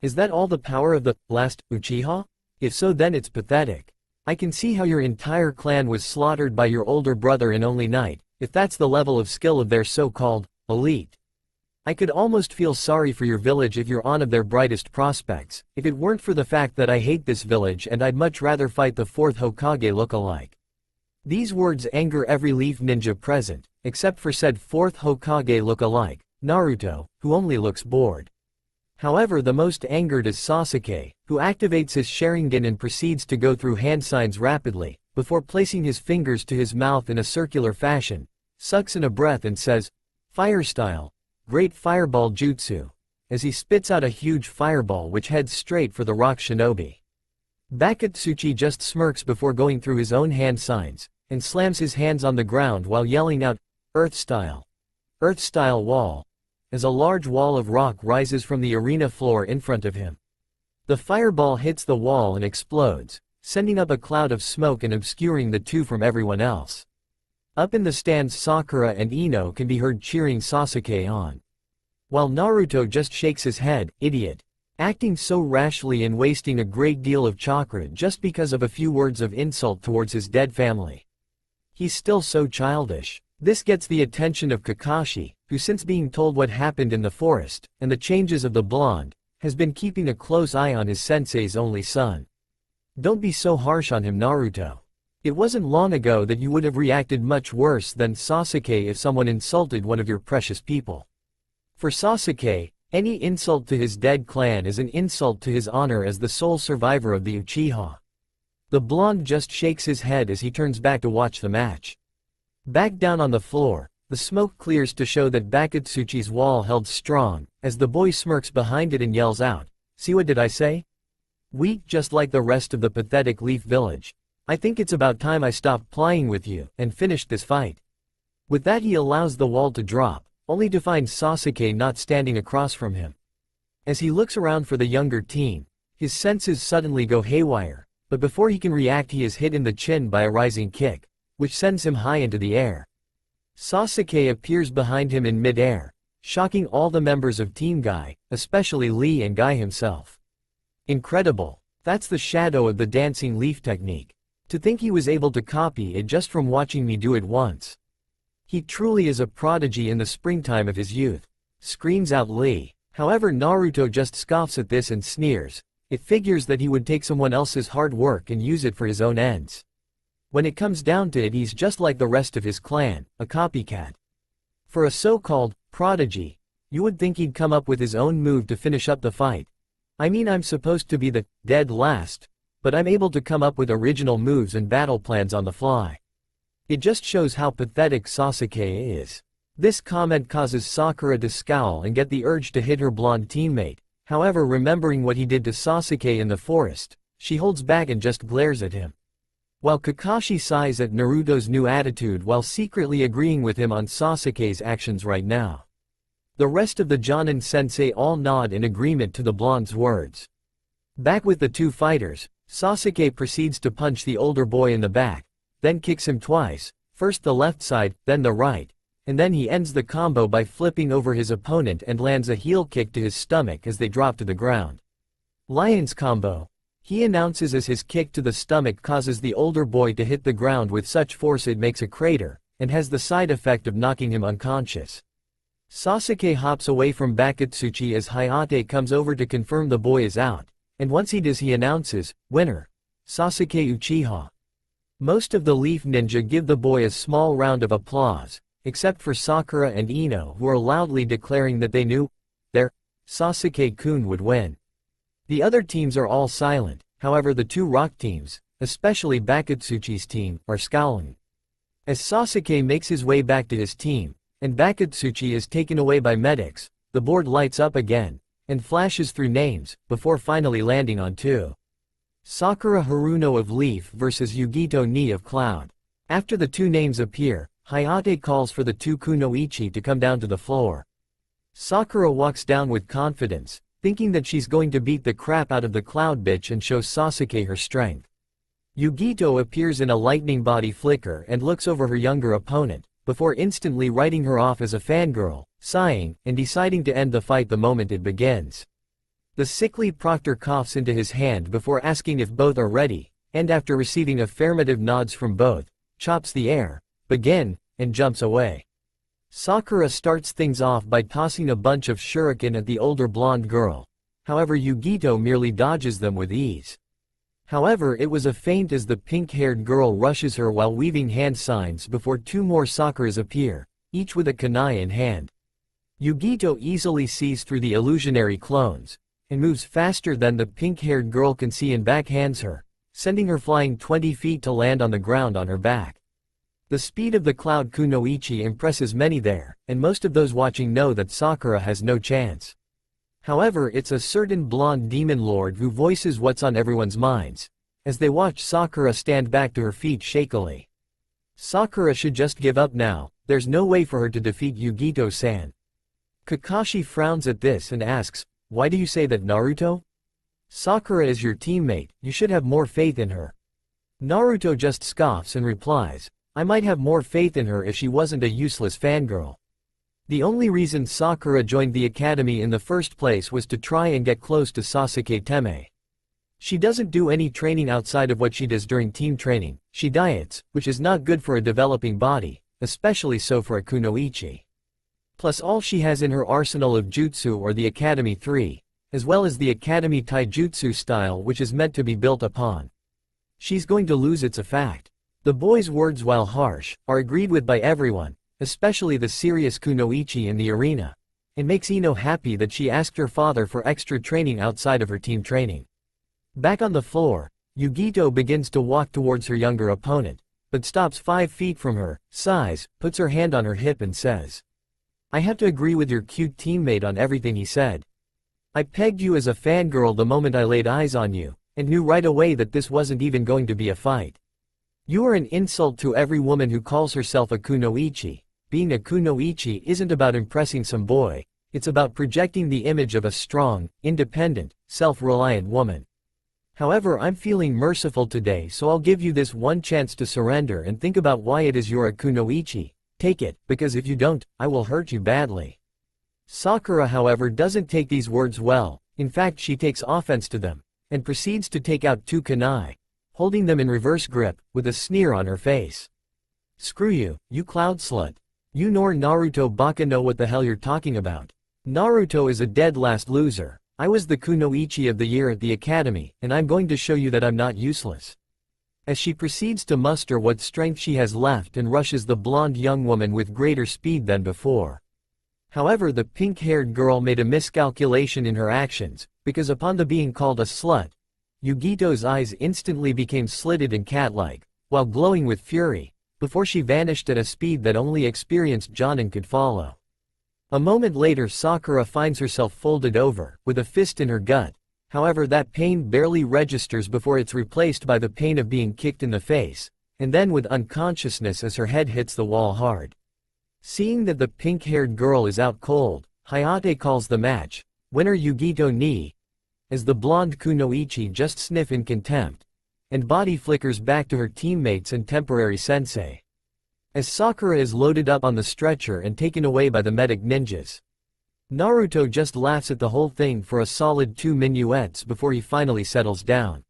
Is that all the power of the last Uchiha? If so, then it's pathetic. I can see how your entire clan was slaughtered by your older brother in only night, if that's the level of skill of their so-called elite. I could almost feel sorry for your village if you're one of their brightest prospects, if it weren't for the fact that I hate this village and I'd much rather fight the 4th Hokage look-alike. These words anger every Leaf Ninja present, except for said fourth Hokage look-alike, Naruto, who only looks bored. However, the most angered is Sasuke, who activates his Sharingan and proceeds to go through hand signs rapidly, before placing his fingers to his mouth in a circular fashion, sucks in a breath and says, "Fire style, great fireball jutsu," as he spits out a huge fireball which heads straight for the rock shinobi. Bakatsuchi just smirks before going through his own hand signs, and slams his hands on the ground while yelling out, Earth style wall," as a large wall of rock rises from the arena floor in front of him. The fireball hits the wall and explodes, sending up a cloud of smoke and obscuring the two from everyone else. Up in the stands, Sakura and Ino can be heard cheering Sasuke on, while Naruto just shakes his head, idiot, acting so rashly and wasting a great deal of chakra just because of a few words of insult towards his dead family. He's still so childish. This gets the attention of Kakashi, who since being told what happened in the forest, and the changes of the blonde, has been keeping a close eye on his sensei's only son. Don't be so harsh on him, Naruto. It wasn't long ago that you would have reacted much worse than Sasuke if someone insulted one of your precious people. For Sasuke, any insult to his dead clan is an insult to his honor as the sole survivor of the Uchiha. The blonde just shakes his head as he turns back to watch the match. Back down on the floor, the smoke clears to show that Bakatsuchi's wall held strong, as the boy smirks behind it and yells out, "See, what did I say? Weak just like the rest of the pathetic Leaf Village. I think it's about time I stopped playing with you and finished this fight." With that, he allows the wall to drop, only to find Sasuke not standing across from him. As he looks around for the younger teen, his senses suddenly go haywire, but before he can react, he is hit in the chin by a rising kick, which sends him high into the air. Sasuke appears behind him in mid-air, shocking all the members of Team Guy, especially Lee and Guy himself. Incredible. That's the shadow of the dancing leaf technique. To think he was able to copy it just from watching me do it once. He truly is a prodigy in the springtime of his youth, screams out Lee. However, Naruto just scoffs at this and sneers. It figures that he would take someone else's hard work and use it for his own ends. When it comes down to it, he's just like the rest of his clan, a copycat. For a so-called prodigy, you would think he'd come up with his own move to finish up the fight. I mean, I'm supposed to be the dead last, but I'm able to come up with original moves and battle plans on the fly. It just shows how pathetic Sasuke is. This comment causes Sakura to scowl and get the urge to hit her blonde teammate. However, remembering what he did to Sasuke in the forest, she holds back and just glares at him. While Kakashi sighs at Naruto's new attitude while secretly agreeing with him on Sasuke's actions right now. The rest of the Jonin sensei all nod in agreement to the blonde's words. Back with the two fighters, Sasuke proceeds to punch the older boy in the back, then kicks him twice, first the left side, then the right, and then he ends the combo by flipping over his opponent and lands a heel kick to his stomach as they drop to the ground. Lion's combo. He announces as his kick to the stomach causes the older boy to hit the ground with such force it makes a crater, and has the side effect of knocking him unconscious. Sasuke hops away from Bakatsuchi as Hinata comes over to confirm the boy is out, and once he does, he announces, "Winner, Sasuke Uchiha." Most of the Leaf Ninja give the boy a small round of applause, except for Sakura and Ino, who are loudly declaring that they knew their Sasuke-kun would win. The other teams are all silent. However, the two rock teams, especially Bakatsuchi's team, are scowling. As Sasuke makes his way back to his team, and Bakatsuchi is taken away by medics, the board lights up again, and flashes through names, before finally landing on two. Sakura Haruno of Leaf versus Yugito Ni of Cloud. After the two names appear, Hinata calls for the two kunoichi to come down to the floor. Sakura walks down with confidence, thinking that she's going to beat the crap out of the cloud bitch and show Sasuke her strength. Yugito appears in a lightning body flicker and looks over her younger opponent, before instantly writing her off as a fangirl, sighing, and deciding to end the fight the moment it begins. The sickly proctor coughs into his hand before asking if both are ready, and after receiving affirmative nods from both, chops the air, begin, and jumps away. Sakura starts things off by tossing a bunch of shuriken at the older blonde girl. However, Yugito merely dodges them with ease. However, it was a feint as the pink-haired girl rushes her while weaving hand signs before two more Sakuras appear, each with a kunai in hand. Yugito easily sees through the illusionary clones, and moves faster than the pink-haired girl can see and backhands her, sending her flying 20 feet to land on the ground on her back. The speed of the Cloud Kunoichi impresses many there, and most of those watching know that Sakura has no chance. However, it's a certain blonde demon lord who voices what's on everyone's minds, as they watch Sakura stand back to her feet shakily. Sakura should just give up now, there's no way for her to defeat Yugito-san. Kakashi frowns at this and asks, "Why do you say that, Naruto? Sakura is your teammate, you should have more faith in her." Naruto just scoffs and replies, "I might have more faith in her if she wasn't a useless fangirl. The only reason Sakura joined the academy in the first place was to try and get close to Sasuke Teme. She doesn't do any training outside of what she does during team training, she diets, which is not good for a developing body, especially so for a kunoichi. Plus all she has in her arsenal of jutsu are the Academy 3, as well as the Academy Taijutsu style which is meant to be built upon. She's going to lose, it's a fact." The boy's words, while harsh, are agreed with by everyone, especially the serious kunoichi in the arena, and makes Ino happy that she asked her father for extra training outside of her team training. Back on the floor, Yugito begins to walk towards her younger opponent, but stops 5 feet from her, sighs, puts her hand on her hip and says, "I have to agree with your cute teammate on everything he said. I pegged you as a fangirl the moment I laid eyes on you, and knew right away that this wasn't even going to be a fight. You are an insult to every woman who calls herself a kunoichi. Being a kunoichi isn't about impressing some boy, it's about projecting the image of a strong, independent, self-reliant woman. However, I'm feeling merciful today, so I'll give you this one chance to surrender and think about why it is you're a kunoichi. Take it, because if you don't, I will hurt you badly." Sakura, however, doesn't take these words well, in fact she takes offense to them, and proceeds to take out 2 kunai, holding them in reverse grip, with a sneer on her face. "Screw you, you cloud slut. You nor Naruto baka know what the hell you're talking about. Naruto is a dead last loser. I was the kunoichi of the year at the academy, and I'm going to show you that I'm not useless." As she proceeds to muster what strength she has left and rushes the blonde young woman with greater speed than before. However, the pink-haired girl made a miscalculation in her actions, because upon the being called a slut, Yugito's eyes instantly became slitted and cat-like, while glowing with fury, before she vanished at a speed that only experienced Jonin could follow. A moment later Sakura finds herself folded over, with a fist in her gut. However, that pain barely registers before it's replaced by the pain of being kicked in the face, and then with unconsciousness as her head hits the wall hard. Seeing that the pink-haired girl is out cold, Hayate calls the match, winner Yugito ni, as the blonde kunoichi just sniff in contempt, and body flickers back to her teammates and temporary sensei. As Sakura is loaded up on the stretcher and taken away by the medic ninjas. Naruto just laughs at the whole thing for a solid 2 minuets before he finally settles down.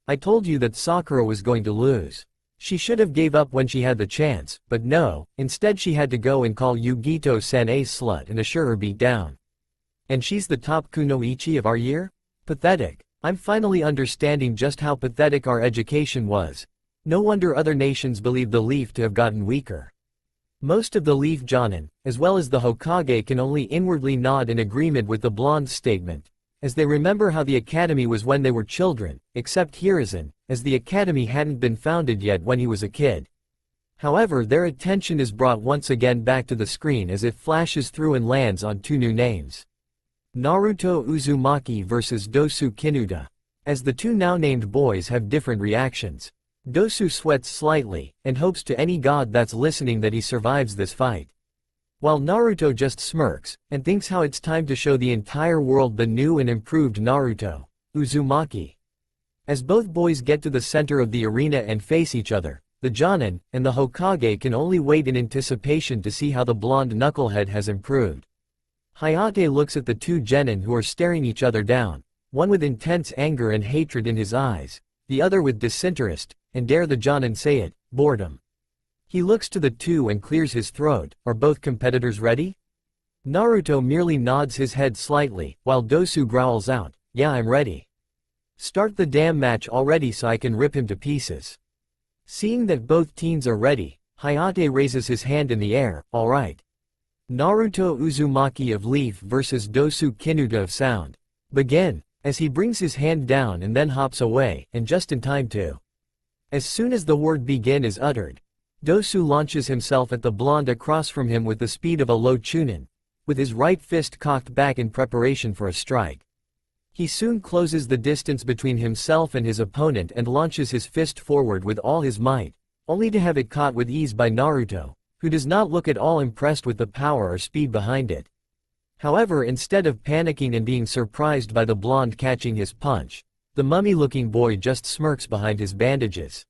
"I told you that Sakura was going to lose. She should have gave up when she had the chance, but no, instead she had to go and call Yugito-san a slut and assure her beat down. And she's the top kunoichi of our year? Pathetic. I'm finally understanding just how pathetic our education was. No wonder other nations believe the Leaf to have gotten weaker." Most of the Leaf Jonin, as well as the Hokage, can only inwardly nod in agreement with the blonde's statement, as they remember how the academy was when they were children, except Hiruzen, as the academy hadn't been founded yet when he was a kid. However, their attention is brought once again back to the screen as it flashes through and lands on 2 new names. Naruto Uzumaki vs Dosu Kinuta. As the 2 now named boys have different reactions. Dosu sweats slightly, and hopes to any god that's listening that he survives this fight. While Naruto just smirks, and thinks how it's time to show the entire world the new and improved Naruto, Uzumaki. As both boys get to the center of the arena and face each other, the Jonin and the Hokage can only wait in anticipation to see how the blonde knucklehead has improved. Hayate looks at the 2 genin who are staring each other down, one with intense anger and hatred in his eyes, the other with disinterest, and dare the Jonin say it, boredom. He looks to the 2 and clears his throat. Are both competitors ready? Naruto merely nods his head slightly, while Dosu growls out, "Yeah, I'm ready." Start the damn match already so I can rip him to pieces. Seeing that both teens are ready, Hayate raises his hand in the air, alright. Naruto Uzumaki of Leaf vs Dosu Kinuta of Sound. Begin, as he brings his hand down and then hops away, and just in time too. As soon as the word begin is uttered, Dosu launches himself at the blonde across from him with the speed of a low Chunin, with his right fist cocked back in preparation for a strike. He soon closes the distance between himself and his opponent and launches his fist forward with all his might, only to have it caught with ease by Naruto, who does not look at all impressed with the power or speed behind it. However, instead of panicking and being surprised by the blonde catching his punch, the mummy-looking boy just smirks behind his bandages.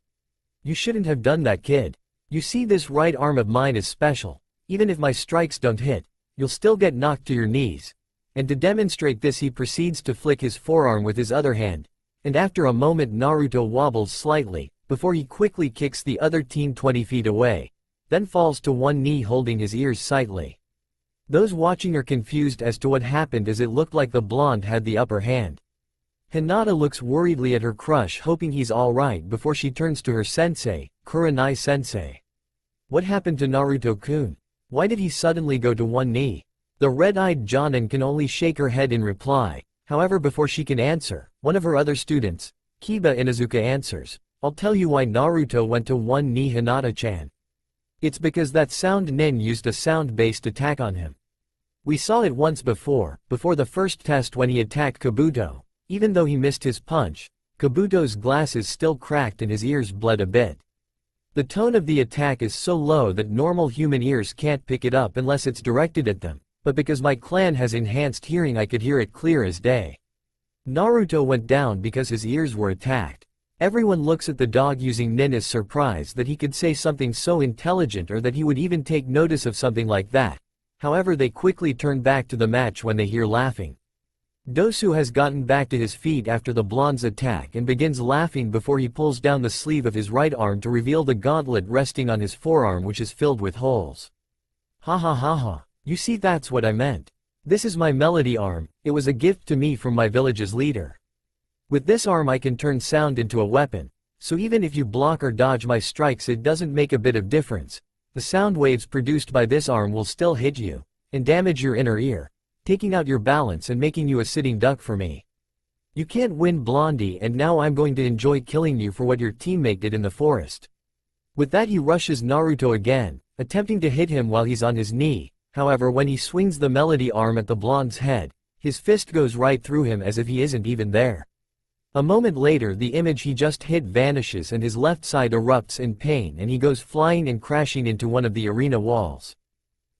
You shouldn't have done that, kid. You see, this right arm of mine is special. Even if my strikes don't hit, you'll still get knocked to your knees. And to demonstrate this, he proceeds to flick his forearm with his other hand, and after a moment Naruto wobbles slightly, before he quickly kicks the other teen 20 feet away, then falls to one knee holding his ears sightly. Those watching are confused as to what happened, as it looked like the blonde had the upper hand. Hinata looks worriedly at her crush, hoping he's alright, before she turns to her sensei, Kurenai-sensei. What happened to Naruto-kun? Why did he suddenly go to one knee? The red-eyed Jonin can only shake her head in reply. However, before she can answer, one of her other students, Kiba Inuzuka, answers, I'll tell you why Naruto went to one knee, Hinata-chan. It's because that sound nin used a sound-based attack on him. We saw it once before the first test when he attacked Kabuto. Even though he missed his punch, Kabuto's glasses still cracked and his ears bled a bit. The tone of the attack is so low that normal human ears can't pick it up unless it's directed at them, but because my clan has enhanced hearing, I could hear it clear as day. Naruto went down because his ears were attacked. Everyone looks at the dog using nin as surprised that he could say something so intelligent, or that he would even take notice of something like that. However, they quickly turn back to the match when they hear laughing. Dosu has gotten back to his feet after the blonde's attack and begins laughing before he pulls down the sleeve of his right arm to reveal the gauntlet resting on his forearm, which is filled with holes. Ha ha ha ha, you see, that's what I meant. This is my melody arm. It was a gift to me from my village's leader. With this arm I can turn sound into a weapon, so even if you block or dodge my strikes, it doesn't make a bit of difference. The sound waves produced by this arm will still hit you and damage your inner ear, taking out your balance and making you a sitting duck for me. You can't win, Blondie, and now I'm going to enjoy killing you for what your teammate did in the forest. With that, he rushes Naruto again, attempting to hit him while he's on his knee. However, when he swings the melody arm at the blonde's head, his fist goes right through him as if he isn't even there. A moment later, the image he just hit vanishes and his left side erupts in pain and he goes flying and crashing into one of the arena walls.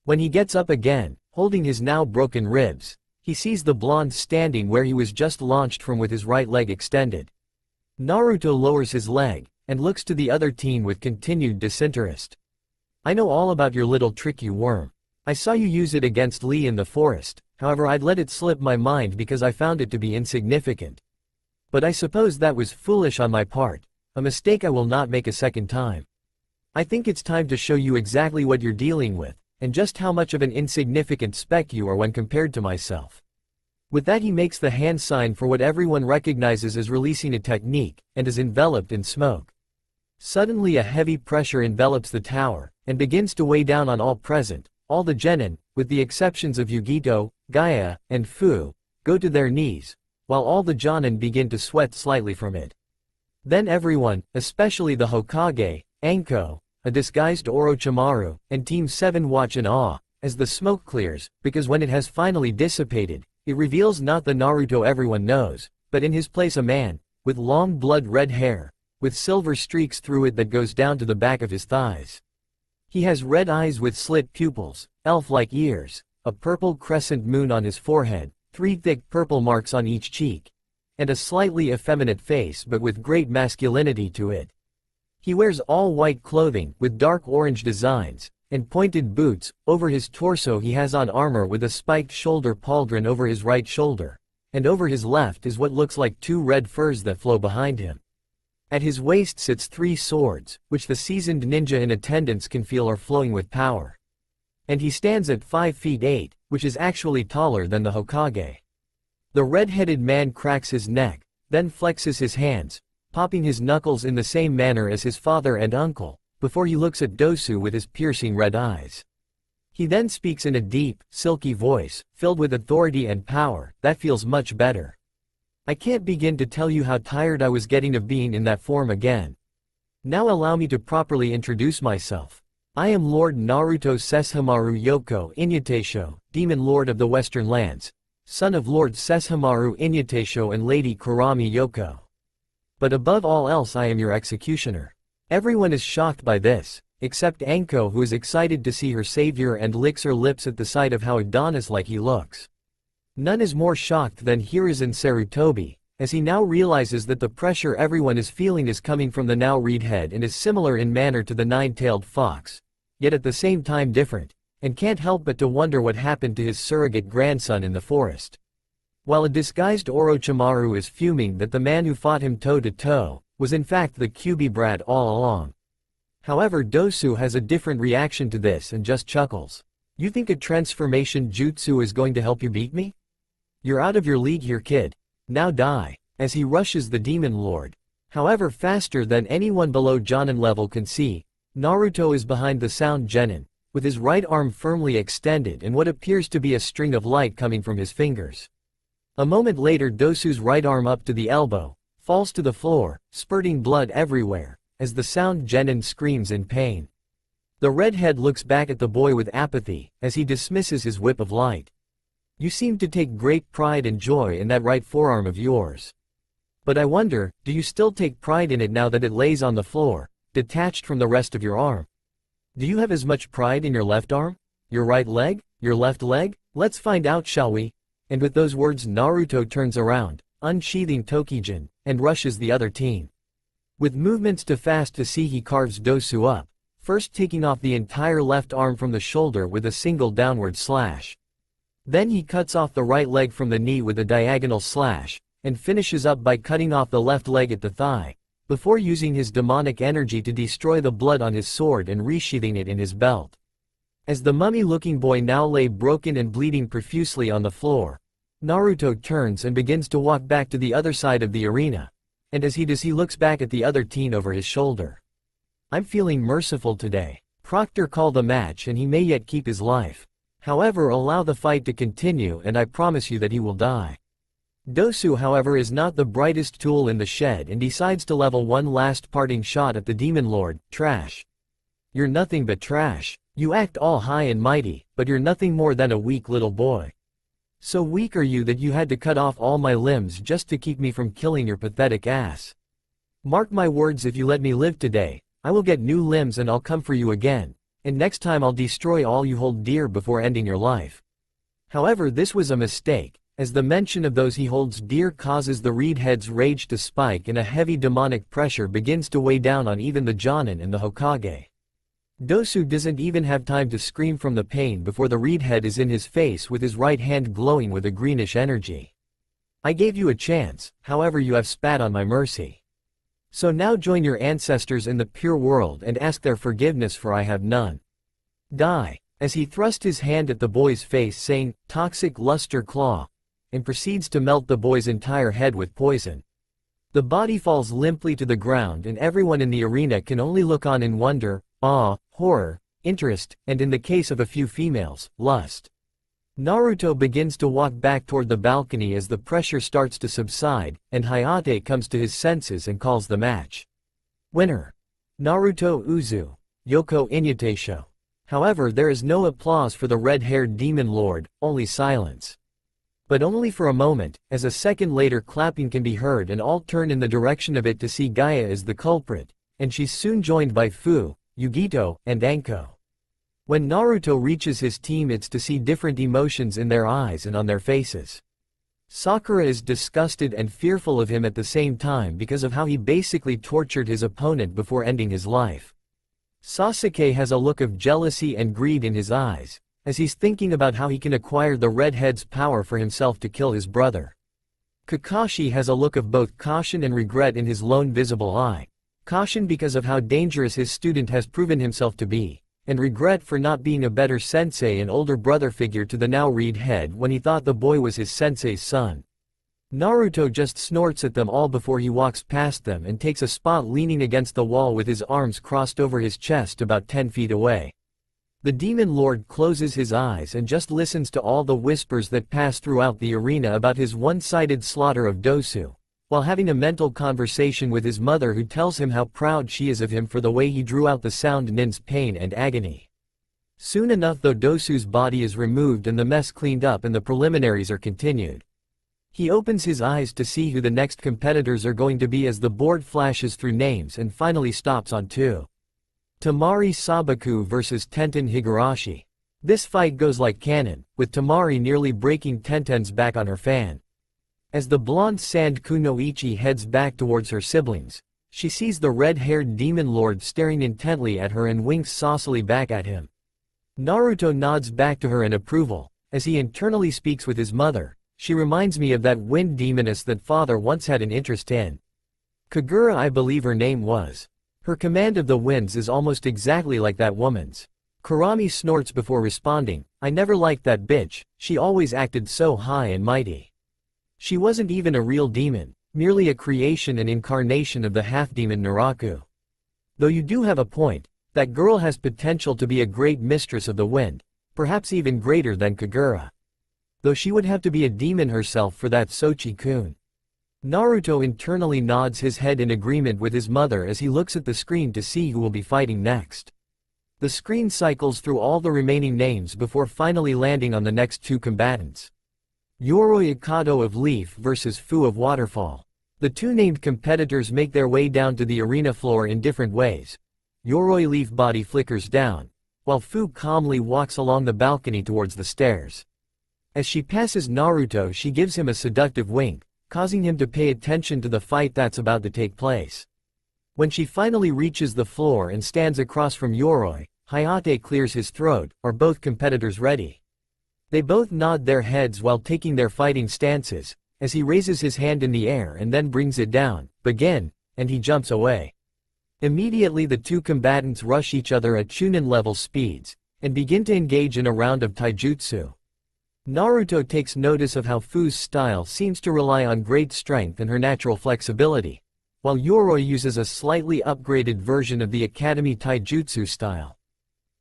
When he gets up again, holding his now broken ribs, he sees the blonde standing where he was just launched from with his right leg extended. Naruto lowers his leg and looks to the other teen with continued disinterest. I know all about your little trick, you worm. I saw you use it against Lee in the forest. However, I'd let it slip my mind because I found it to be insignificant. But I suppose that was foolish on my part, a mistake I will not make a second time. I think it's time to show you exactly what you're dealing with, and just how much of an insignificant speck you are when compared to myself. With that, he makes the hand sign for what everyone recognizes as releasing a technique, and is enveloped in smoke. Suddenly a heavy pressure envelops the tower, and begins to weigh down on all present. All the genin, with the exceptions of Yugito, Gaia, and Fu, go to their knees, while all the jonin begin to sweat slightly from it. Then everyone, especially the Hokage, Anko, a disguised Orochimaru, and Team 7 watch in awe, as the smoke clears, because when it has finally dissipated, it reveals not the Naruto everyone knows, but in his place a man, with long blood-red hair, with silver streaks through it that goes down to the back of his thighs. He has red eyes with slit pupils, elf-like ears, a purple crescent moon on his forehead, 3 thick purple marks on each cheek, and a slightly effeminate face but with great masculinity to it. He wears all white clothing, with dark orange designs, and pointed boots. Over his torso he has on armor with a spiked shoulder pauldron over his right shoulder, and over his left is what looks like 2 red furs that flow behind him. At his waist sits 3 swords, which the seasoned ninja in attendance can feel are flowing with power. And he stands at 5 feet 8, which is actually taller than the Hokage. The red-headed man cracks his neck, then flexes his hands, popping his knuckles in the same manner as his father and uncle, before he looks at Dosu with his piercing red eyes. He then speaks in a deep, silky voice, filled with authority and power. That feels much better. I can't begin to tell you how tired I was getting of being in that form again. Now allow me to properly introduce myself. I am Lord Naruto Sesshomaru Yoko Inuyasha, Demon Lord of the Western Lands, son of Lord Sesshomaru Inuyasha and Lady Kurami Yoko. But above all else I am your executioner. Everyone is shocked by this, except Anko, who is excited to see her savior and licks her lips at the sight of how Adonis-like he looks. None is more shocked than Hiruzen Sarutobi, as he now realizes that the pressure everyone is feeling is coming from the now reed head and is similar in manner to the nine-tailed fox, yet at the same time different, and can't help but to wonder what happened to his surrogate grandson in the forest. While a disguised Orochimaru is fuming that the man who fought him toe-to-toe was in fact the Kyuubi brat all along. However, Dosu has a different reaction to this and just chuckles. You think a transformation jutsu is going to help you beat me? You're out of your league here, kid. Now die, as he rushes the demon lord. However, faster than anyone below Jonin level can see, Naruto is behind the sound genin, with his right arm firmly extended and what appears to be a string of light coming from his fingers. A moment later, Dosu's right arm up to the elbow falls to the floor, spurting blood everywhere, as the sound genin screams in pain. The redhead looks back at the boy with apathy, as he dismisses his whip of light. You seem to take great pride and joy in that right forearm of yours. But I wonder, do you still take pride in it now that it lays on the floor, detached from the rest of your arm? Do you have as much pride in your left arm? Your right leg? Your left leg? Let's find out, shall we? And with those words, Naruto turns around, unsheathing Tokijin, and rushes the other team. With movements too fast to see, he carves Dosu up, first taking off the entire left arm from the shoulder with a single downward slash. Then he cuts off the right leg from the knee with a diagonal slash, and finishes up by cutting off the left leg at the thigh, before using his demonic energy to destroy the blood on his sword and resheathing it in his belt. As the mummy-looking boy now lay broken and bleeding profusely on the floor, Naruto turns and begins to walk back to the other side of the arena, and as he does he looks back at the other teen over his shoulder. I'm feeling merciful today. Proctor called a match and he may yet keep his life. However, allow the fight to continue and I promise you that he will die. Dosu, however, is not the brightest tool in the shed and decides to level one last parting shot at the demon lord. Trash. You're nothing but trash. You act all high and mighty, but you're nothing more than a weak little boy. So weak are you that you had to cut off all my limbs just to keep me from killing your pathetic ass. Mark my words, if you let me live today, I will get new limbs and I'll come for you again, and next time I'll destroy all you hold dear before ending your life. However, this was a mistake, as the mention of those he holds dear causes the reed head's rage to spike and a heavy demonic pressure begins to weigh down on even the Jonin and the Hokage. Dosu doesn't even have time to scream from the pain before the reed head is in his face with his right hand glowing with a greenish energy. I gave you a chance, however you have spat on my mercy. So now join your ancestors in the pure world and ask their forgiveness, for I have none. Die, as he thrust his hand at the boy's face saying, toxic luster claw, and proceeds to melt the boy's entire head with poison. The body falls limply to the ground and everyone in the arena can only look on in wonder, awe, horror, interest, and in the case of a few females, lust. Naruto begins to walk back toward the balcony as the pressure starts to subside, and Hayate comes to his senses and calls the match. Winner: Naruto Uzu, Yoko Inuyasha. However, there is no applause for the red-haired demon lord, only silence. But only for a moment, as a second later clapping can be heard and all turn in the direction of it to see Gaia as the culprit, and she's soon joined by Fu, Yugito, and Anko. When Naruto reaches his team, it's to see different emotions in their eyes and on their faces. Sakura is disgusted and fearful of him at the same time because of how he basically tortured his opponent before ending his life. Sasuke has a look of jealousy and greed in his eyes, as he's thinking about how he can acquire the redhead's power for himself to kill his brother. Kakashi has a look of both caution and regret in his lone visible eye. Caution because of how dangerous his student has proven himself to be, and regret for not being a better sensei and older brother figure to the now reed head when he thought the boy was his sensei's son. Naruto just snorts at them all before he walks past them and takes a spot leaning against the wall with his arms crossed over his chest about 10 feet away. The Demon Lord closes his eyes and just listens to all the whispers that pass throughout the arena about his one-sided slaughter of Dosu, while having a mental conversation with his mother who tells him how proud she is of him for the way he drew out the Sound Nin's pain and agony. Soon enough though, Dosu's body is removed and the mess cleaned up and the preliminaries are continued. He opens his eyes to see who the next competitors are going to be as the board flashes through names and finally stops on 2. Tamari Sabaku vs Tenten Higurashi. This fight goes like cannon, with Tamari nearly breaking Tenten's back on her fan. As the blonde Sand Kunoichi heads back towards her siblings, she sees the red-haired Demon Lord staring intently at her and winks saucily back at him. Naruto nods back to her in approval. As he internally speaks with his mother, she reminds me of that wind demoness that father once had an interest in. Kagura, I believe her name was. Her command of the winds is almost exactly like that woman's. Kurami snorts before responding, I never liked that bitch, she always acted so high and mighty. She wasn't even a real demon, merely a creation and incarnation of the half-demon Naraku. Though you do have a point, that girl has potential to be a great mistress of the wind, perhaps even greater than Kagura. Though she would have to be a demon herself for that Sochi-kun. Naruto internally nods his head in agreement with his mother as he looks at the screen to see who will be fighting next. The screen cycles through all the remaining names before finally landing on the next 2 combatants. Yoroi Ikado of Leaf vs Fu of Waterfall. The 2 named competitors make their way down to the arena floor in different ways. Yoroi Leaf body flickers down, while Fu calmly walks along the balcony towards the stairs. As she passes Naruto, she gives him a seductive wink, causing him to pay attention to the fight that's about to take place. When she finally reaches the floor and stands across from Yoroi, Hayate clears his throat. Are both competitors ready? They both nod their heads while taking their fighting stances, as he raises his hand in the air and then brings it down, begin, and he jumps away. Immediately the 2 combatants rush each other at Chunin level speeds, and begin to engage in a round of taijutsu. Naruto takes notice of how Fu's style seems to rely on great strength and her natural flexibility, while Yoroi uses a slightly upgraded version of the Academy Taijutsu style.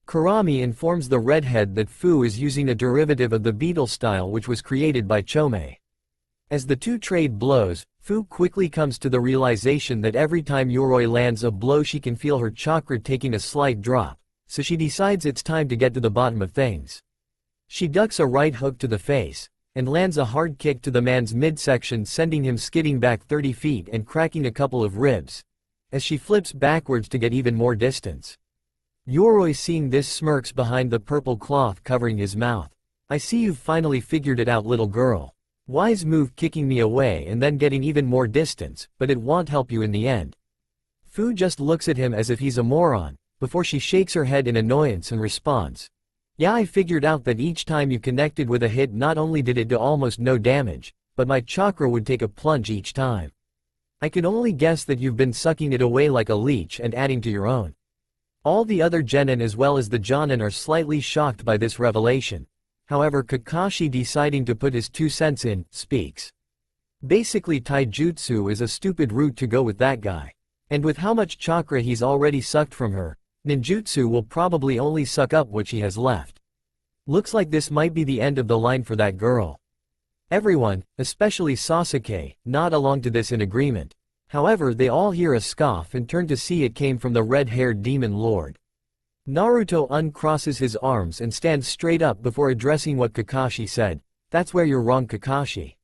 Kurami informs the redhead that Fu is using a derivative of the beetle style which was created by Chome. As the 2 trade blows, Fu quickly comes to the realization that every time Yoroi lands a blow she can feel her chakra taking a slight drop, so she decides it's time to get to the bottom of things. She ducks a right hook to the face, and lands a hard kick to the man's midsection, sending him skidding back 30 feet and cracking a couple of ribs, as she flips backwards to get even more distance. Yoroi, seeing this, smirks behind the purple cloth covering his mouth. I see you've finally figured it out, little girl. Wise move, kicking me away and then getting even more distance, but it won't help you in the end. Fu just looks at him as if he's a moron, before she shakes her head in annoyance and responds. Yeah, I figured out that each time you connected with a hit, not only did it do almost no damage, but my chakra would take a plunge each time. I can only guess that you've been sucking it away like a leech and adding to your own. All the other genin as well as the jonin are slightly shocked by this revelation. However, Kakashi, deciding to put his 2 cents in, speaks. Basically, taijutsu is a stupid route to go with that guy. And with how much chakra he's already sucked from her, ninjutsu will probably only suck up what she has left. Looks like this might be the end of the line for that girl. Everyone, especially Sasuke, nod along to this in agreement. However, they all hear a scoff and turn to see it came from the red-haired demon lord. Naruto uncrosses his arms and stands straight up before addressing what Kakashi said. That's where you're wrong, Kakashi.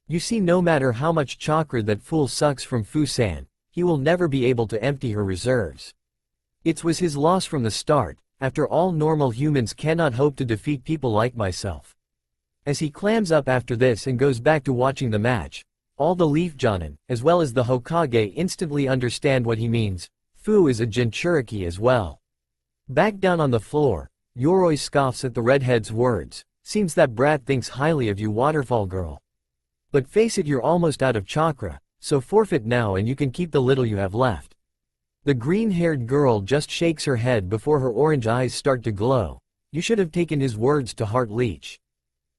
You see, no matter how much chakra that fool sucks from Fu-san, he will never be able to empty her reserves. It was his loss from the start. After all, normal humans cannot hope to defeat people like myself. As he clams up after this and goes back to watching the match, all the Leaf Jonin, as well as the Hokage, instantly understand what he means. Fu is a Jinchuriki as well. Back down on the floor, Yoroi scoffs at the redhead's words. Seems that brat thinks highly of you, waterfall girl. But face it, you're almost out of chakra, so forfeit now and you can keep the little you have left. The green-haired girl just shakes her head before her orange eyes start to glow. You should have taken his words to heart, leech.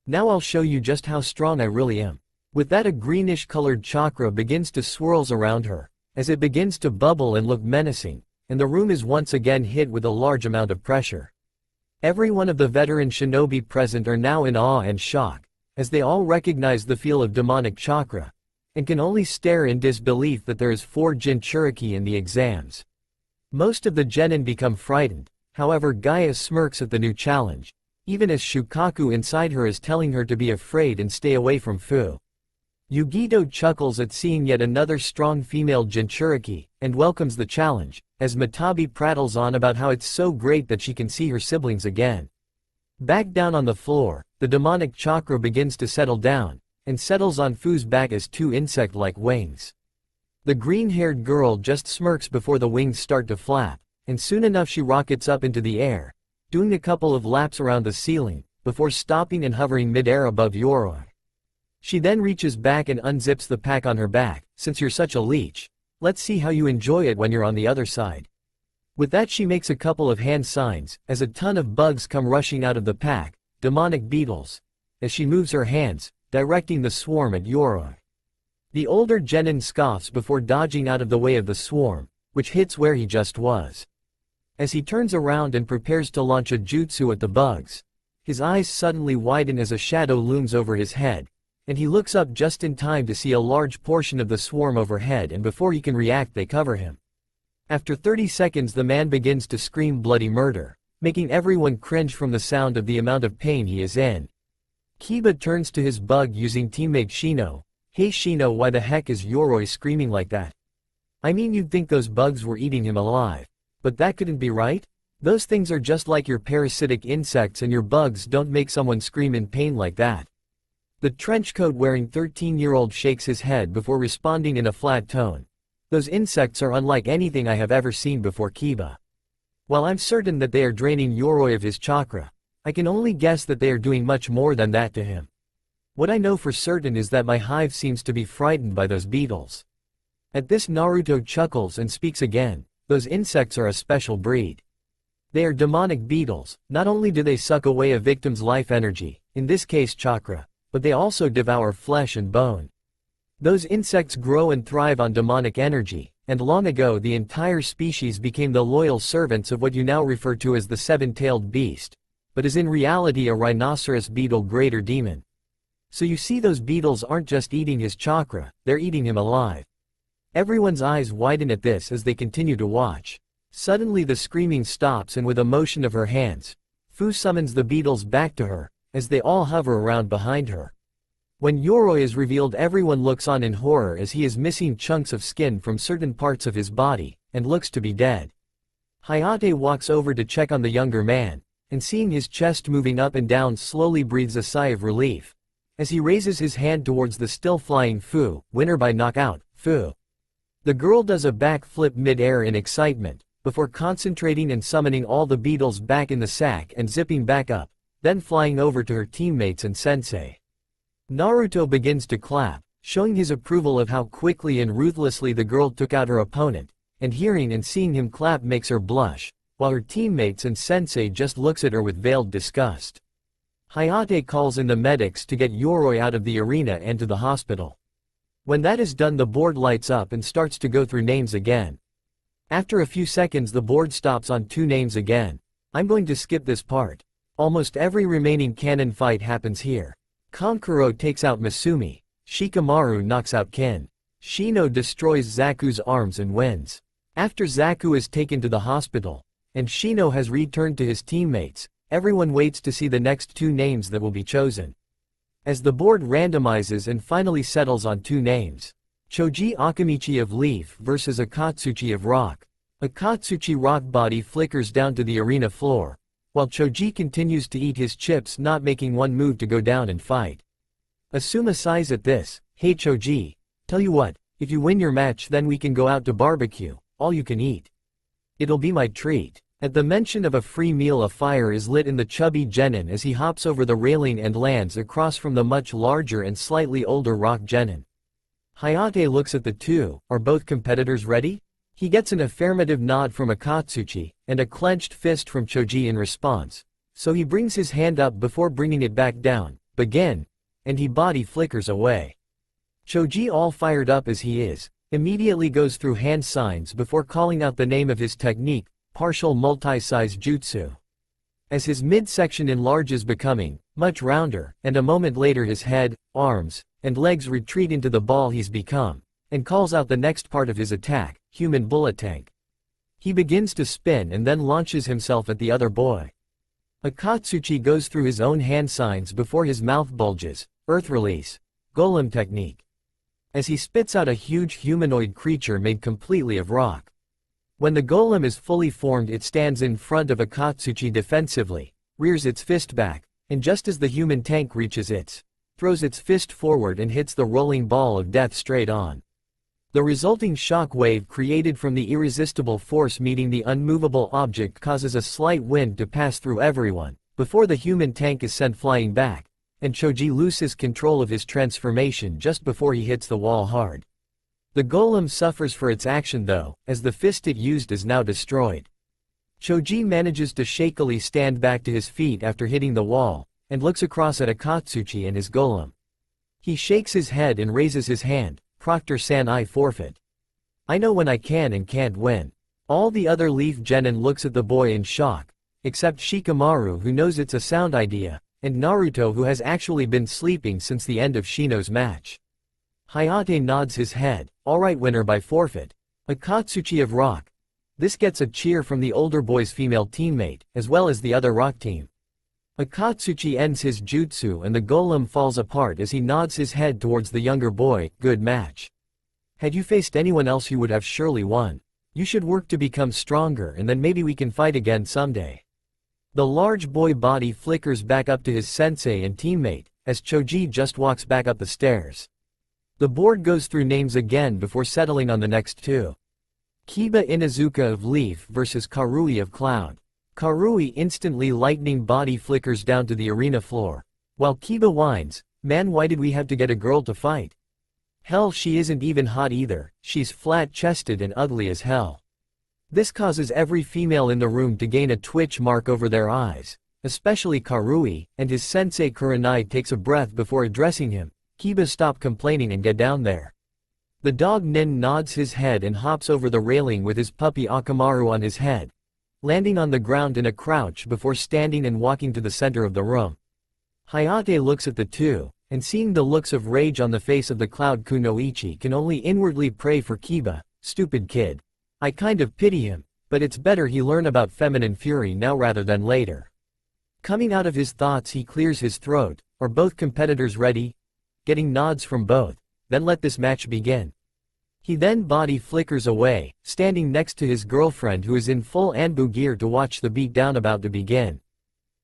Now I'll show you just how strong I really am. With that, a greenish-colored chakra begins to swirls around her, as it begins to bubble and look menacing, and the room is once again hit with a large amount of pressure. Every one of the veteran shinobi present are now in awe and shock, as they all recognize the feel of demonic chakra, and can only stare in disbelief that there is 4 Jinchuriki in the exams. Most of the genin become frightened, however Gaia smirks at the new challenge, even as Shukaku inside her is telling her to be afraid and stay away from Fu. Yugito chuckles at seeing yet another strong female Jinchuriki, and welcomes the challenge, as Matabi prattles on about how it's so great that she can see her siblings again. Back down on the floor, the demonic chakra begins to settle down, and settles on Fu's back as 2 insect-like wings. The green-haired girl just smirks before the wings start to flap, and soon enough she rockets up into the air, doing a couple of laps around the ceiling, before stopping and hovering mid-air above Yoroi. She then reaches back and unzips the pack on her back. Since you're such a leech, let's see how you enjoy it when you're on the other side. With that, she makes a couple of hand signs, as a ton of bugs come rushing out of the pack, demonic beetles, as she moves her hands, directing the swarm at Yoroi. The older genin scoffs before dodging out of the way of the swarm, which hits where he just was. As he turns around and prepares to launch a jutsu at the bugs, his eyes suddenly widen as a shadow looms over his head, and he looks up just in time to see a large portion of the swarm overhead, and before he can react they cover him. After 30 seconds the man begins to scream bloody murder, making everyone cringe from the sound of the amount of pain he is in. Kiba turns to his bug using teammate Shino. Hey Shino, why the heck is Yoroi screaming like that? I mean, you'd think those bugs were eating him alive. But that couldn't be right? Those things are just like your parasitic insects, and your bugs don't make someone scream in pain like that. The trenchcoat-wearing 13-year-old shakes his head before responding in a flat tone. Those insects are unlike anything I have ever seen before, Kiba. While I'm certain that they are draining Yoroi of his chakra, I can only guess that they are doing much more than that to him. What I know for certain is that my hive seems to be frightened by those beetles. At this, Naruto chuckles and speaks again. Those insects are a special breed. They are demonic beetles. Not only do they suck away a victim's life energy, in this case chakra, but they also devour flesh and bone. Those insects grow and thrive on demonic energy, and long ago the entire species became the loyal servants of what you now refer to as the 7-tailed beast, but is in reality a rhinoceros beetle greater demon. So you see, those beetles aren't just eating his chakra, they're eating him alive. Everyone's eyes widen at this as they continue to watch. Suddenly the screaming stops, and with a motion of her hands, Fu summons the beetles back to her, as they all hover around behind her. When Yoroi is revealed, everyone looks on in horror as he is missing chunks of skin from certain parts of his body, and looks to be dead. Hayate walks over to check on the younger man, and seeing his chest moving up and down slowly breathes a sigh of relief, as he raises his hand towards the still flying Fu. Winner by knockout, Fu. The girl does a backflip mid-air in excitement, before concentrating and summoning all the beetles back in the sack and zipping back up, then flying over to her teammates and sensei. Naruto begins to clap, showing his approval of how quickly and ruthlessly the girl took out her opponent, and hearing and seeing him clap makes her blush, while her teammates and sensei just looks at her with veiled disgust. Hayate calls in the medics to get Yoroi out of the arena and to the hospital. When that is done, the board lights up and starts to go through names again. After a few seconds the board stops on 2 names again. I'm going to skip this part. Almost every remaining canon fight happens here. Kankuro takes out Masumi, Shikamaru knocks out Kin. Shino destroys Zaku's arms and wins. After Zaku is taken to the hospital, and Shino has returned to his teammates, everyone waits to see the next 2 names that will be chosen. As the board randomizes and finally settles on 2 names. Choji Akamichi of Leaf versus Akatsuchi of Rock. Akatsuchi rock body flickers down to the arena floor, while Choji continues to eat his chips, not making one move to go down and fight. Asuma sighs at this. Hey Choji, tell you what, if you win your match then we can go out to barbecue, all you can eat. It'll be my treat. At the mention of a free meal, a fire is lit in the chubby genin as he hops over the railing and lands across from the much larger and slightly older rock genin. Hayate looks at the 2, are both competitors ready? He gets an affirmative nod from Akatsuchi, and a clenched fist from Choji in response, so he brings his hand up before bringing it back down. Begin! And he body flickers away. Choji, all fired up as he is, immediately goes through hand signs before calling out the name of his technique, partial multi-size jutsu. As his midsection enlarges, becoming much rounder, and a moment later his head, arms, and legs retreat into the ball he's become, and calls out the next part of his attack, human bullet tank. He begins to spin and then launches himself at the other boy. Akatsuchi goes through his own hand signs before his mouth bulges, earth release, golem technique. As he spits out a huge humanoid creature made completely of rock. When the golem is fully formed, it stands in front of Akatsuchi defensively, rears its fist back, and just as the human tank reaches its, throws its fist forward and hits the rolling ball of death straight on. The resulting shock wave created from the irresistible force meeting the unmovable object causes a slight wind to pass through everyone, before the human tank is sent flying back, and Choji loses control of his transformation just before he hits the wall hard. The golem suffers for its action though, as the fist it used is now destroyed. Choji manages to shakily stand back to his feet after hitting the wall, and looks across at Akatsuchi and his golem. He shakes his head and raises his hand. Proctor-san, I forfeit. I know when I can and can't win. All the other Leaf Genin looks at the boy in shock, except Shikamaru, who knows it's a sound idea, and Naruto, who has actually been sleeping since the end of Shino's match. Hayate nods his head, alright, winner by forfeit. Akatsuchi of Rock. This gets a cheer from the older boy's female teammate, as well as the other Rock team. Akatsuchi ends his jutsu and the golem falls apart as he nods his head towards the younger boy. Good match. Had you faced anyone else you would have surely won. You should work to become stronger and then maybe we can fight again someday. The large boy body flickers back up to his sensei and teammate, as Choji just walks back up the stairs. The board goes through names again before settling on the next two. Kiba Inuzuka of Leaf versus Karui of Cloud. Karui instantly lightning body flickers down to the arena floor. While Kiba whines, man, why did we have to get a girl to fight? Hell, she isn't even hot either, she's flat-chested and ugly as hell. This causes every female in the room to gain a twitch mark over their eyes, especially Karui, and his sensei Kurenai takes a breath before addressing him. Kiba, stop complaining and get down there. The dog Nin nods his head and hops over the railing with his puppy Akamaru on his head, landing on the ground in a crouch before standing and walking to the center of the room. Hayate looks at the two, and seeing the looks of rage on the face of the Cloud Kunoichi can only inwardly pray for Kiba. Stupid kid. I kind of pity him, but it's better he learn about feminine fury now rather than later. Coming out of his thoughts, he clears his throat. Are both competitors ready? Getting nods from both. Then let this match begin. He then body flickers away, standing next to his girlfriend who is in full Anbu gear to watch the beatdown about to begin.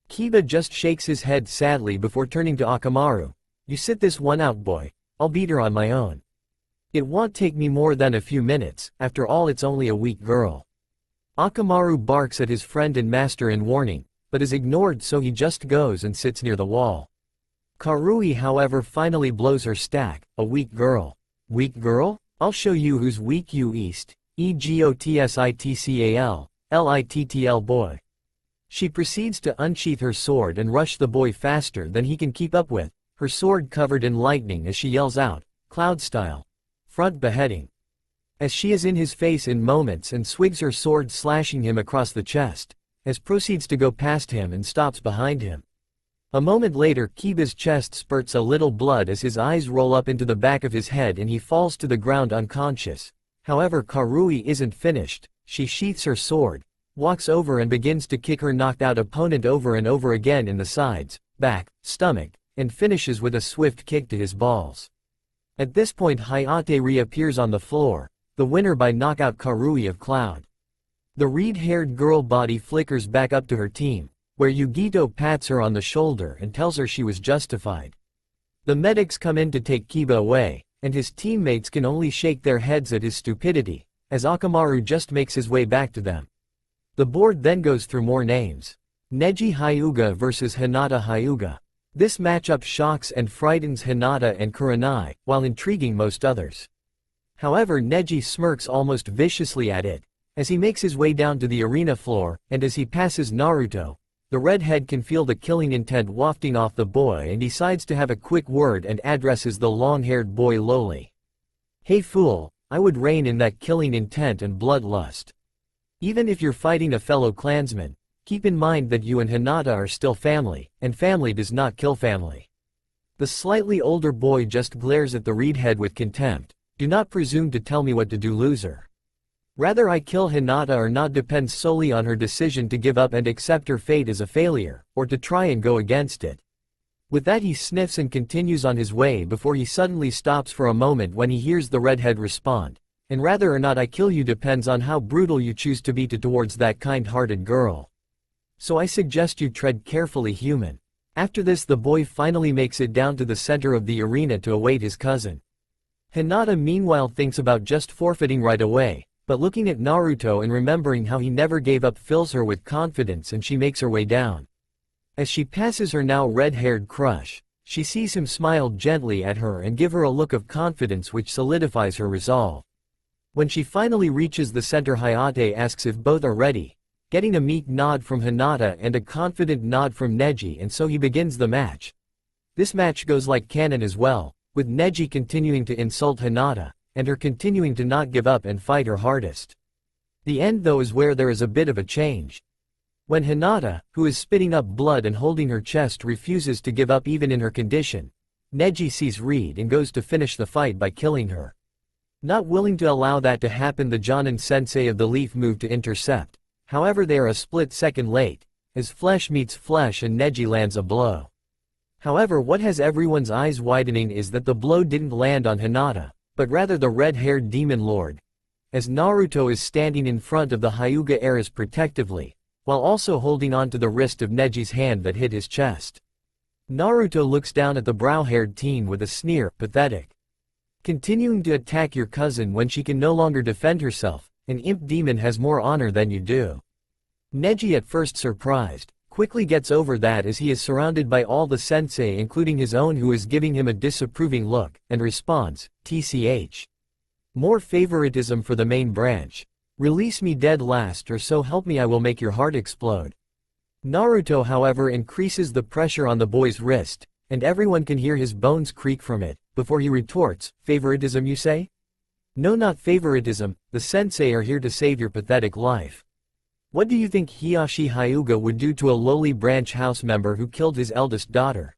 Kiba just shakes his head sadly before turning to Akamaru. You sit this one out, boy. I'll beat her on my own. It won't take me more than a few minutes, after all it's only a weak girl. Akamaru barks at his friend and master in warning, but is ignored, so he just goes and sits near the wall. Karui however finally blows her stack. A weak girl. Weak girl? I'll show you who's weak, you East, EGOTSITCAL, LITTL boy. She proceeds to unsheath her sword and rush the boy faster than he can keep up with, her sword covered in lightning as she yells out, Cloud style. Front beheading. As she is in his face in moments and swigs her sword, slashing him across the chest, as proceeds to go past him and stops behind him. A moment later, Kiba's chest spurts a little blood as his eyes roll up into the back of his head and he falls to the ground unconscious. However, Karui isn't finished. She sheaths her sword, walks over and begins to kick her knocked out opponent over and over again in the sides, back, stomach, and finishes with a swift kick to his balls. At this point, Hayate reappears on the floor, the winner by knockout Karui of Cloud. The reed-haired girl body flickers back up to her team, where Yugito pats her on the shoulder and tells her she was justified. The medics come in to take Kiba away, and his teammates can only shake their heads at his stupidity, as Akamaru just makes his way back to them. The board then goes through more names. Neji Hyuga versus Hinata Hyuga. This matchup shocks and frightens Hinata and Kurenai, while intriguing most others. However, Neji smirks almost viciously at it, as he makes his way down to the arena floor, and as he passes Naruto, the redhead can feel the killing intent wafting off the boy and decides to have a quick word and addresses the long-haired boy lowly. "Hey fool, I would rein in that killing intent and bloodlust. Even if you're fighting a fellow clansman, keep in mind that you and Hinata are still family, and family does not kill family." The slightly older boy just glares at the redhead with contempt. "Do not presume to tell me what to do, loser. Rather I kill Hinata or not depends solely on her decision to give up and accept her fate as a failure, or to try and go against it." With that he sniffs and continues on his way before he suddenly stops for a moment when he hears the redhead respond, "And rather or not I kill you depends on how brutal you choose to be towards that kind-hearted girl. So I suggest you tread carefully, human." After this the boy finally makes it down to the center of the arena to await his cousin. Hinata meanwhile thinks about just forfeiting right away, but looking at Naruto and remembering how he never gave up fills her with confidence and she makes her way down. As she passes her now red-haired crush, she sees him smile gently at her and give her a look of confidence which solidifies her resolve. When she finally reaches the center, Hayate asks if both are ready, getting a meek nod from Hinata and a confident nod from Neji, and so he begins the match. This match goes like canon as well, with Neji continuing to insult Hinata, and her continuing to not give up and fight her hardest. The end though is where there is a bit of a change. When Hinata, who is spitting up blood and holding her chest, refuses to give up even in her condition, Neji sees red and goes to finish the fight by killing her. Not willing to allow that to happen, the Jonin sensei of the leaf move to intercept. However, they are a split second late, as flesh meets flesh and Neji lands a blow. However, what has everyone's eyes widening is that the blow didn't land on Hinata, but rather the red-haired demon lord, as Naruto is standing in front of the Hyuga heiress protectively, while also holding on to the wrist of Neji's hand that hit his chest. Naruto looks down at the brow-haired teen with a sneer, pathetic. Continuing to attack your cousin when she can no longer defend herself, an imp demon has more honor than you do. Neji, at first surprised, quickly gets over that as he is surrounded by all the sensei including his own who is giving him a disapproving look, and responds, "TCH. More favoritism for the main branch. Release me dead last, or so help me I will make your heart explode." Naruto however increases the pressure on the boy's wrist, and everyone can hear his bones creak from it, before he retorts, "Favoritism you say? No, not favoritism, the sensei are here to save your pathetic life. What do you think Hiyashi Hyuga would do to a lowly branch house member who killed his eldest daughter?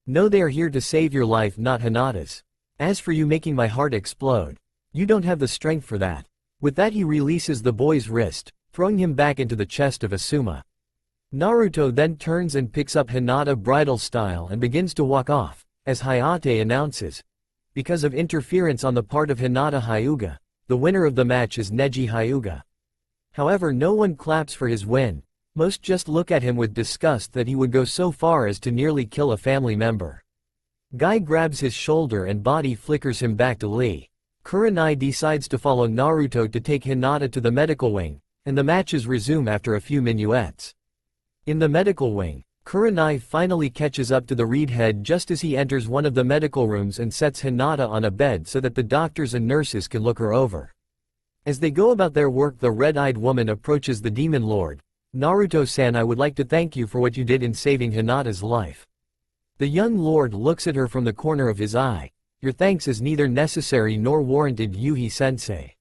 No, they are here to save your life, not Hinata's. As for you making my heart explode, you don't have the strength for that." With that he releases the boy's wrist, throwing him back into the chest of Asuma. Naruto then turns and picks up Hinata bridal style and begins to walk off, as Hayate announces. Because of interference on the part of Hinata Hyuga, the winner of the match is Neji Hyuga. However, no one claps for his win, most just look at him with disgust that he would go so far as to nearly kill a family member. Guy grabs his shoulder and body flickers him back to Lee. Kurenai decides to follow Naruto to take Hinata to the medical wing, and the matches resume after a few minuets. In the medical wing, Kurenai finally catches up to the redhead just as he enters one of the medical rooms and sets Hinata on a bed so that the doctors and nurses can look her over. As they go about their work, the red-eyed woman approaches the demon lord. "Naruto-san, I would like to thank you for what you did in saving Hinata's life." The young lord looks at her from the corner of his eye. "Your thanks is neither necessary nor warranted, Yuhi-sensei.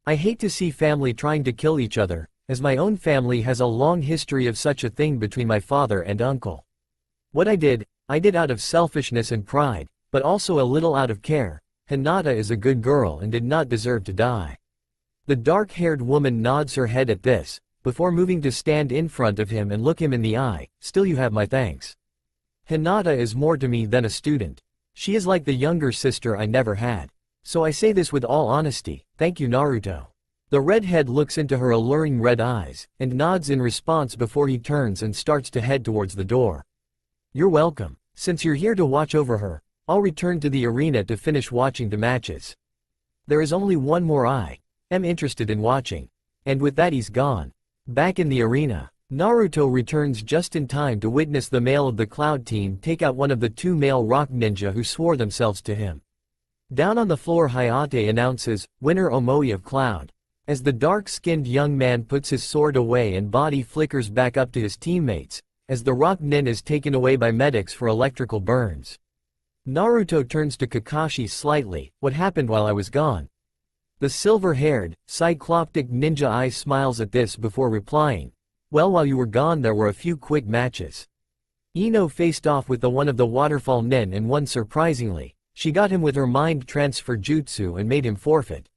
I hate to see family trying to kill each other, as my own family has a long history of such a thing between my father and uncle. What I did out of selfishness and pride, but also a little out of care. Hinata is a good girl and did not deserve to die." The dark-haired woman nods her head at this, before moving to stand in front of him and look him in the eye. "Still, you have my thanks. Hinata is more to me than a student. She is like the younger sister I never had. So I say this with all honesty, thank you, Naruto." The redhead looks into her alluring red eyes, and nods in response before he turns and starts to head towards the door. "You're welcome. Since you're here to watch over her, I'll return to the arena to finish watching the matches. There is only one more I am interested in watching." And with that he's gone. Back in the arena, Naruto returns just in time to witness the male of the Cloud team take out one of the two male rock ninja who swore themselves to him. Down on the floor, Hayate announces, "Winner Omoi of Cloud. As the dark-skinned young man puts his sword away and body flickers back up to his teammates, as the rock nin is taken away by medics for electrical burns. Naruto turns to Kakashi slightly, "What happened while I was gone?" The silver-haired, cycloptic ninja eye smiles at this before replying, "Well, while you were gone there were a few quick matches. Ino faced off with the one of the waterfall nin and won surprisingly. She got him with her mind transfer jutsu and made him forfeit.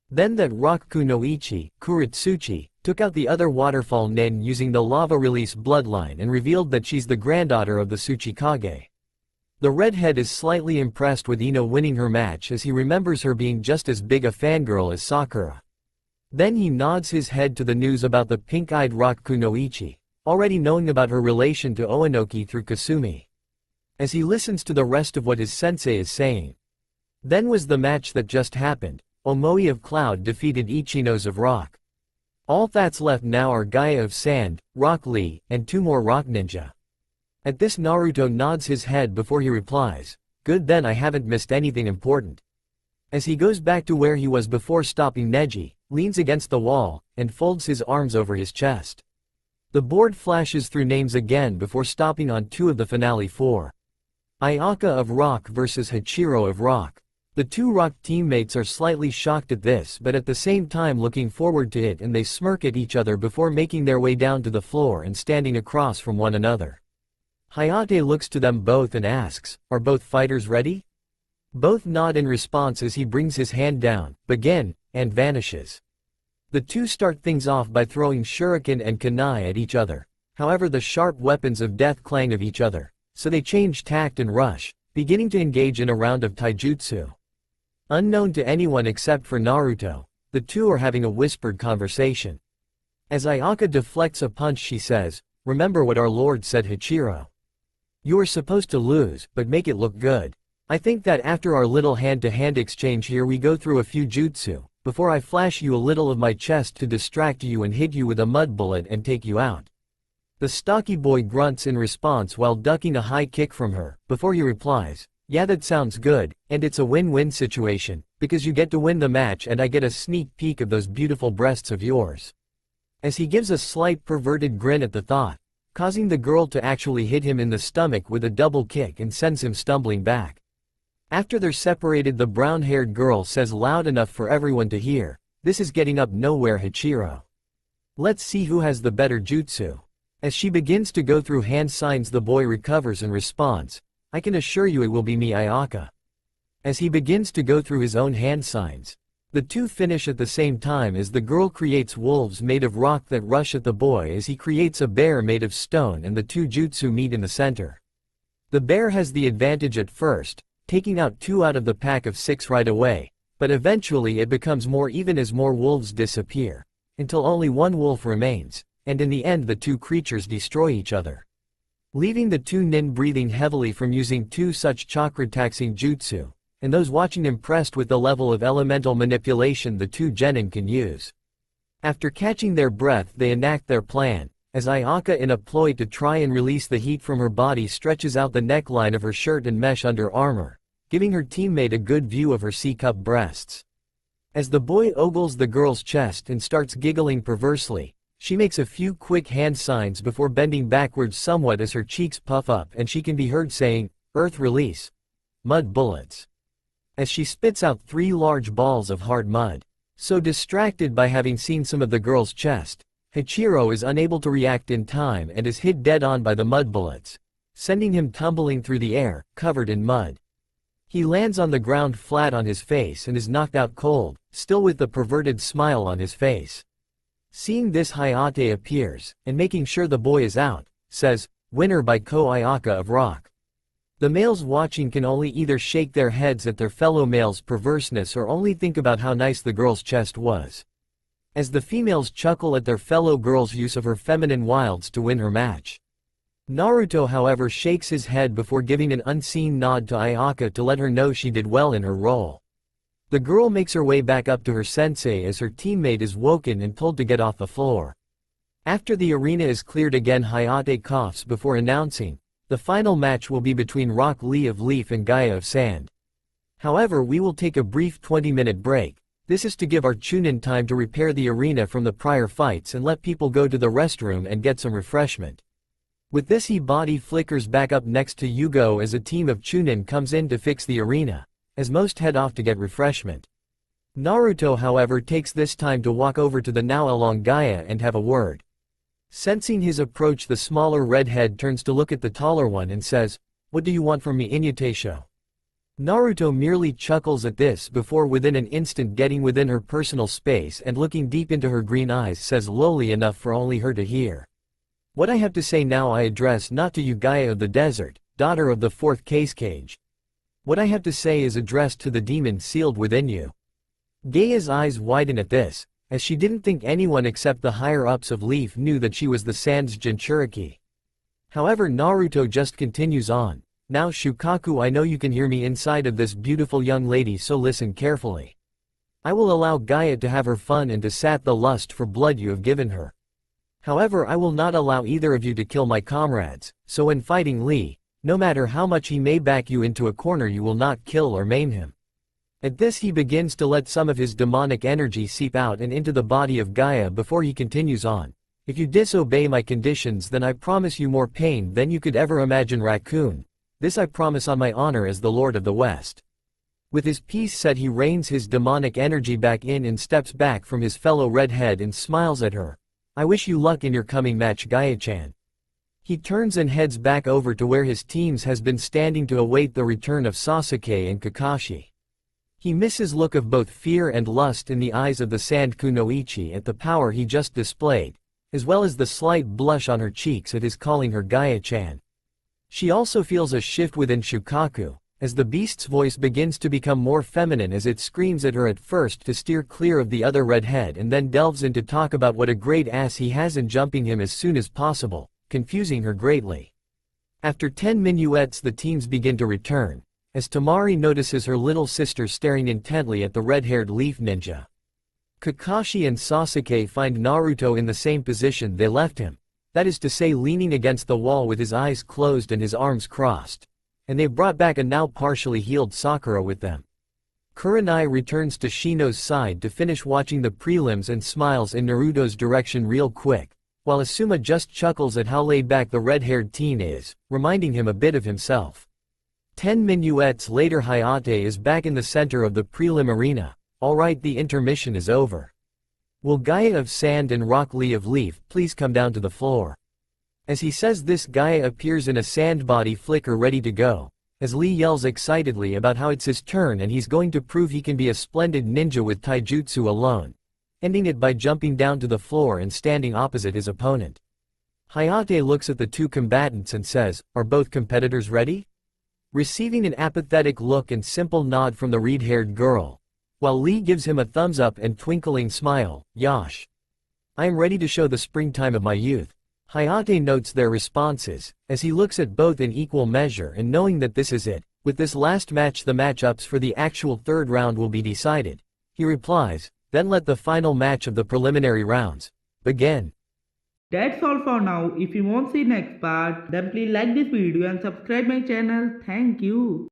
Then that rock kunoichi, Kuritsuchi, took out the other waterfall nin using the lava release bloodline and revealed that she's the granddaughter of the Tsuchikage. The redhead is slightly impressed with Ino winning her match as he remembers her being just as big a fangirl as Sakura. Then he nods his head to the news about the pink-eyed rock kunoichi, already knowing about her relation to Oanoki through Kasumi. As he listens to the rest of what his sensei is saying. Then was the match that just happened. Omoi of Cloud defeated Ichinos of Rock. All that's left now are Gaia of Sand, Rock Lee, and 2 more Rock Ninja. At this Naruto nods his head before he replies, "Good, then I haven't missed anything important." As he goes back to where he was before stopping Neji, leans against the wall, and folds his arms over his chest. The board flashes through names again before stopping on 2 of the finale 4. Ayaka of Rock versus Hachiro of Rock. The 2 Rock teammates are slightly shocked at this but at the same time looking forward to it, and they smirk at each other before making their way down to the floor and standing across from one another. Hayate looks to them both and asks, "Are both fighters ready?" Both nod in response as he brings his hand down, "Begin," and vanishes. The 2 start things off by throwing shuriken and kunai at each other, however the sharp weapons of death clang of each other, so they change tact and rush, beginning to engage in a round of taijutsu. Unknown to anyone except for Naruto, the 2 are having a whispered conversation. As Ayaka deflects a punch she says, "Remember what our lord said, Hachiro. You are supposed to lose, but make it look good. I think that after our little hand-to-hand exchange here we go through a few jutsu, before I flash you a little of my chest to distract you and hit you with a mud bullet and take you out." The stocky boy grunts in response while ducking a high kick from her, before he replies, "Yeah, that sounds good, and it's a win-win situation, because you get to win the match and I get a sneak peek of those beautiful breasts of yours." As he gives a slight perverted grin at the thought, causing the girl to actually hit him in the stomach with a double kick and sends him stumbling back. After they're separated, the brown-haired girl says loud enough for everyone to hear, "This is getting up nowhere, Hachiro. Let's see who has the better jutsu." As she begins to go through hand signs, the boy recovers and responds, "I can assure you it will be me, Ayaka." As he begins to go through his own hand signs, the 2 finish at the same time as the girl creates wolves made of rock that rush at the boy as he creates a bear made of stone, and the 2 jutsu meet in the center. The bear has the advantage at first, taking out 2 out of the pack of 6 right away, but eventually it becomes more even as more wolves disappear, until only 1 wolf remains, and in the end the 2 creatures destroy each other, leaving the 2 nin breathing heavily from using 2 such chakra-taxing jutsu, and those watching impressed with the level of elemental manipulation the 2 genin can use. After catching their breath, they enact their plan, as Ayaka, in a ploy to try and release the heat from her body, stretches out the neckline of her shirt and mesh under armor, giving her teammate a good view of her C-cup breasts. As the boy ogles the girl's chest and starts giggling perversely, she makes a few quick hand signs before bending backwards somewhat as her cheeks puff up and she can be heard saying, "Earth release. Mud bullets." As she spits out 3 large balls of hard mud. So distracted by having seen some of the girl's chest, Hachiro is unable to react in time and is hit dead on by the mud bullets, sending him tumbling through the air, covered in mud. He lands on the ground flat on his face and is knocked out cold, still with the perverted smile on his face. Seeing this, Hayate appears, and making sure the boy is out, says, "Winner by Ko Ayaka of Rock." The males watching can only either shake their heads at their fellow males' perverseness or only think about how nice the girl's chest was. As the females chuckle at their fellow girl's use of her feminine wilds to win her match. Naruto, however, shakes his head before giving an unseen nod to Ayaka to let her know she did well in her role. The girl makes her way back up to her sensei as her teammate is woken and told to get off the floor. After the arena is cleared again, Hayate coughs before announcing, "The final match will be between Rock Lee of Leaf and Gaia of Sand. However, we will take a brief 20-minute break, This is to give our Chunin time to repair the arena from the prior fights and let people go to the restroom and get some refreshment. With this he body flickers back up next to Yugo as a team of Chunin comes in to fix the arena, as most head off to get refreshment. Naruto however takes this time to walk over to the now along Gaia and have a word. Sensing his approach, the smaller redhead turns to look at the taller one and says, "What do you want from me, Inuyasha?" Naruto merely chuckles at this before within an instant getting within her personal space and looking deep into her green eyes says lowly enough for only her to hear. "What I have to say now I address not to you Gaia of the desert, daughter of the fourth cage. What I have to say is addressed to the demon sealed within you." Gaia's eyes widen at this, as she didn't think anyone except the higher-ups of Leaf knew that she was the Sand's Jinchuriki. However, Naruto just continues on. "Now Shukaku, I know you can hear me inside of this beautiful young lady, so listen carefully. I will allow Gaia to have her fun and to sat the lust for blood you have given her. However, I will not allow either of you to kill my comrades, so when fighting Lee, no matter how much he may back you into a corner you will not kill or maim him." At this he begins to let some of his demonic energy seep out and into the body of Gaia before he continues on. "If you disobey my conditions then I promise you more pain than you could ever imagine, Raccoon. This I promise on my honor as the Lord of the West." With his piece said he reins his demonic energy back in and steps back from his fellow redhead and smiles at her. "I wish you luck in your coming match, Gaia-chan." He turns and heads back over to where his teams has been standing to await the return of Sasuke and Kakashi. He misses look of both fear and lust in the eyes of the Sand Kunoichi at the power he just displayed, as well as the slight blush on her cheeks at his calling her Gaia-chan. She also feels a shift within Shukaku, as the beast's voice begins to become more feminine as it screams at her at first to steer clear of the other redhead and then delves into talk about what a great ass he has and jumping him as soon as possible, confusing her greatly. After 10 minuets the teams begin to return, as Tamari notices her little sister staring intently at the red-haired leaf ninja. Kakashi and Sasuke find Naruto in the same position they left him, that is to say leaning against the wall with his eyes closed and his arms crossed. And they've brought back a now partially healed Sakura with them. Kurenai returns to Shino's side to finish watching the prelims and smiles in Naruto's direction real quick, while Asuma just chuckles at how laid back the red-haired teen is, reminding him a bit of himself. 10 minuets later Hayate is back in the center of the prelim arena. "Alright, the intermission is over. Will Gaia of Sand and Rock Lee of Leaf please come down to the floor?" As he says this Gaia appears in a sand body flicker ready to go, as Lee yells excitedly about how it's his turn and he's going to prove he can be a splendid ninja with taijutsu alone, ending it by jumping down to the floor and standing opposite his opponent. Hayate looks at the two combatants and says, "Are both competitors ready?" Receiving an apathetic look and simple nod from the reed-haired girl, while Lee gives him a thumbs up and twinkling smile, "Yosh. I am ready to show the springtime of my youth." Hayate notes their responses, as he looks at both in equal measure and knowing that this is it, with this last match the matchups for the actual third round will be decided. He replies, "Then let the final match of the preliminary rounds begin." That's all for now. If you want to see next part, then please like this video and subscribe my channel. Thank you.